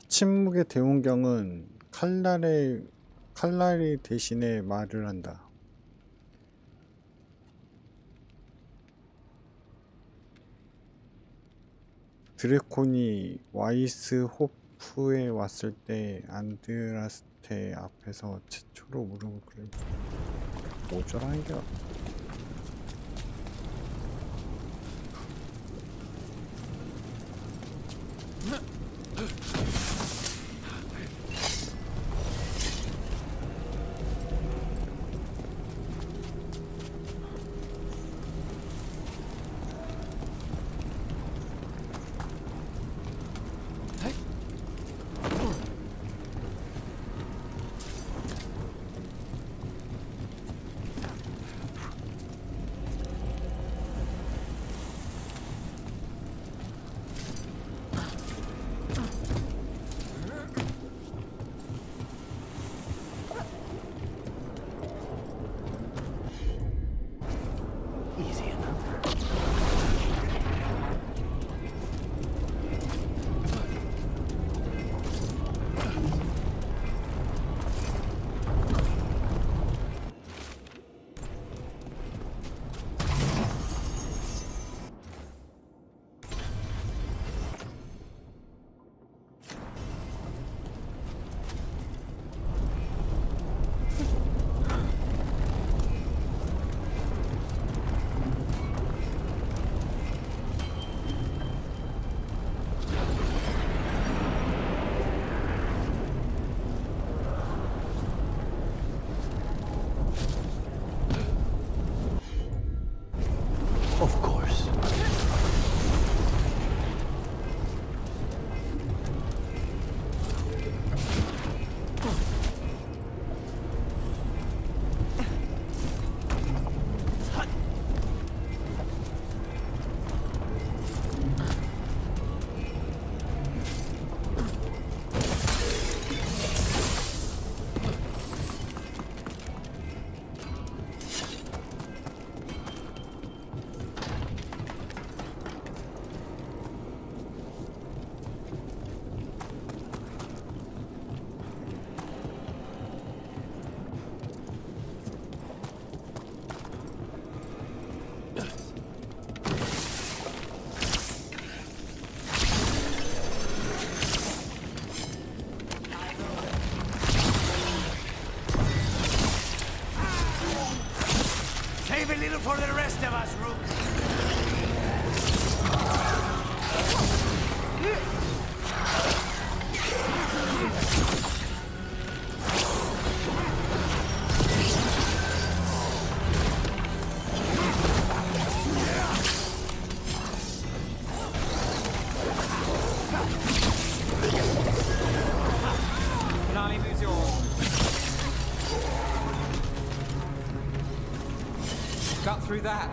침묵의 대운경은 칼날이 대신에 말을 한다. 드래콘이 와이스호프에 왔을 때 안드라스테 앞에서 최초로 무릎을 꿇고 모자란 게 a little for the rest of us, Rook. Finale moves yours. Got through that.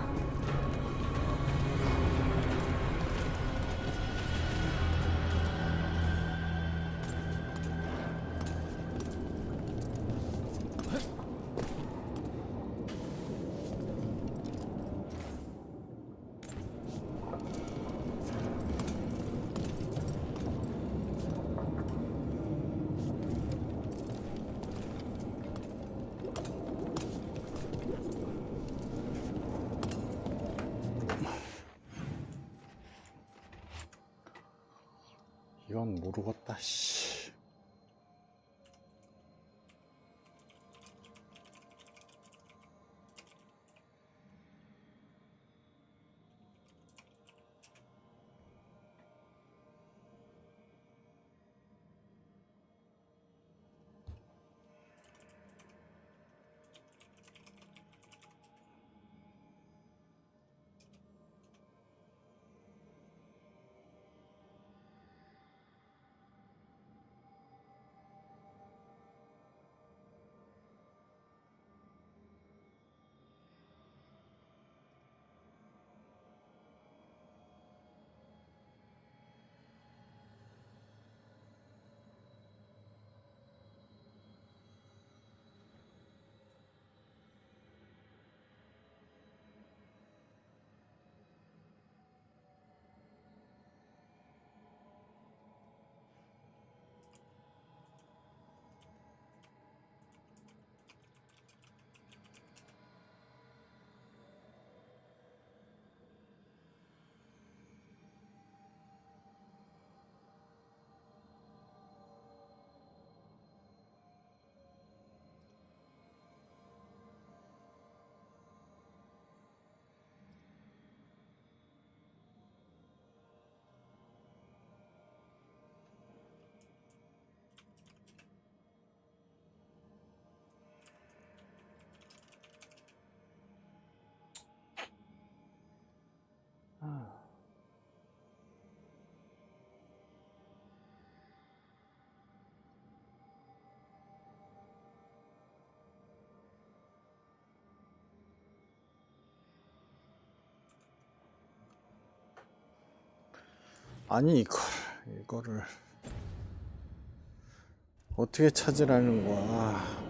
이건 모르겠다. 씨. 아니 이거를 어떻게 찾으라는 거야?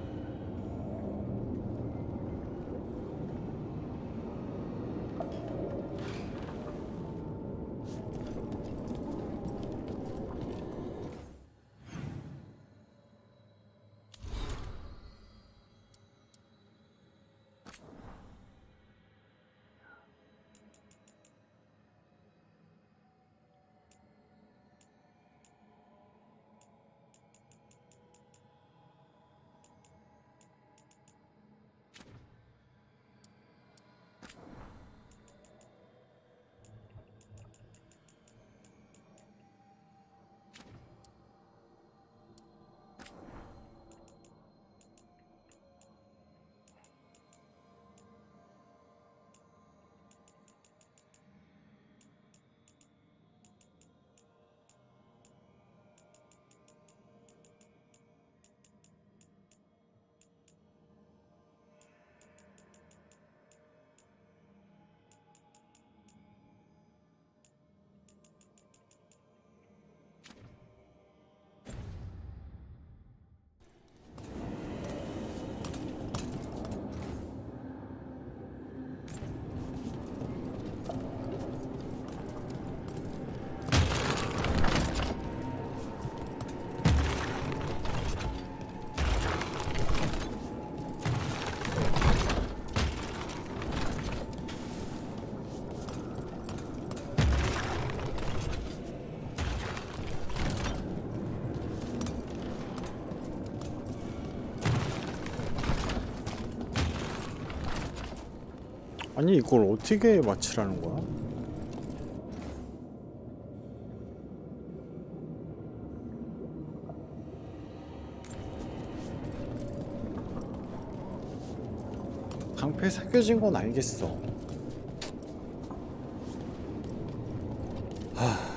아니 이걸 어떻게 맞추라는 거야? 방패 새겨진 건 알겠어. 하...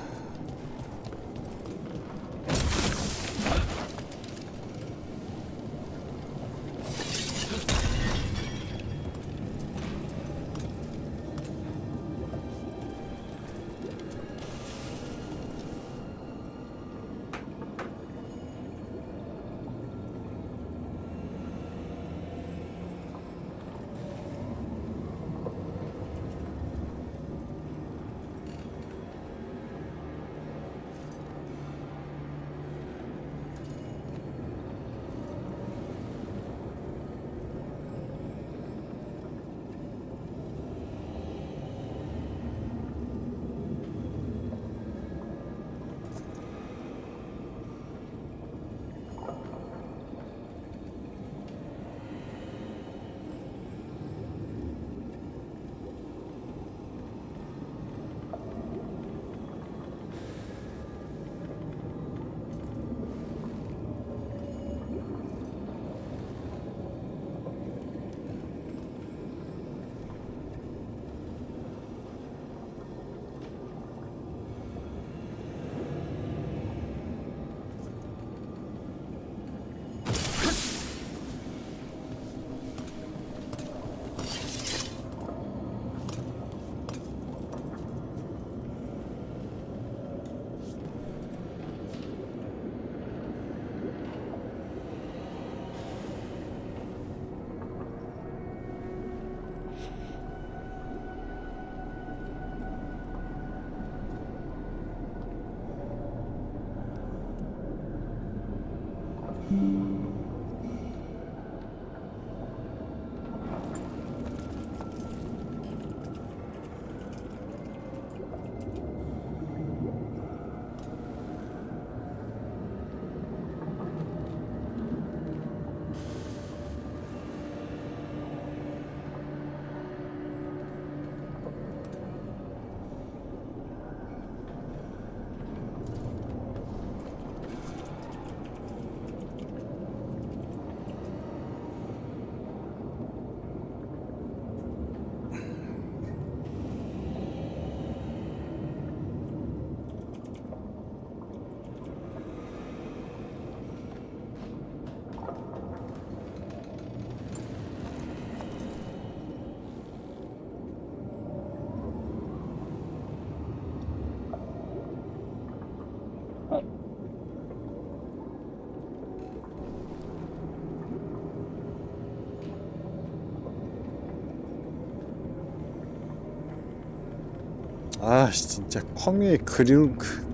아 진짜 컴퓨에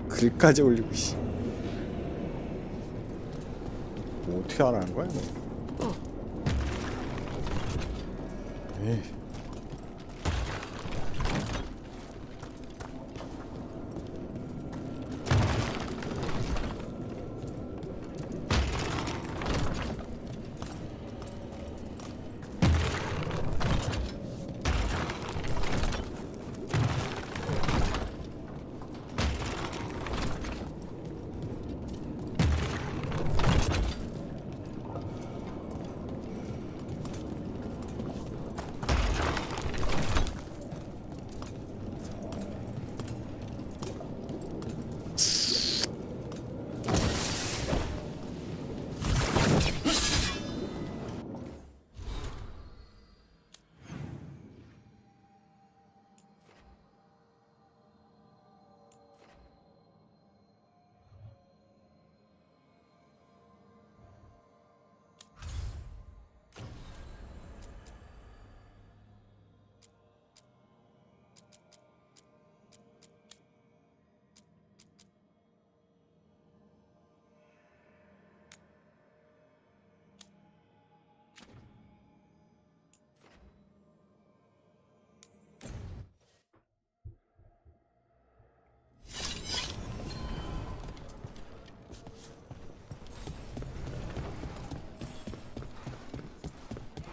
글까지 올리고 씨. 뭐 어떻게 하라는 거야? 에이.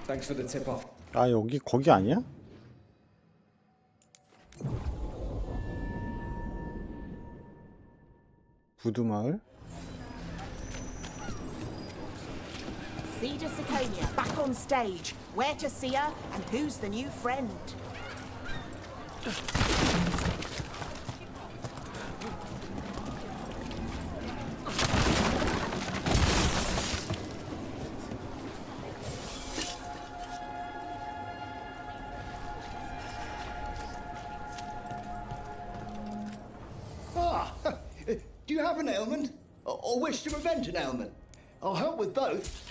Thanks for the tip off. 아 여기 거기 아니야? 부두마을? Cedar Ciconia, back on stage. Where to see her, and who's the new friend? Ah, do you have an ailment? Or wish to prevent an ailment? I'll help with both.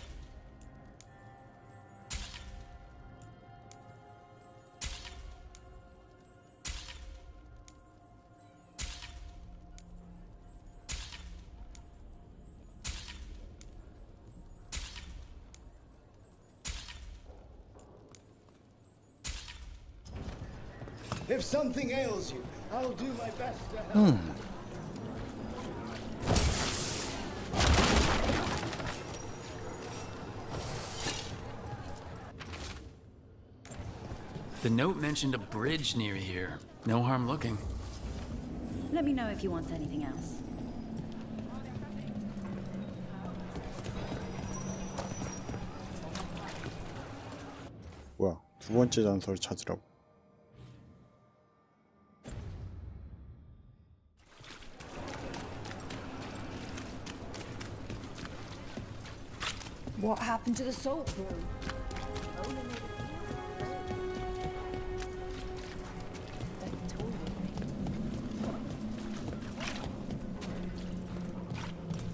If something ails you, I'll do my best to help. The note mentioned a bridge near here. No harm looking. Let me know if you want anything else. 뭐야? 두 번째 단서를 찾으라고. What happened to the salt room?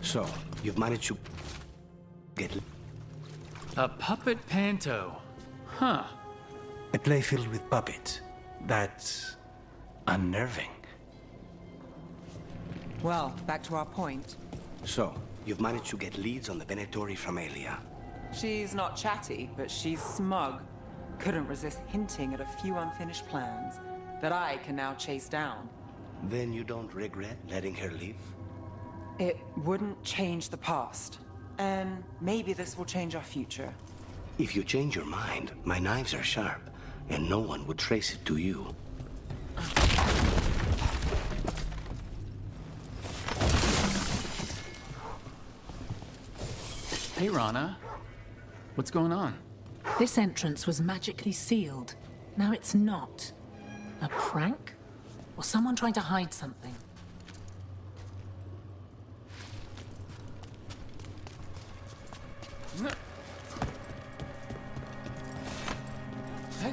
So, you've managed to get A puppet panto. Huh. a play filled with puppets. That's unnerving. Well, back to our point. So, you've managed to get leads on the Venatori from Aelia. She's not chatty, but she's smug. Couldn't resist hinting at a few unfinished plans that I can now chase down. Then you don't regret letting her leave? It wouldn't change the past. And maybe this will change our future. If you change your mind, my knives are sharp, and no one would trace it to you. Hey, Rana. What's going on? This entrance was magically sealed. Now it's not. A prank? Or someone trying to hide something? Hey.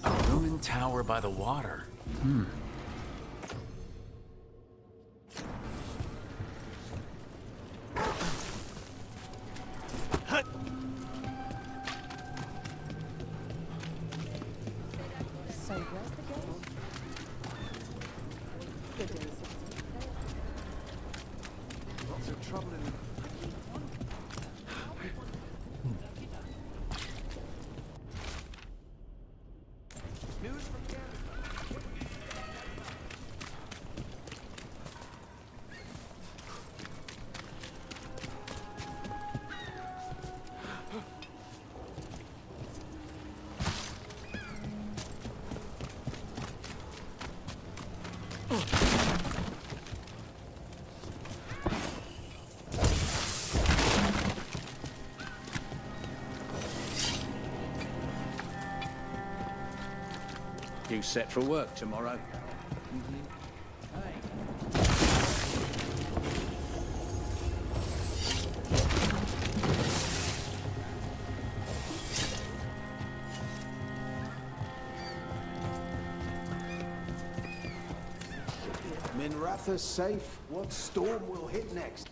A Roman tower by the water. So where's the girl? Good day, Lots of trouble in news from You set for work tomorrow? Minratha's safe. What storm will hit next?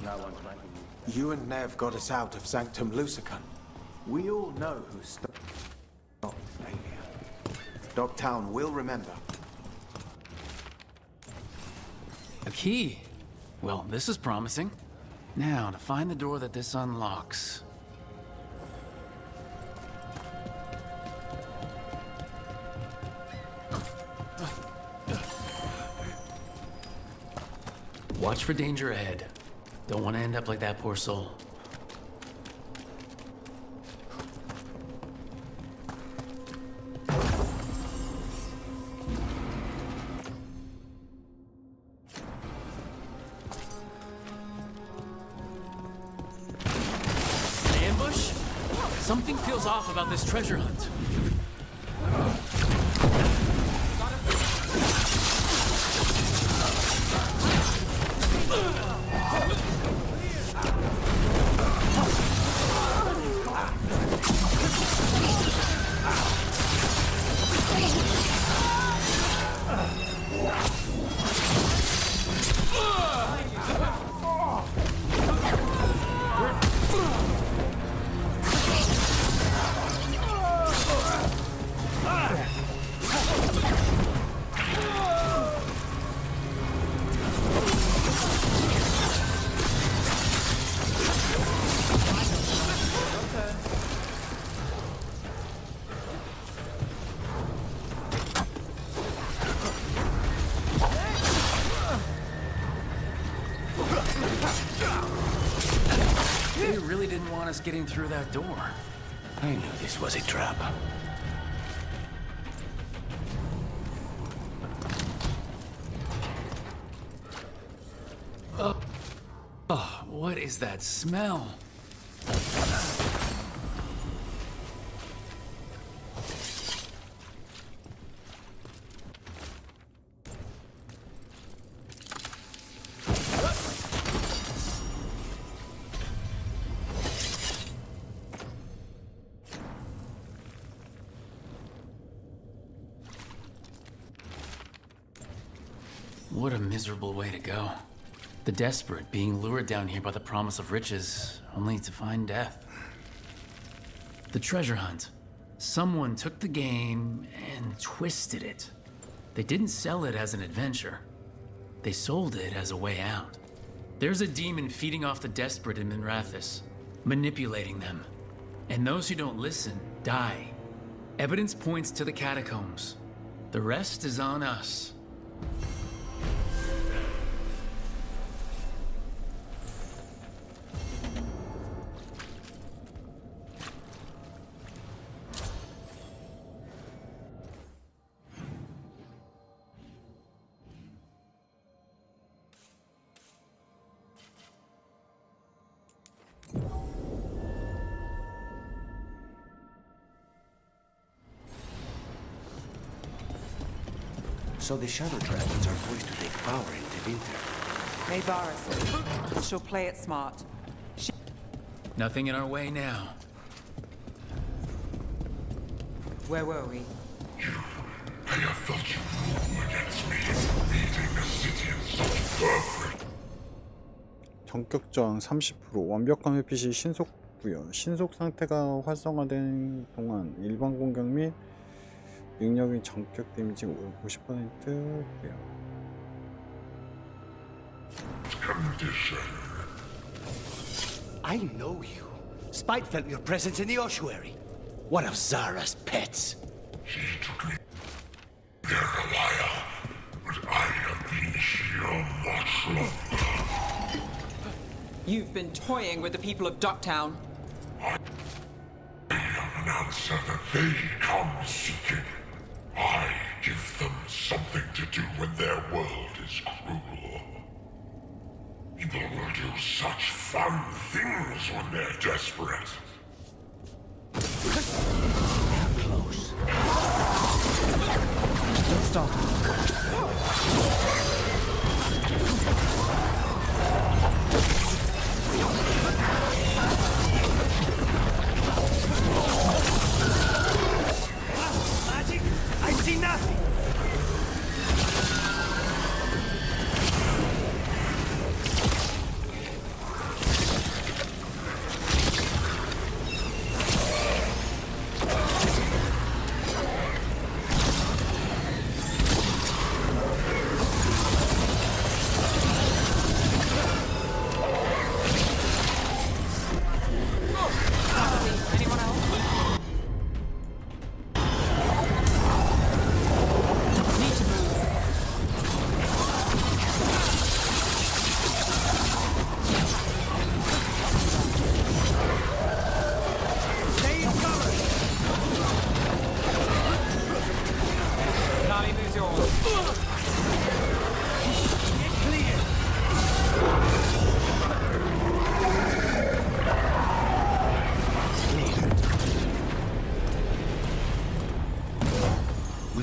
No one's making you. You and Nev got us out of Sanctum Lucican. We all know who stopped Aelia. Dogtown will remember. A key. Well, this is promising. Now, to find the door that this unlocks. Watch for danger ahead. Don't want to end up like that poor soul. An ambush? Something feels off about this treasure hunt. They really didn't want us getting through that door. I knew this was a trap. Oh, what is that smell? What a miserable way to go. The desperate being lured down here by the promise of riches, only to find death. The treasure hunt. Someone took the game and twisted it. They didn't sell it as an adventure. They sold it as a way out. There's a demon feeding off the desperate in Minrathous, manipulating them. And those who don't listen die. Evidence points to the catacombs. The rest is on us. So the shadow dragons are poised to take power in the winter. May Varys. She'll play it smart. Nothing in our way now. Where were we? I have felt you move against me, beating the city in such perfect. 전격 저항 30%, 완벽한 회피 시 신속 부여. 신속 상태가 활성화된 동안 일반 공격 및 능력인 전격 데미지 50% 부여. I know you. Spite felt your presence in the ossuary. One of Zara's pets. She took me. They're a liar, but I have been here much longer. You've been toying with the people of Ducktown. I am an answer that they come seeking. I give them something to do when their world is cruel. People will do such fun things when they're desperate. They're close. Let's stop. Magic? I see nothing.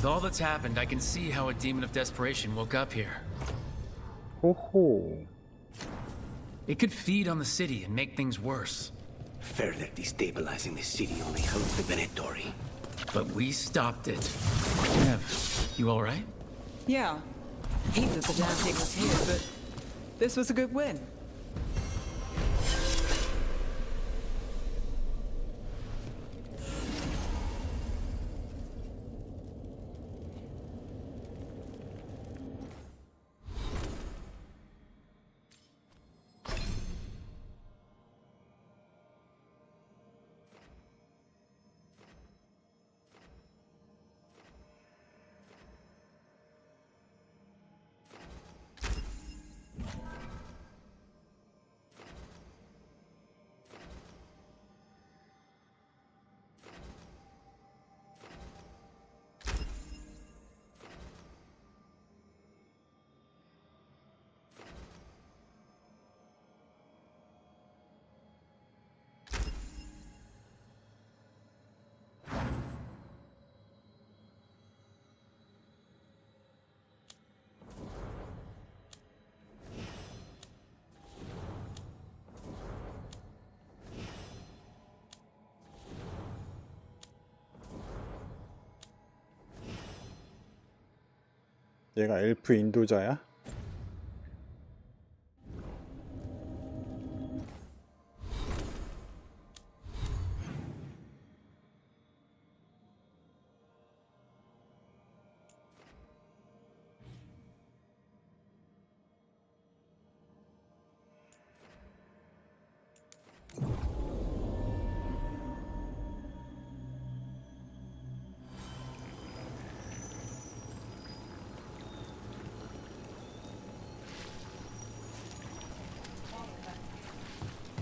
With all that's happened, I can see how a demon of desperation woke up here. 호호. It could feed on the city and make things worse. Further destabilizing the city only helped the Venatori. But we stopped it. Nev, you alright? Yeah. Heaps of the damn thing was here, but this was a good win. 얘가 엘프 인도자야?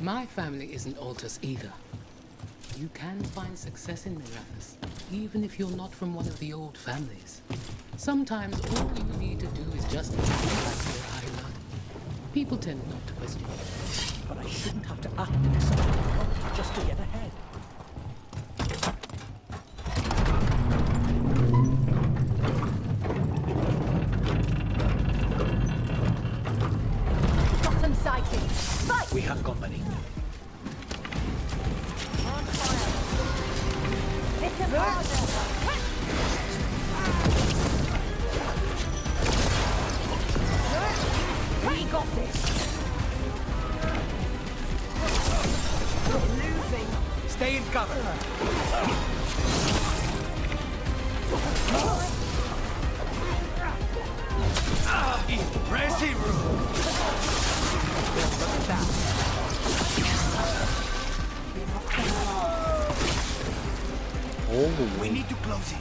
My family isn't Altus either. You can find success in Mirathas, even if you're not from one of the old families. Sometimes all you need to do is just act like you're high blood. People tend not to question it. But I shouldn't have to act like such a punk just to get ahead. Got them sighted. Fight! We have company. Hit them harder. We got this. We're losing. Stay in cover. Impressive. We need to close it.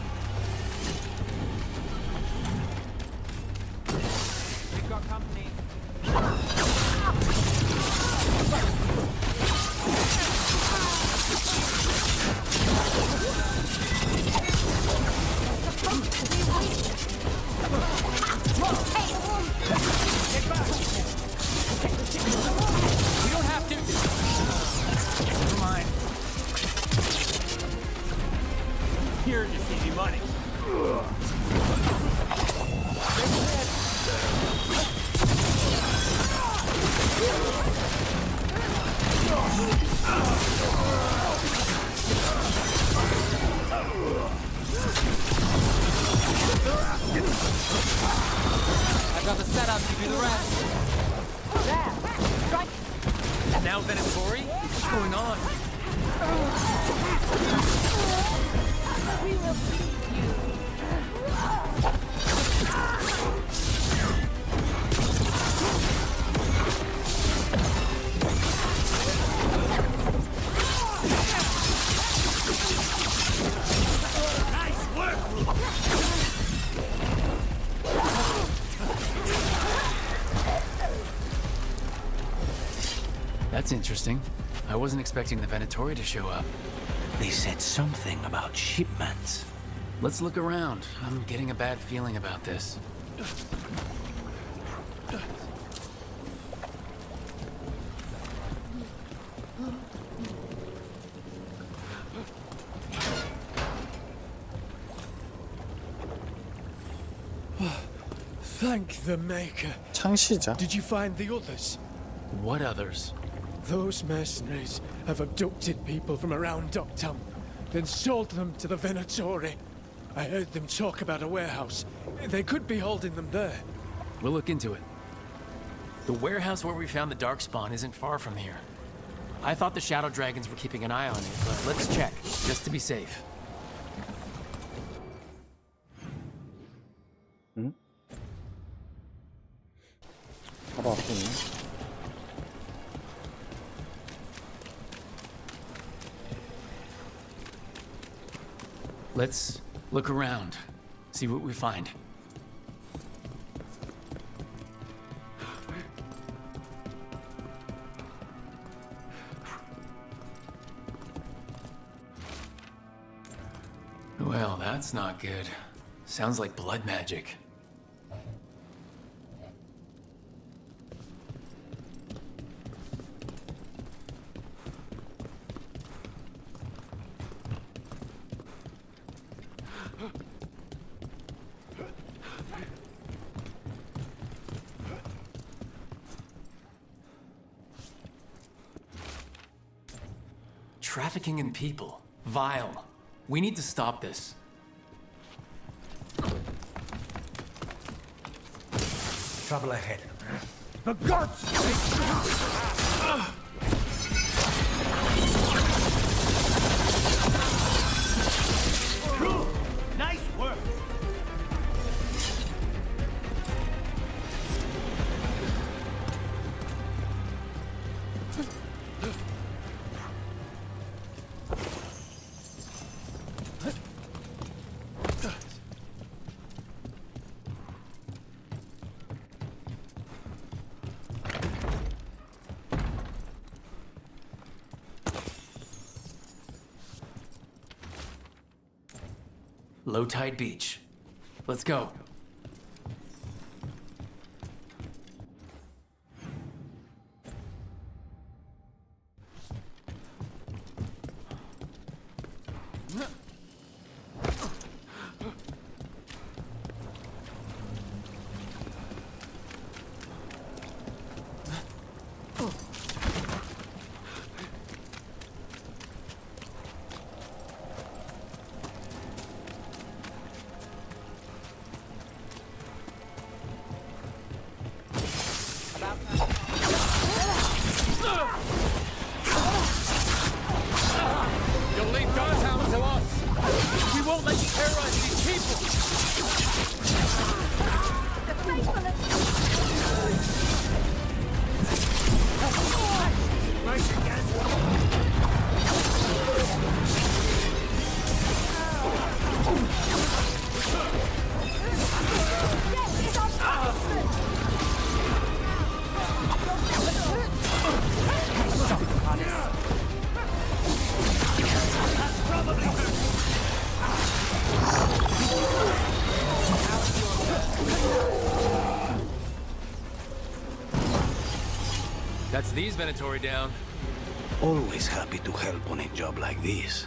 We've got company. Get back! We don't have to. Never mind. Here's just easy money. I've got the setup to do the rest. There. Strike. Now Venatori? What's going on? We will beat you. Nice work! That's interesting. I wasn't expecting the Venatori to show up. They said something about shipments. Let's look around. I'm getting a bad feeling about this. Thank the Maker. 창시자. Did you find the others? What others? Those mercenaries have abducted people from around Docktown, then sold them to the Venatori. I heard them talk about a warehouse. They could be holding them there. We'll look into it. The warehouse where we found the Darkspawn isn't far from here. I thought the Shadow Dragons were keeping an eye on it, but let's check, just to be safe. 응? 바로 앞에 있네. Let's look around, see what we find. Well, that's not good. Sounds like blood magic. Trafficking in people. Vile. We need to stop this. Trouble ahead. The gods! Nice work! Low tide beach. Let's go. You'll leave Godhound to us. We won't let you terrorize these people. Nice again. That's these Venatori down. Always happy to help on a job like this.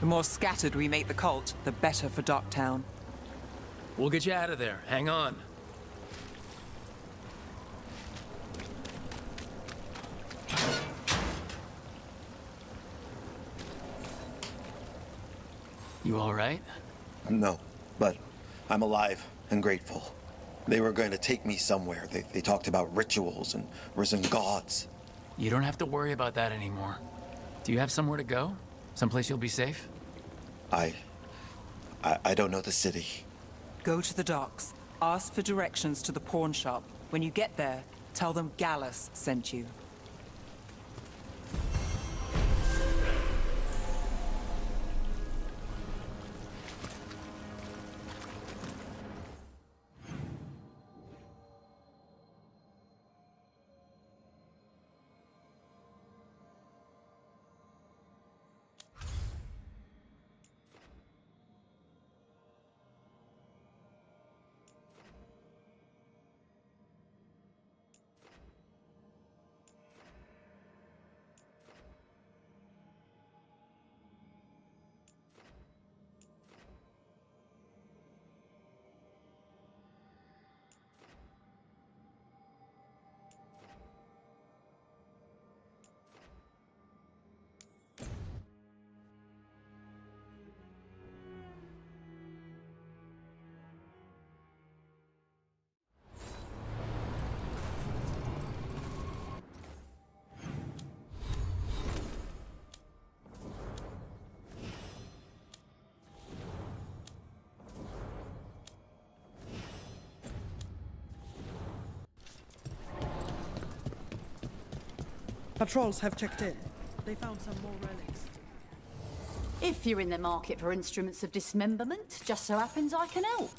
The more scattered we make the cult, the better for Docktown. We'll get you out of there. Hang on. You all right? No, but I'm alive and grateful. They were going to take me somewhere. They talked about rituals and risen gods. You don't have to worry about that anymore. Do you have somewhere to go? Someplace you'll be safe? I don't know the city. Go to the docks. Ask for directions to the pawn shop. When you get there, tell them Gallus sent you. Patrols have checked in. They found some more relics. If you're in the market for instruments of dismemberment, just so happens I can help.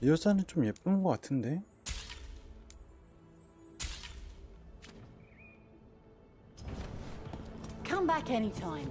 이 여자는 좀 예쁜 것 같은데? Come back anytime.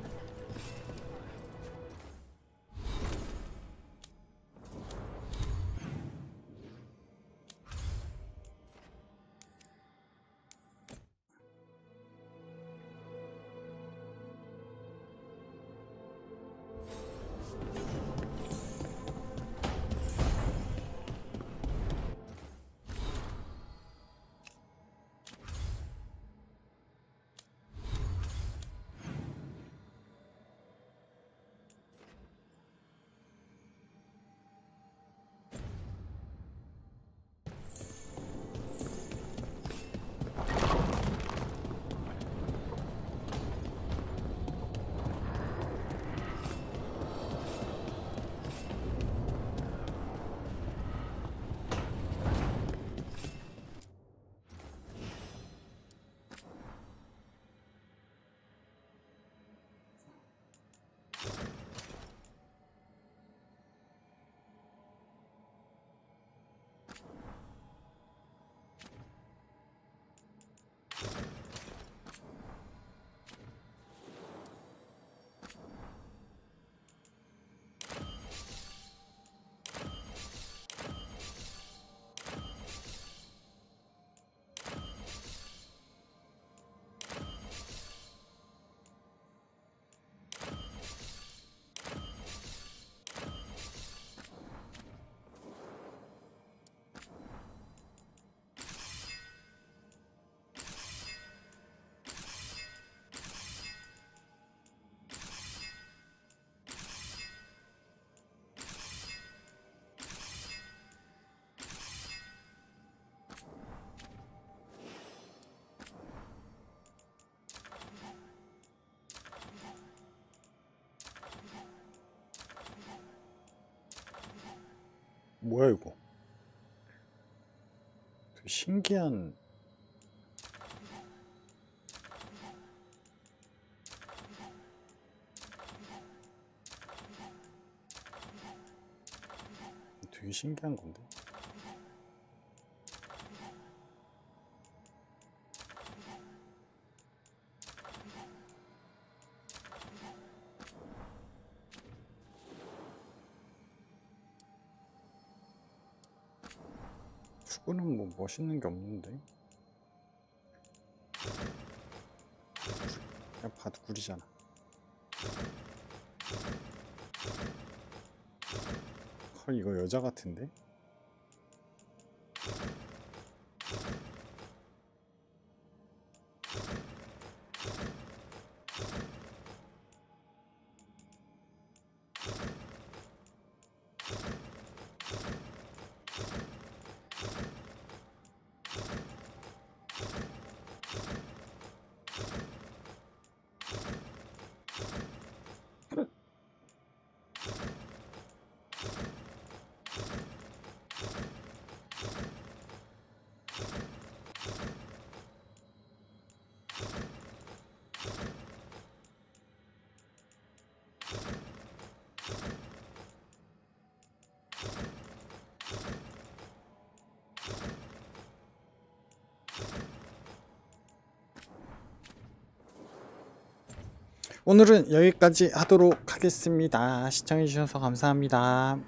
뭐야 이거? 되게 신기한. 되게 신기한 건데. 수구는 뭐 멋있는 게 없는데. 그냥 봐도 구리잖아. 헐, 이거 여자 같은데? 오늘은 여기까지 하도록 하겠습니다. 시청해주셔서 감사합니다.